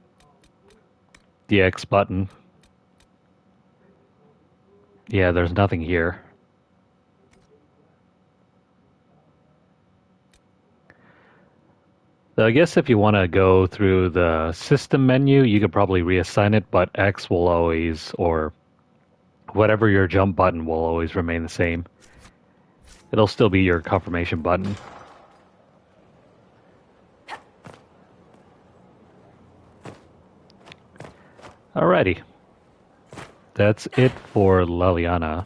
the X button. Yeah, there's nothing here. So I guess if you want to go through the system menu, you could probably reassign it, but X will always, or whatever your jump button will always remain the same. It'll still be your confirmation button. Alrighty. That's it for Leliana.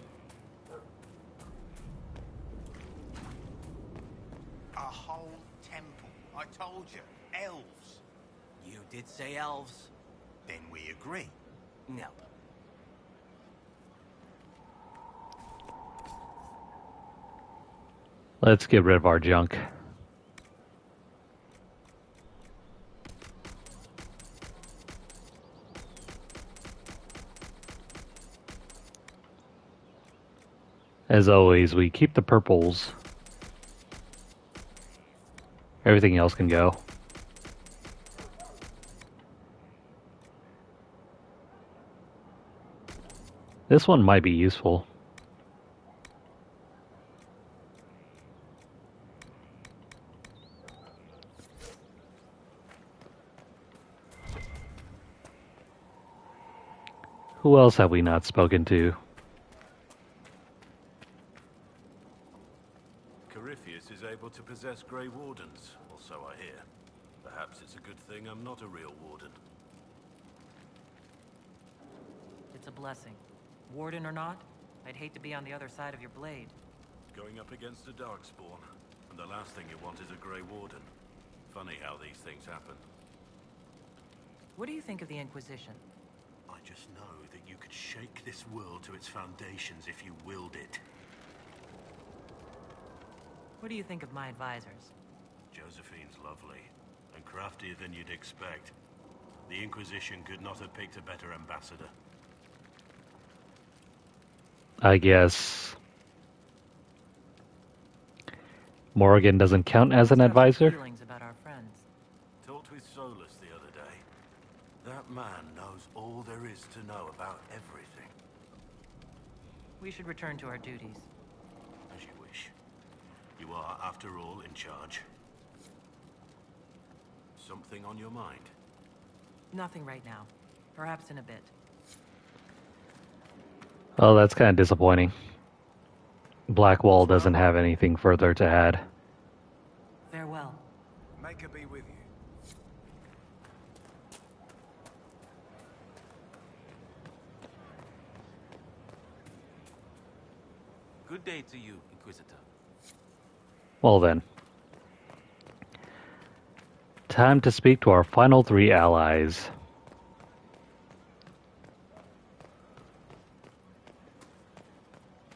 A whole temple. I told you. Elves. You did say elves. Then we agree. No. Let's get rid of our junk. As always, we keep the purples. Everything else can go. This one might be useful. Who else have we not spoken to? Corypheus is able to possess Grey Wardens, or so I hear. Perhaps it's a good thing I'm not a real warden. It's a blessing. Warden or not, I'd hate to be on the other side of your blade. Going up against a darkspawn, and the last thing you want is a Grey Warden. Funny how these things happen. What do you think of the Inquisition? I just know that you could shake this world to its foundations if you willed it. What do you think of my advisors? Josephine's lovely, and craftier than you'd expect. The Inquisition could not have picked a better ambassador. I guess Morrigan doesn't count as an advisor? Feelings about our friends. Talked with Solus the other day. That man knows all there is to know about everything. We should return to our duties. As you wish. You are, after all, in charge. Something on your mind? Nothing right now. Perhaps in a bit. Oh, that's kind of disappointing. Blackwall doesn't have anything further to add. Farewell. May her be with you. Good day to you, Inquisitor. Well then. Time to speak to our final 3 allies.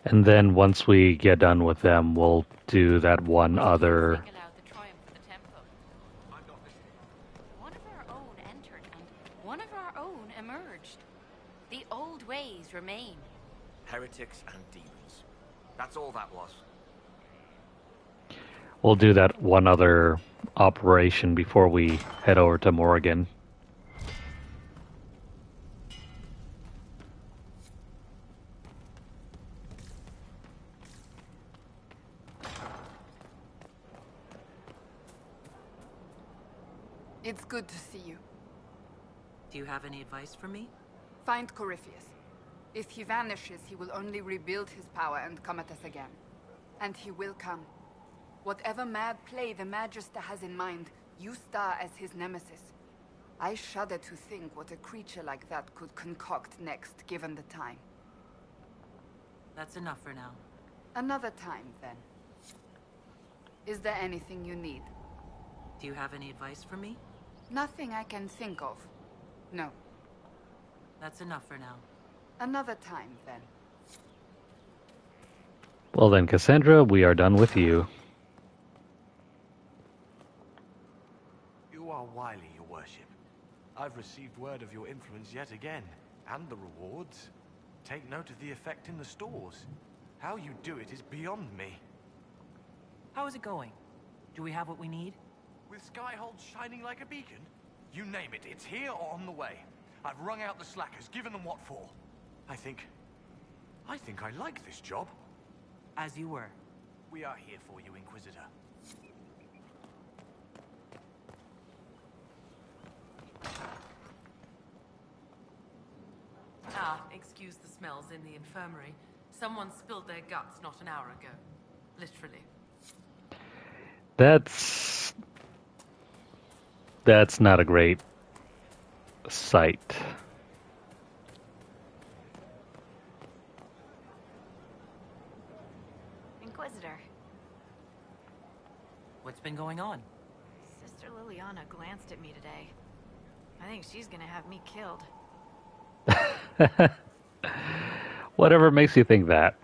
And then once we get done with them, we'll do that one other... One of our own entered and one of our own emerged. The old ways remain. Heretics and demons. That's all that was. We'll do that one other operation before we head over to Morrigan. It's good to see you. Do you have any advice for me? Find Corypheus. If he vanishes, he will only rebuild his power and come at us again. And he will come. Whatever mad play the Magister has in mind, you star as his nemesis. I shudder to think what a creature like that could concoct next, given the time. That's enough for now. Another time, then. Is there anything you need? Do you have any advice for me? Nothing I can think of. No. That's enough for now. Another time, then. Well then, Cassandra, we are done with you. You are wily, your worship. I've received word of your influence yet again, and the rewards. Take note of the effect in the stores. How you do it is beyond me. How is it going? Do we have what we need? With Skyhold shining like a beacon? You name it, it's here or on the way. I've wrung out the slackers, given them what for. I think I like this job. As you were. We are here for you, Inquisitor. Ah, excuse the smells in the infirmary. Someone spilled their guts not an hour ago. Literally. That's not a great sight. Inquisitor. What's been going on? Sister Liliana glanced at me today. I think she's gonna have me killed. Whatever makes you think that.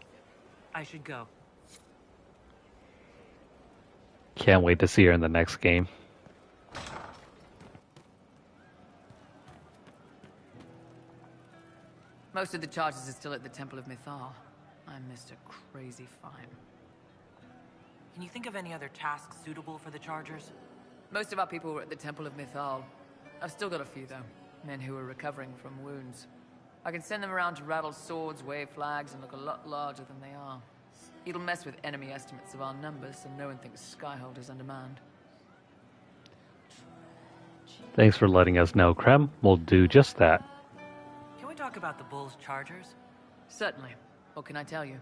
I should go. Can't wait to see her in the next game. Most of the charges are still at the Temple of Mythal. I'm Mr. Crazy Fine. Can you think of any other tasks suitable for the Chargers? Most of our people were at the Temple of Mythal. I've still got a few, though. Men who are recovering from wounds. I can send them around to rattle swords, wave flags, and look a lot larger than they are. It'll mess with enemy estimates of our numbers, so no one thinks Skyhold is undermanned. Thanks for letting us know, Krem. We'll do just that. Can we talk about the Bull's Chargers? Certainly. What can I tell you?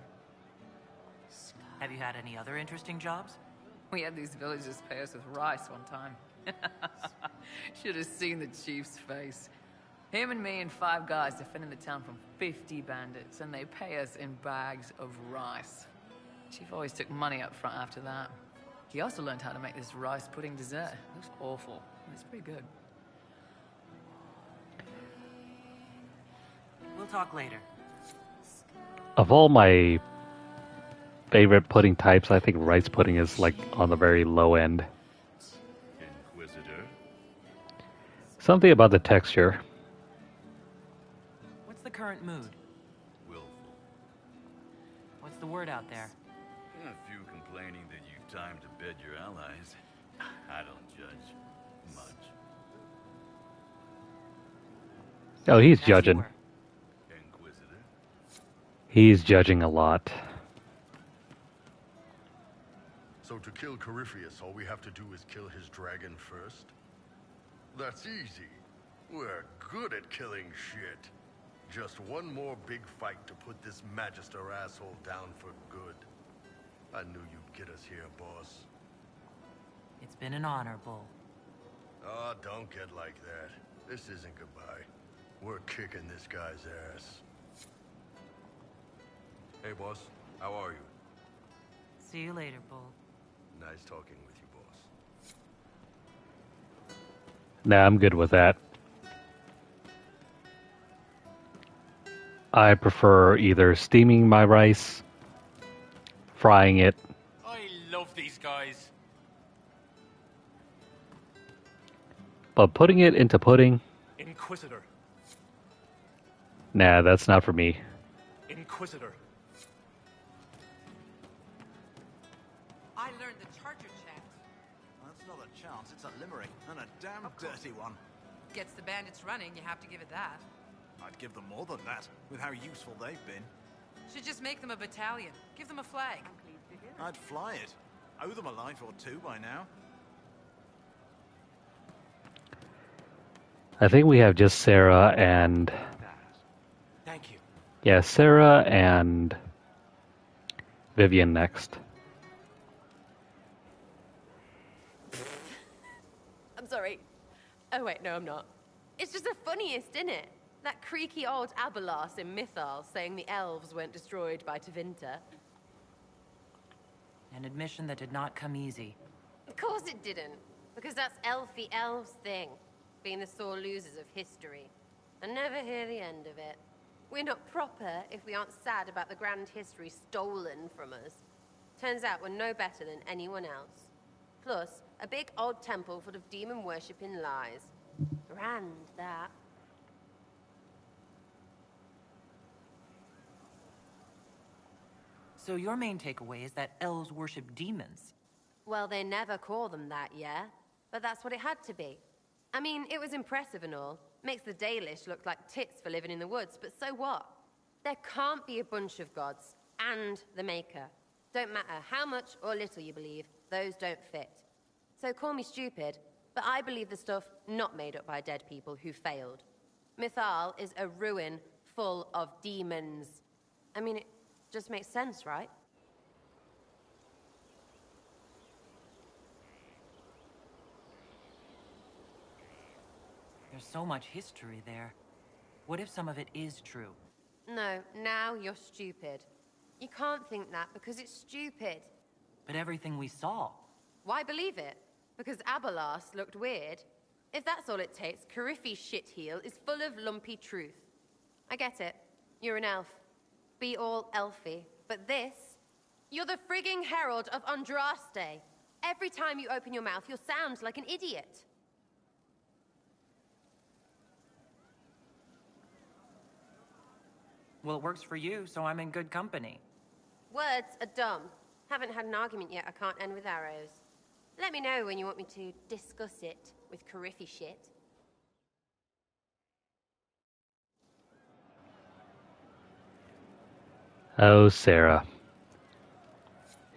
Have you had any other interesting jobs? We had these villagers pay us with rice one time. Should have seen the chief's face. Him and me and 5 guys defending the town from 50 bandits, and they pay us in bags of rice. Chief always took money up front after that. He also learned how to make this rice pudding dessert. It looks awful, but it's pretty good. We'll talk later. Of all my favorite pudding types, I think rice pudding is like on the very low end. Inquisitor? Something about the texture. What's the current mood? Willful. What's the word out there? A few complaining that you've time to bed your allies. I don't judge much. Oh, he's judging. Inquisitor? He's judging a lot. So to kill Corypheus, all we have to do is kill his dragon first? That's easy. We're good at killing shit. Just one more big fight to put this Magister asshole down for good. I knew you'd get us here, boss. It's been an honor, Bull. Oh, don't get like that. This isn't goodbye. We're kicking this guy's ass. Hey, boss. How are you? See you later, Bull. Nice talking with you, boss. Nah, I'm good with that. I prefer either steaming my rice, frying it. I love these guys. But putting it into pudding? Inquisitor. Nah, that's not for me. Inquisitor. I learned the Charger chant. That's not a chance, it's a limerick, and a damn dirty one. Gets the bandits running, you have to give it that. I'd give them more than that, with how useful they've been. Should just make them a battalion. Give them a flag. I'd fly it. Owe them a life or two by now. I think we have just Sarah and... Thank you. Yeah, Sarah and Vivian next. I'm sorry. Oh wait, no I'm not. It's just the funniest, isn't it? That creaky old Abelas in Mythal saying the elves weren't destroyed by Tevinter. An admission that did not come easy. Of course it didn't, because that's elfy elves thing, being the sore losers of history. And never hear the end of it. We're not proper if we aren't sad about the grand history stolen from us. Turns out we're no better than anyone else. Plus, a big old temple full of demon-worshipping lies. Grand, that. So your main takeaway is that elves worship demons? Well, they never call them that, yeah? But that's what it had to be. I mean, it was impressive and all. Makes the Dalish look like tits for living in the woods, but so what? There can't be a bunch of gods and the Maker. Don't matter how much or little you believe, those don't fit. So call me stupid, but I believe the stuff not made up by dead people who failed. Mythal is a ruin full of demons. I mean, it just makes sense, right? There's so much history there. What if some of it is true? No, now you're stupid. You can't think that because it's stupid. But everything we saw. Why believe it? Because Abelas looked weird? If that's all it takes, Coryphe's shitheel is full of lumpy truth. I get it. You're an elf. Be all elfy. But this? You're the frigging herald of Andraste. Every time you open your mouth, you'll sound like an idiot. Well, it works for you, so I'm in good company. Words are dumb. Haven't had an argument yet I can't end with arrows. Let me know when you want me to discuss it with Coryphe shit. Oh, Sarah.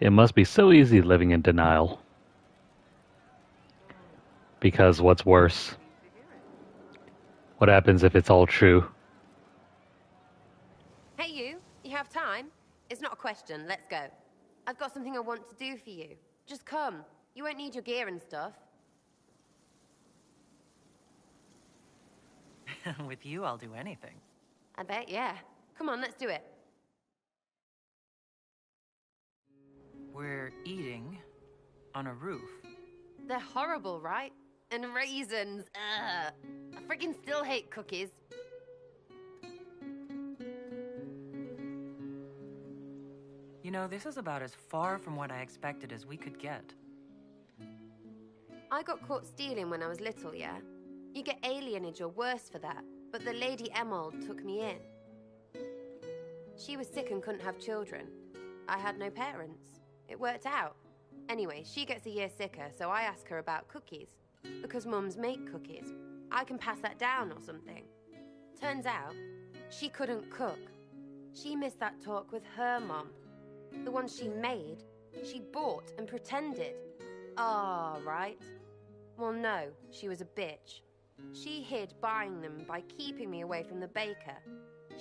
It must be so easy living in denial. Because what's worse? What happens if it's all true? Hey you have time? It's not a question, let's go. I've got something I want to do for you. Just come. You won't need your gear and stuff. With you, I'll do anything. I bet, yeah. Come on, let's do it. We're eating on a roof. They're horrible, right? And raisins. Ugh. I freaking still hate cookies. You know, this is about as far from what I expected as we could get. I got caught stealing when I was little, yeah? You get alienage or worse for that, but the Lady Emerald took me in. She was sick and couldn't have children. I had no parents. It worked out. Anyway, she gets a year sicker, so I ask her about cookies. Because mums make cookies. I can pass that down or something. Turns out, she couldn't cook. She missed that talk with her mum. The one she made, she bought and pretended. Ah, right. Well, no, she was a bitch. She hid buying them by keeping me away from the baker.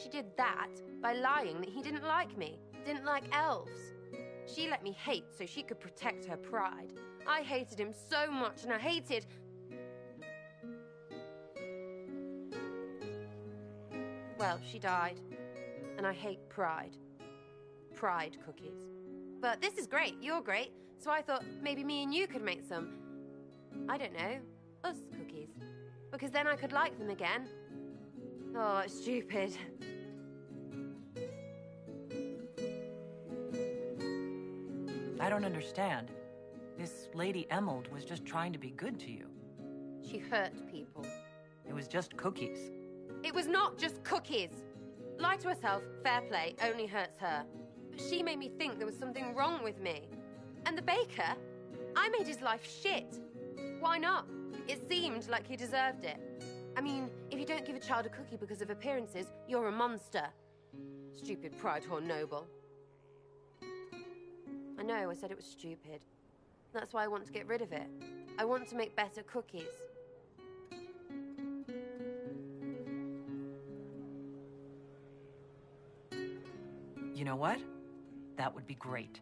She did that by lying that he didn't like me, didn't like elves. She let me hate so she could protect her pride. I hated him so much, and I hated... Well, she died. And I hate pride. Pride cookies. But this is great, you're great, so I thought maybe me and you could make some, I don't know, us cookies. Because then I could like them again. Oh, it's stupid. I don't understand. This Lady Emerald was just trying to be good to you. She hurt people. It was just cookies. It was not just cookies. Lie to herself, fair play, only hurts her. But she made me think there was something wrong with me. And the baker? I made his life shit. Why not? It seemed like he deserved it. I mean, if you don't give a child a cookie because of appearances, you're a monster. Stupid pride whore noble. I know, I said it was stupid. That's why I want to get rid of it. I want to make better cookies. You know what? That would be great.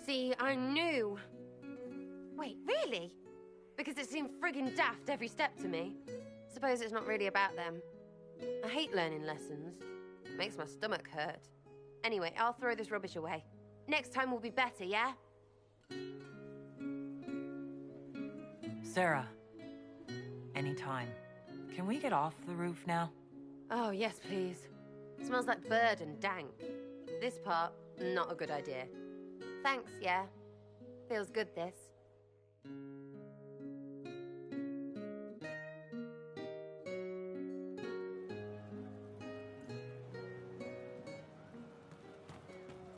See, I knew. Wait, really? Because it seemed friggin' daft every step to me. Suppose it's not really about them. I hate learning lessons. It makes my stomach hurt. Anyway, I'll throw this rubbish away. Next time will be better, yeah? Sarah, anytime. Can we get off the roof now? Oh, yes, please. It smells like bird and dank. This part, not a good idea. Thanks, yeah. Feels good, this.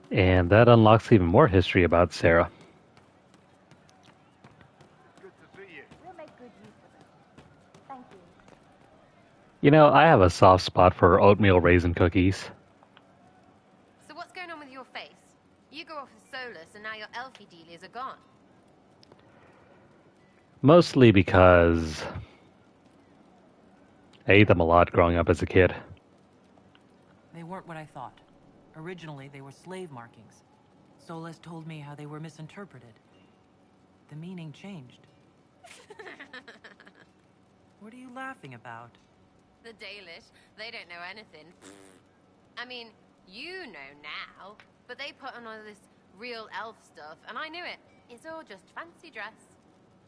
And that unlocks even more history about Sarah. We'll make good use of it. Thank you. You know, I have a soft spot for oatmeal raisin cookies. So what's going on with your face? You go off with Solus and now your elfie dealies are gone. Mostly because I ate them a lot growing up as a kid. They weren't what I thought. Originally, they were slave markings. Solus told me how they were misinterpreted. The meaning changed. What are you laughing about? The Dalish, they don't know anything. I mean, you know now, but they put on all this real elf stuff, and I knew it. It's all just fancy dress.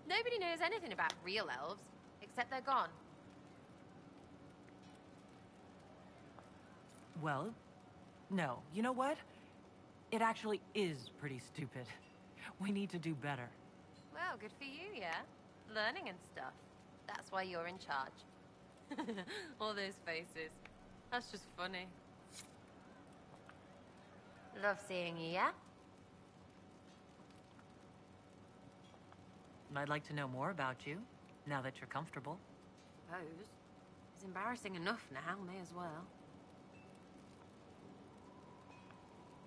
Nobody knows anything about real elves, except they're gone. Well, no. You know what? It actually is pretty stupid. We need to do better. Well, good for you, yeah? Learning and stuff. That's why you're in charge. All those faces. That's just funny. Love seeing you, yeah? I'd like to know more about you, now that you're comfortable. Suppose. It's embarrassing enough now, may as well.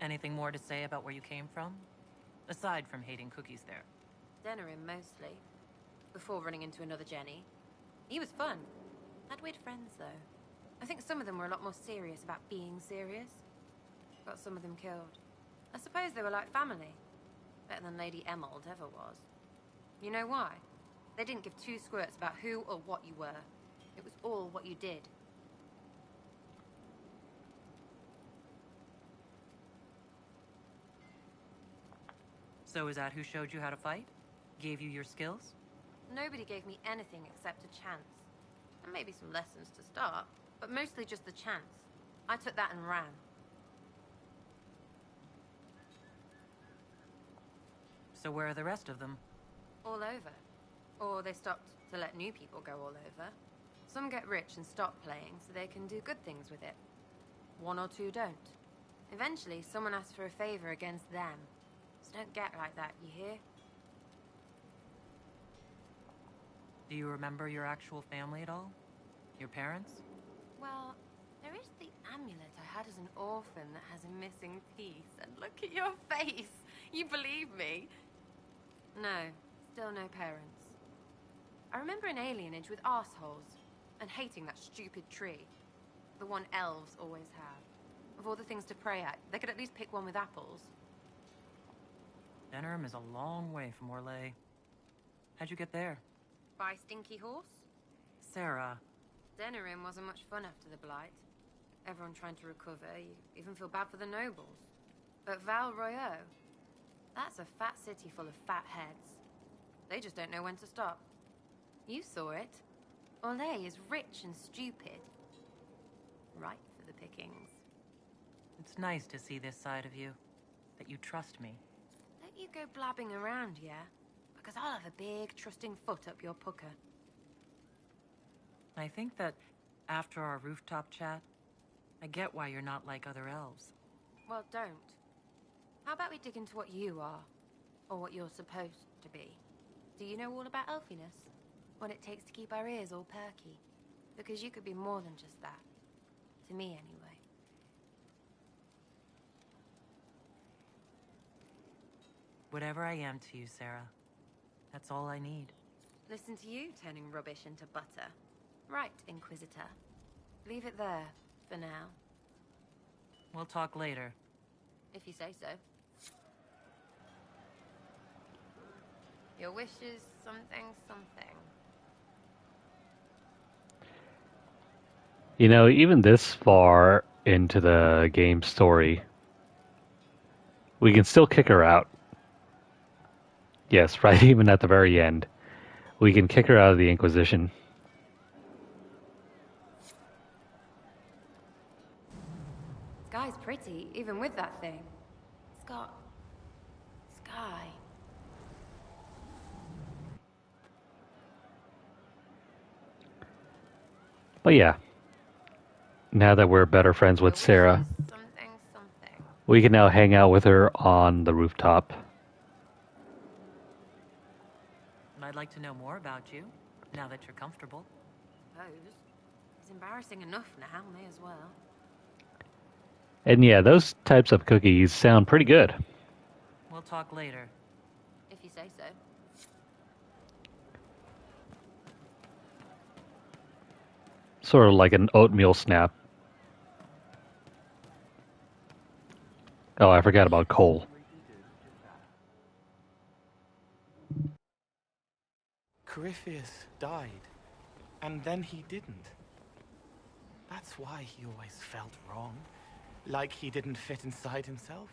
Anything more to say about where you came from? Aside from hating cookies there. Denerim, mostly. Before running into another Jenny. He was fun. Had weird friends, though. I think some of them were a lot more serious about being serious. Got some of them killed. I suppose they were like family. Better than Lady Emerald ever was. You know why? They didn't give two squirts about who or what you were. It was all what you did. So is that who showed you how to fight? Gave you your skills? Nobody gave me anything except a chance. And maybe some lessons to start, but mostly just the chance. I took that and ran. So where are the rest of them? All over. Or they stopped to let new people go all over. Some get rich and stop playing so they can do good things with it. One or two don't. Eventually, someone asks for a favor against them. So don't get like that, you hear? Do you remember your actual family at all? Your parents? Well, there is the amulet I had as an orphan that has a missing piece. And look at your face! You believe me? No, still no parents. I remember an alienage with arseholes, and hating that stupid tree. The one elves always have. Of all the things to pray at, they could at least pick one with apples. Denerim is a long way from Orlais. How'd you get there? By Stinky Horse? Sarah. Denerim wasn't much fun after the Blight. Everyone trying to recover, you even feel bad for the nobles. But Val Royeaux, that's a fat city full of fat heads. They just don't know when to stop. You saw it. Orlais is rich and stupid. Right for the pickings. It's nice to see this side of you. That you trust me. Don't you go blabbing around, yeah? Because I'll have a big, trusting foot up your pucker. I think that after our rooftop chat, I get why you're not like other elves. Well, don't. How about we dig into what you are? Or what you're supposed to be? Do you know all about elfiness? What it takes to keep our ears all perky? Because you could be more than just that. To me, anyway. Whatever I am to you, Sarah. That's all I need. Listen to you turning rubbish into butter. Right, Inquisitor. Leave it there, for now. We'll talk later. If you say so. Your wish is something, something. You know, even this far into the game story, we can still kick her out. Yes, right, even at the very end. We can kick her out of the Inquisition. Sky's pretty, even with that thing. It's got... sky. But yeah, now that we're better friends with Sarah, we can now hang out with her on the rooftop. And I'd like to know more about you, now that you're comfortable. Suppose. It's embarrassing enough now, may as well. And yeah, those types of cookies sound pretty good. We'll talk later. If you say so. Sort of like an oatmeal snap. Oh, I forgot about coal. Corypheus died, and then he didn't. That's why he always felt wrong, like he didn't fit inside himself.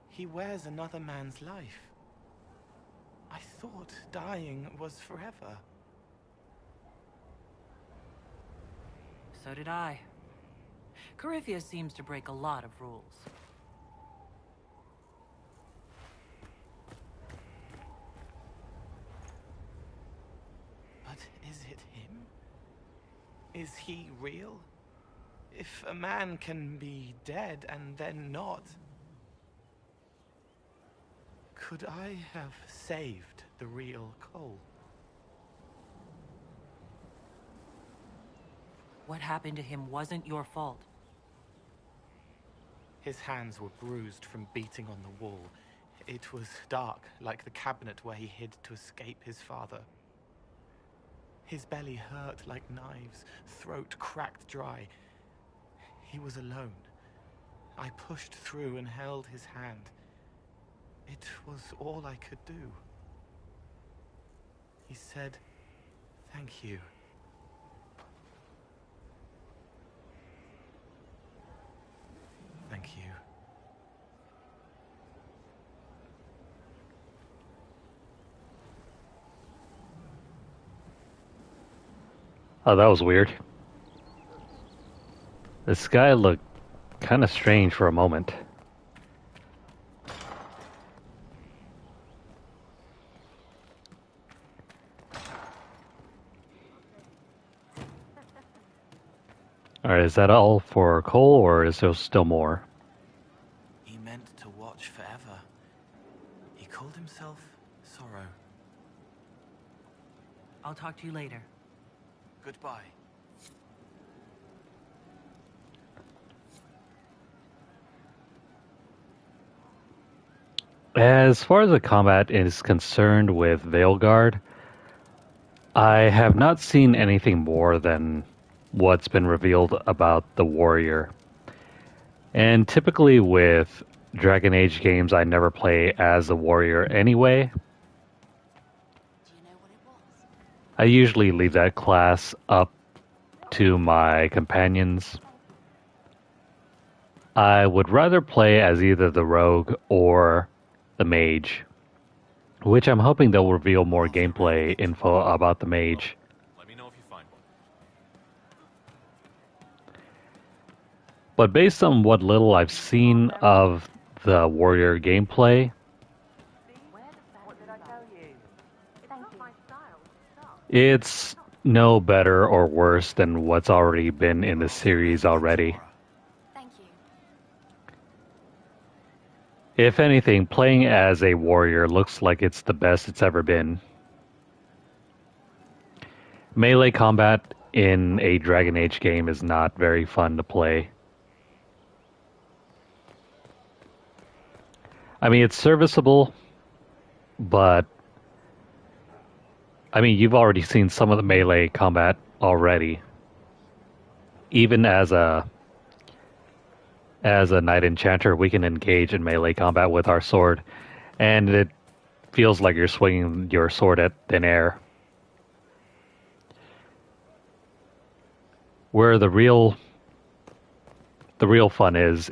He wears another man's life. I thought dying was forever. So did I. Corypheus seems to break a lot of rules. But is it him? Is he real? If a man can be dead and then not, could I have saved the real Cole? What happened to him wasn't your fault. His hands were bruised from beating on the wall. It was dark, like the cabinet where he hid to escape his father. His belly hurt like knives, throat cracked dry. He was alone. I pushed through and held his hand. It was all I could do. He said, "Thank you." Thank you. Oh, that was weird. The sky looked kind of strange for a moment. Alright, is that all for Cole, or is there still more? He meant to watch forever. He called himself Sorrow. I'll talk to you later. Goodbye. As far as the combat is concerned with Veilguard, I have not seen anything more than what's been revealed about the warrior. And typically with Dragon Age games, I never play as the warrior anyway. I usually leave that class up to my companions. I would rather play as either the rogue or the mage, which I'm hoping they'll reveal more gameplay info about the mage. Let me know if you find one. But based on what little I've seen of the warrior gameplay, it's no better or worse than what's already been in the series already. If anything, playing as a warrior looks like it's the best it's ever been. Melee combat in a Dragon Age game is not very fun to play. I mean, it's serviceable, but I mean, you've already seen some of the melee combat already. Even as a knight enchanter, we can engage in melee combat with our sword, and it feels like you're swinging your sword at thin air. Where the real fun is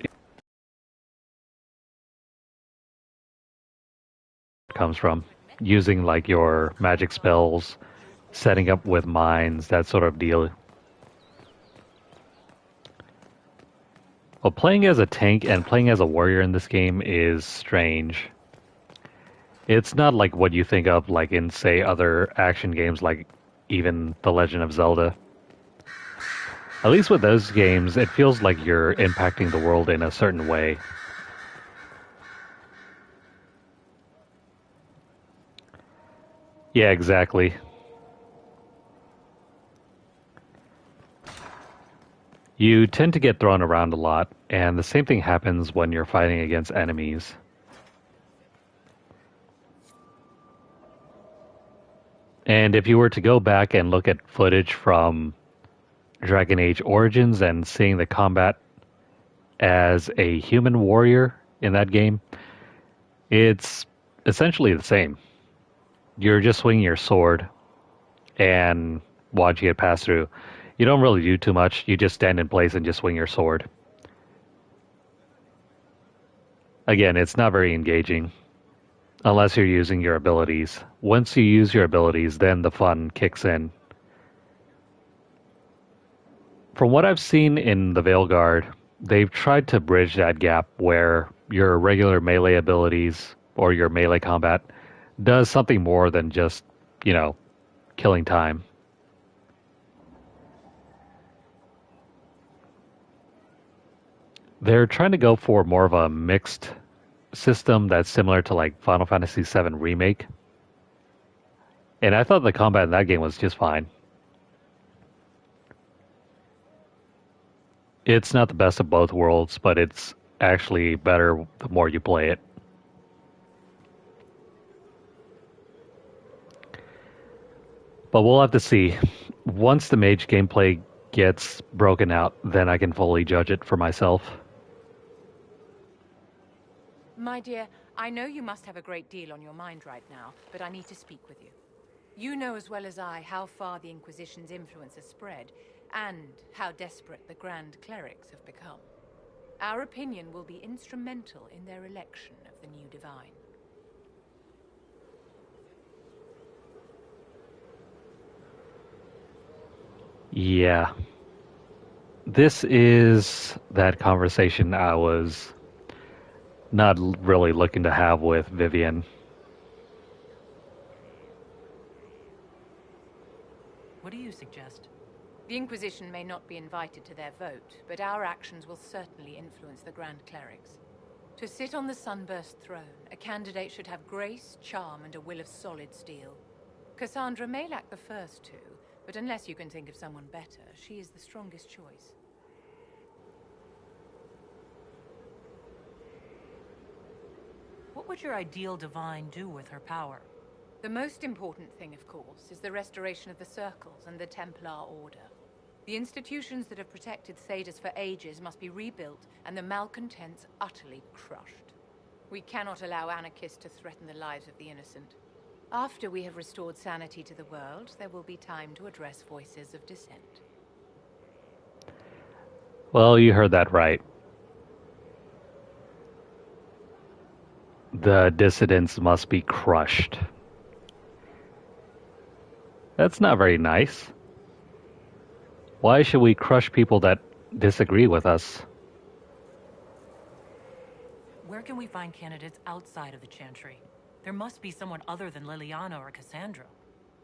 comes from using like your magic spells, setting up with mines, that sort of deal. Well, playing as a tank and playing as a warrior in this game is strange. It's not like what you think of like in, say, other action games like even The Legend of Zelda. At least with those games, it feels like you're impacting the world in a certain way. Yeah, exactly. You tend to get thrown around a lot, and the same thing happens when you're fighting against enemies. And if you were to go back and look at footage from Dragon Age Origins and seeing the combat as a human warrior in that game, it's essentially the same. You're just swinging your sword and watching it pass through. You don't really do too much. You just stand in place and just swing your sword. Again, it's not very engaging unless you're using your abilities. Once you use your abilities, then the fun kicks in. From what I've seen in the Veilguard, they've tried to bridge that gap where your regular melee abilities or your melee combat does something more than just, killing time. They're trying to go for more of a mixed system that's similar to like Final Fantasy VII Remake. And I thought the combat in that game was just fine. It's not the best of both worlds, but it's actually better the more you play it. But we'll have to see. Once the mage gameplay gets broken out, then I can fully judge it for myself. My dear, I know you must have a great deal on your mind right now, but I need to speak with you. You know as well as I how far the Inquisition's influence has spread, and how desperate the Grand Clerics have become. Our opinion will be instrumental in their election of the new Divine. Yeah. This is that conversation I was not really looking to have with Vivian. What do you suggest? The Inquisition may not be invited to their vote, but our actions will certainly influence the Grand Clerics. To sit on the Sunburst throne, a candidate should have grace, charm, and a will of solid steel. Cassandra may lack the first two, but unless you can think of someone better, she is the strongest choice. What would your ideal divine do with her power? The most important thing, of course, is the restoration of the Circles and the Templar Order. The institutions that have protected Thedas for ages must be rebuilt, and the malcontents utterly crushed. We cannot allow anarchists to threaten the lives of the innocent. After we have restored sanity to the world, there will be time to address voices of dissent. Well, you heard that right. The dissidents must be crushed. That's not very nice. Why should we crush people that disagree with us? Where can we find candidates outside of the Chantry? There must be someone other than Liliana or Cassandra.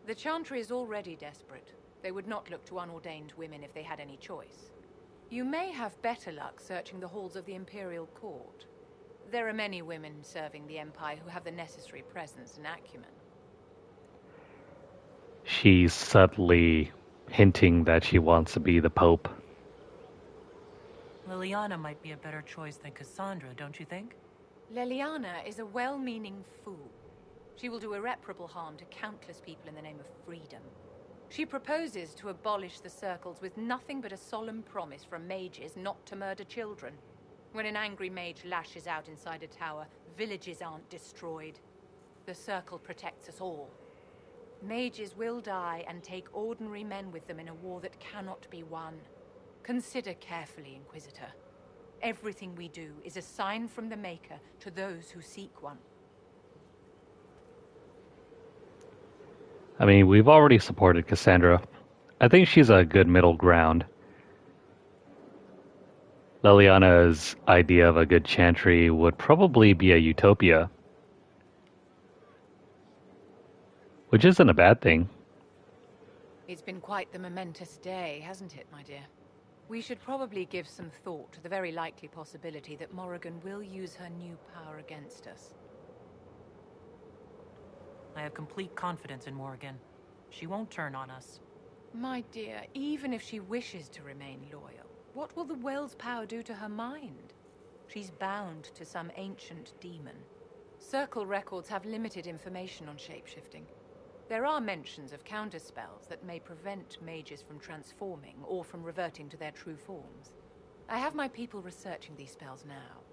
The Chantry is already desperate. They would not look to unordained women if they had any choice. You may have better luck searching the halls of the Imperial Court. There are many women serving the Empire who have the necessary presence and acumen. She's subtly hinting that she wants to be the Pope. Liliana might be a better choice than Cassandra, don't you think? Liliana is a well-meaning fool. She will do irreparable harm to countless people in the name of freedom. She proposes to abolish the Circles with nothing but a solemn promise from mages not to murder children. When an angry mage lashes out inside a tower, villages aren't destroyed. The Circle protects us all. Mages will die and take ordinary men with them in a war that cannot be won. Consider carefully, Inquisitor. Everything we do is a sign from the Maker to those who seek one. I mean, we've already supported Cassandra. I think she's a good middle ground. Liliana's idea of a good chantry would probably be a utopia. Which isn't a bad thing. It's been quite the momentous day, hasn't it, my dear? We should probably give some thought to the very likely possibility that Morrigan will use her new power against us. I have complete confidence in Morrigan. She won't turn on us. My dear, even if she wishes to remain loyal, what will the Well's power do to her mind? She's bound to some ancient demon. Circle records have limited information on shapeshifting. There are mentions of counterspells that may prevent mages from transforming or from reverting to their true forms. I have my people researching these spells now.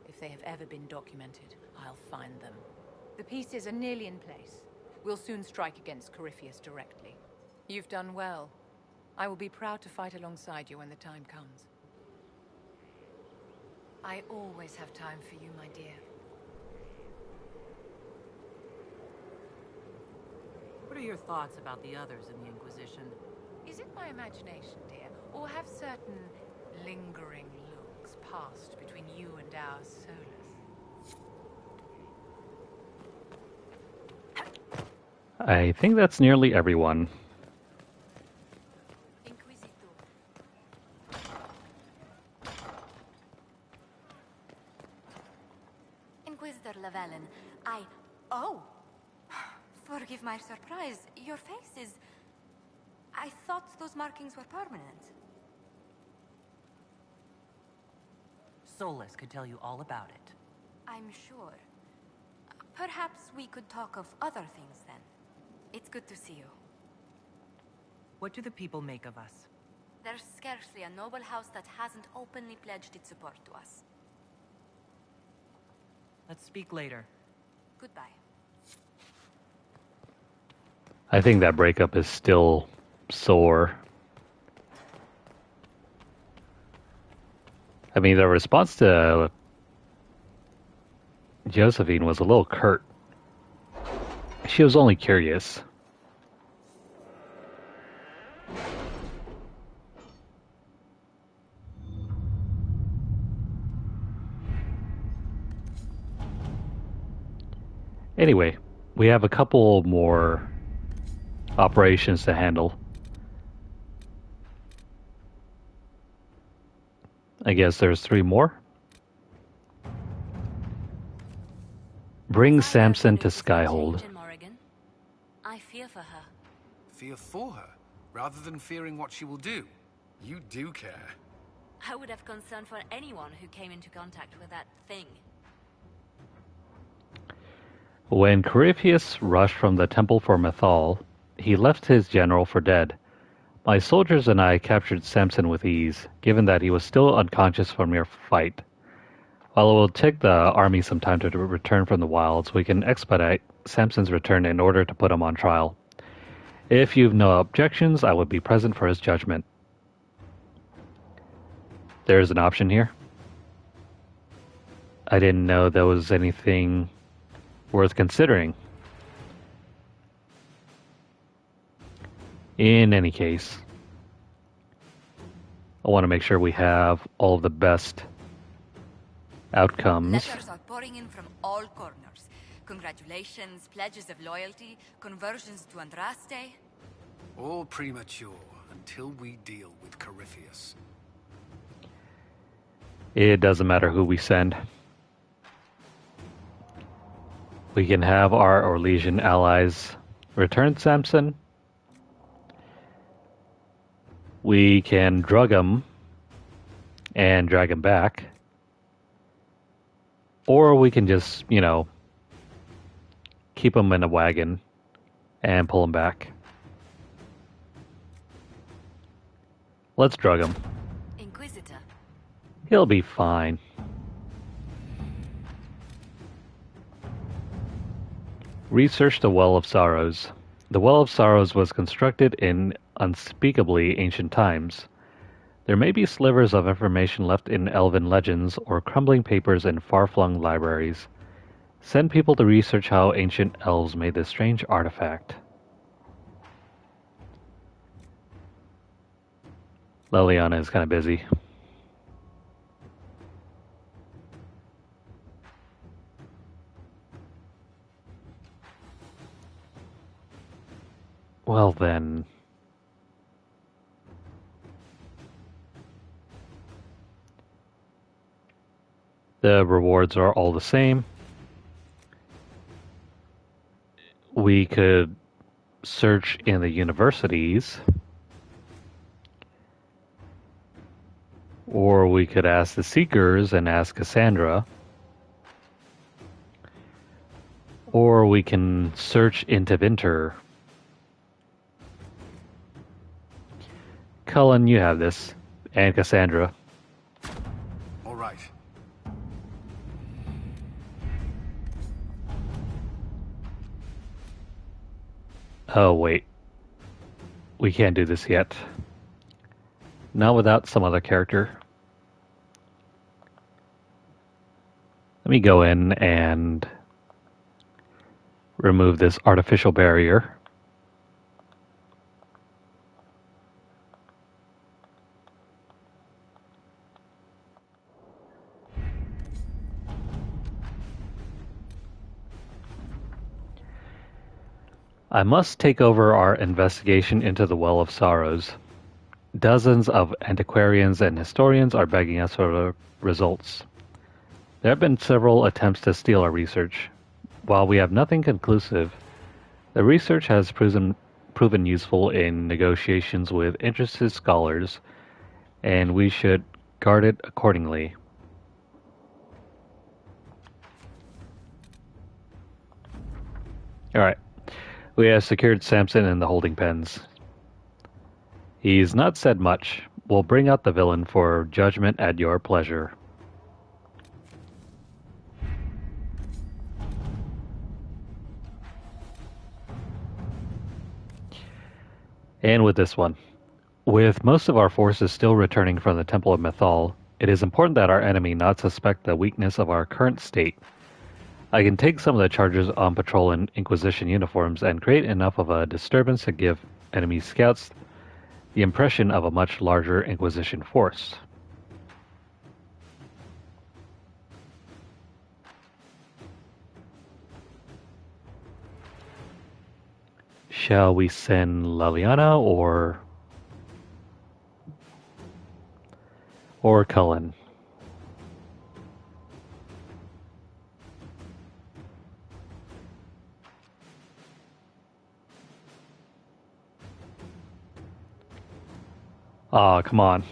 If they have ever been documented, I'll find them. The pieces are nearly in place. We'll soon strike against Corypheus directly. You've done well. I will be proud to fight alongside you when the time comes. I always have time for you, my dear. What are your thoughts about the others in the Inquisition? Is it my imagination, dear, or have certain lingering looks passed between you and our Solus? I think that's nearly everyone. Inquisitor Llewellyn, Oh! Forgive my surprise. Your face is... I thought those markings were permanent. Solus could tell you all about it. I'm sure. Perhaps we could talk of other things then. It's good to see you. What do the people make of us? There's scarcely a noble house that hasn't openly pledged its support to us. Let's speak later. Goodbye. I think that breakup is still sore. I mean, the response to Josephine was a little curt. She was only curious. Anyway, we have a couple more operations to handle. I guess there's 3 more. Bring Samson to Skyhold. I fear for her. Fear for her, rather than fearing what she will do. You do care. I would have concern for anyone who came into contact with that thing. When Corypheus rushed from the Temple for Mythal, he left his general for dead. My soldiers and I captured Samson with ease, given that he was still unconscious from your fight. While it will take the army some time to return from the wilds, we can expedite Samson's return in order to put him on trial. If you've no objections, I would be present for his judgment. There's an option here. I didn't know there was anything worth considering. In any case, I want to make sure we have all of the best outcomes. Letters are pouring in from all corners. Congratulations, pledges of loyalty, conversions to Andraste. All premature until we deal with Corypheus. It doesn't matter who we send. We can have our Orlesian allies return Samson. We can drug him and drag him back. Or we can just, keep him in a wagon and pull him back. Let's drug him. Inquisitor. He'll be fine. Research the Well of Sorrows. The Well of Sorrows was constructed in unspeakably ancient times. There may be slivers of information left in elven legends or crumbling papers in far-flung libraries. Send people to research how ancient elves made this strange artifact. Leliana is kind of busy. Well then. The rewards are all the same. We could search in the universities. Or we could ask the Seekers and ask Cassandra. Or we can search into Vinter. Cullen, you have this. And Cassandra. All right. Oh, wait. We can't do this yet. Not without some other character. Let me go in and remove this artificial barrier. I must take over our investigation into the Well of Sorrows. Dozens of antiquarians and historians are begging us for the results. There have been several attempts to steal our research. While we have nothing conclusive, the research has proven useful in negotiations with interested scholars, and we should guard it accordingly. Alright. We have secured Samson in the holding pens. He's not said much. We'll bring out the villain for judgment at your pleasure. And with this one. With most of our forces still returning from the Temple of Mythal, it is important that our enemy not suspect the weakness of our current state. I can take some of the charges on patrol in Inquisition uniforms and create enough of a disturbance to give enemy scouts the impression of a much larger Inquisition force. Shall we send Leliana or Cullen? Aw, come on.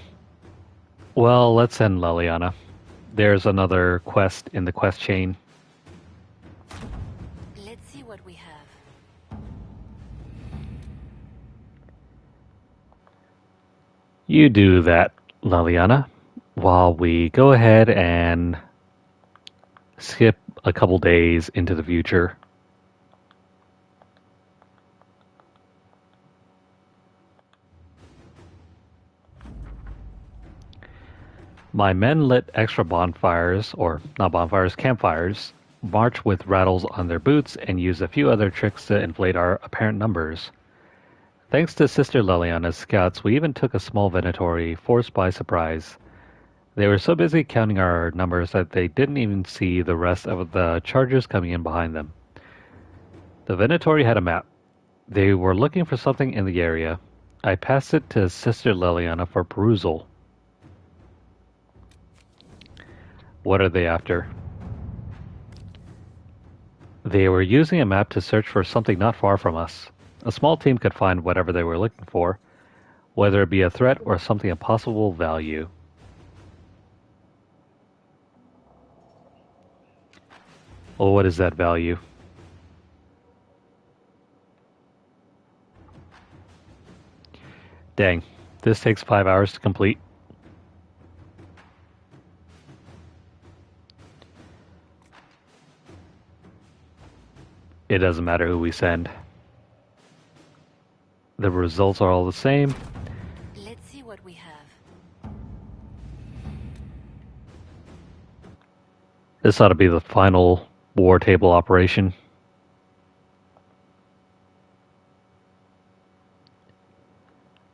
Well, let's send Leliana. There's another quest in the quest chain. Let's see what we have. You do that, Leliana, while we go ahead and skip a couple days into the future. My men lit extra bonfires, or not bonfires, campfires, marched with rattles on their boots, and used a few other tricks to inflate our apparent numbers. Thanks to Sister Leliana's scouts, we even took a small Venatori, forced by surprise. They were so busy counting our numbers that they didn't even see the rest of the chargers coming in behind them. The Venatori had a map. They were looking for something in the area. I passed it to Sister Leliana for perusal. What are they after? They were using a map to search for something not far from us. A small team could find whatever they were looking for, whether it be a threat or something of possible value. Well, what is that value? Dang, this takes 5 hours to complete. It doesn't matter who we send. The results are all the same. Let's see what we have. This ought to be the final war table operation.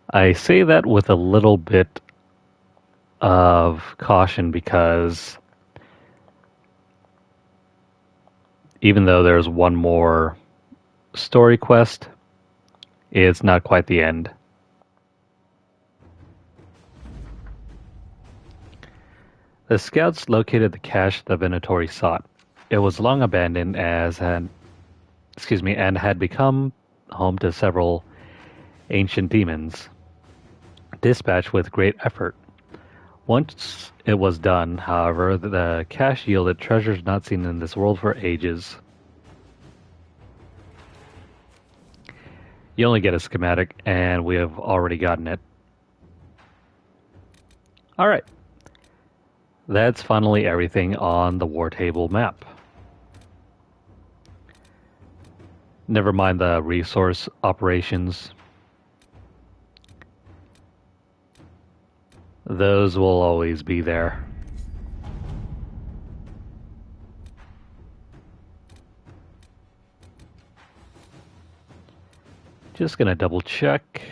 I say that with a little bit of caution because even though there's one more story quest, it's not quite the end. The scouts located the cache the Venatori sought. It was long abandoned and had become home to several ancient demons, dispatched with great effort. Once it was done, however, the cache yielded treasures not seen in this world for ages. You only get a schematic, and we have already gotten it. Alright. That's finally everything on the war table map. Never mind the resource operations. Those will always be there. Just gonna double check.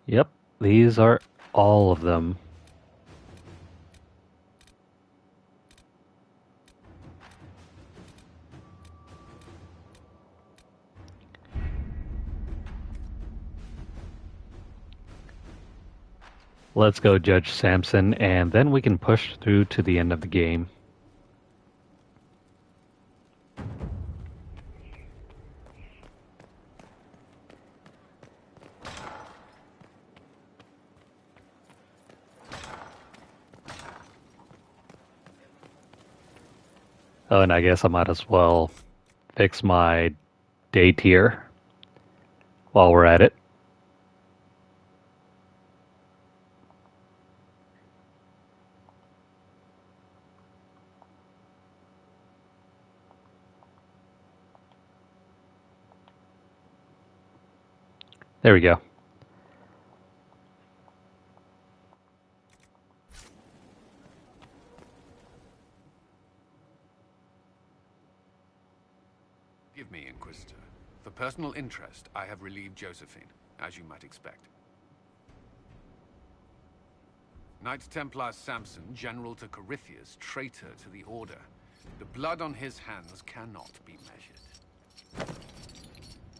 Yep, these are all of them. Let's go Judge Samson, and then we can push through to the end of the game. Oh, and I guess I might as well fix my day tier while we're at it. There we go. Give me, Inquisitor. For personal interest, I have relieved Josephine, as you might expect. Knight Templar Samson, general to Corypheus, traitor to the Order. The blood on his hands cannot be measured.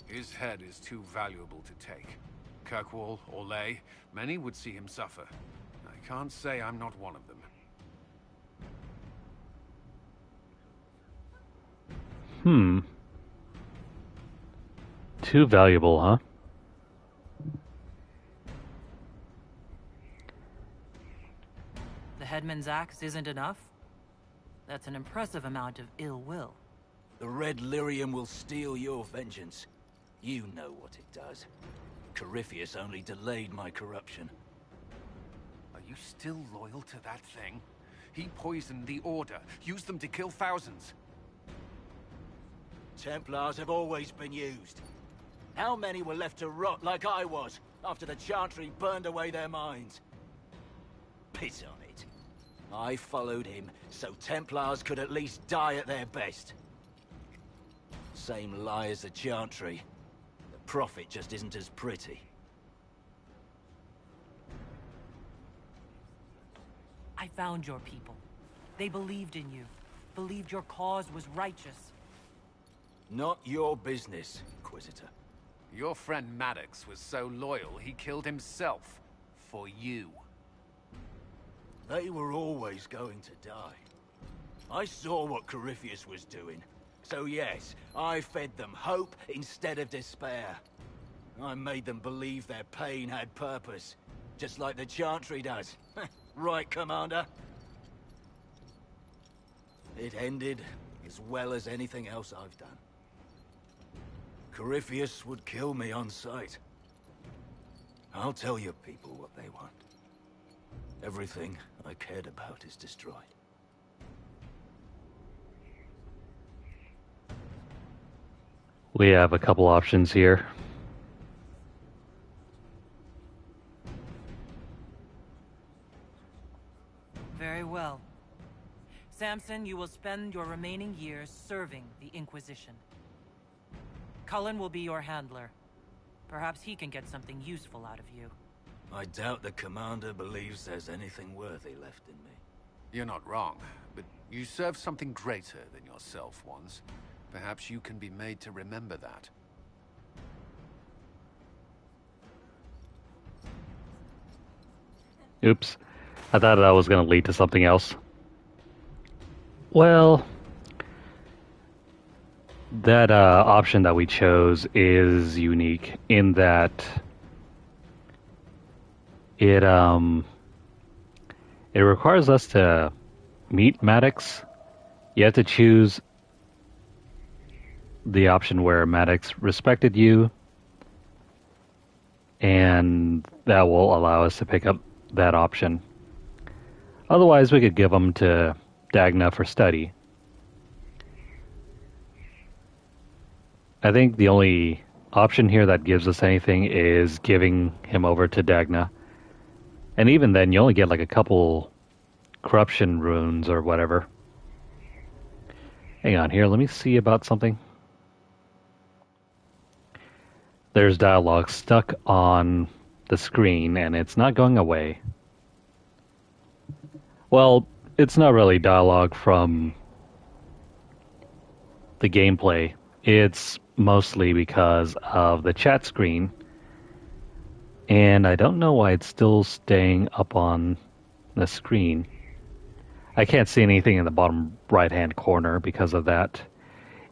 His head is too valuable to take. Kirkwall, Orlais, many would see him suffer. I can't say I'm not one of them. Too valuable, huh? The headman's axe isn't enough? That's an impressive amount of ill will. The Red Lyrium will steal your vengeance. You know what it does. Corypheus only delayed my corruption. Are you still loyal to that thing? He poisoned the Order, used them to kill thousands. Templars have always been used. How many were left to rot like I was, after the Chantry burned away their minds? Piss on it. I followed him, so Templars could at least die at their best. Same lie as the Chantry. The Prophet just isn't as pretty. I found your people. They believed in you. Believed your cause was righteous. Not your business, Inquisitor. Your friend Maddox was so loyal, he killed himself. For you. They were always going to die. I saw what Corypheus was doing. So yes, I fed them hope instead of despair. I made them believe their pain had purpose. Just like the Chantry does. Right, Commander? It ended as well as anything else I've done. Corypheus would kill me on sight. I'll tell your people what they want. Everything I cared about is destroyed. We have a couple options here. Very well. Samson, you will spend your remaining years serving the Inquisition. Cullen will be your handler. Perhaps he can get something useful out of you. I doubt the Commander believes there's anything worthy left in me. You're not wrong, but you served something greater than yourself once. Perhaps you can be made to remember that. Oops. I thought that was going to lead to something else. Well, that option that we chose is unique in that it requires us to meet Maddox. You have to choose the option where Maddox respected you, and that will allow us to pick up that option. Otherwise, we could give them to Dagna for study. I think the only option here that gives us anything is giving him over to Dagna. And even then, you only get like a couple corruption runes or whatever. Hang on here, let me see about something. There's dialogue stuck on the screen, and it's not going away. Well, it's not really dialogue from the gameplay. It's mostly because of the chat screen. And I don't know why it's still staying up on the screen. I can't see anything in the bottom right-hand corner because of that.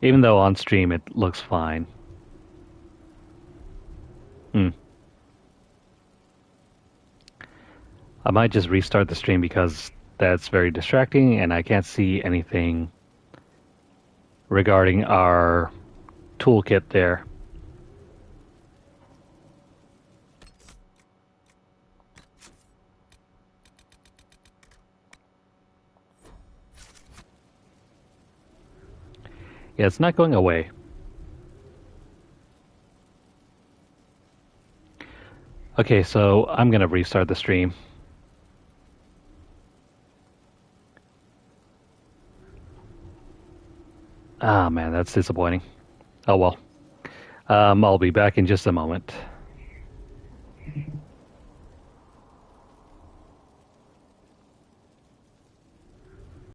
Even though on stream it looks fine. I might just restart the stream because that's very distracting and I can't see anything regarding our toolkit there. Yeah, it's not going away. Okay, so I'm going to restart the stream. Ah, man, that's disappointing. Oh well. I'll be back in just a moment.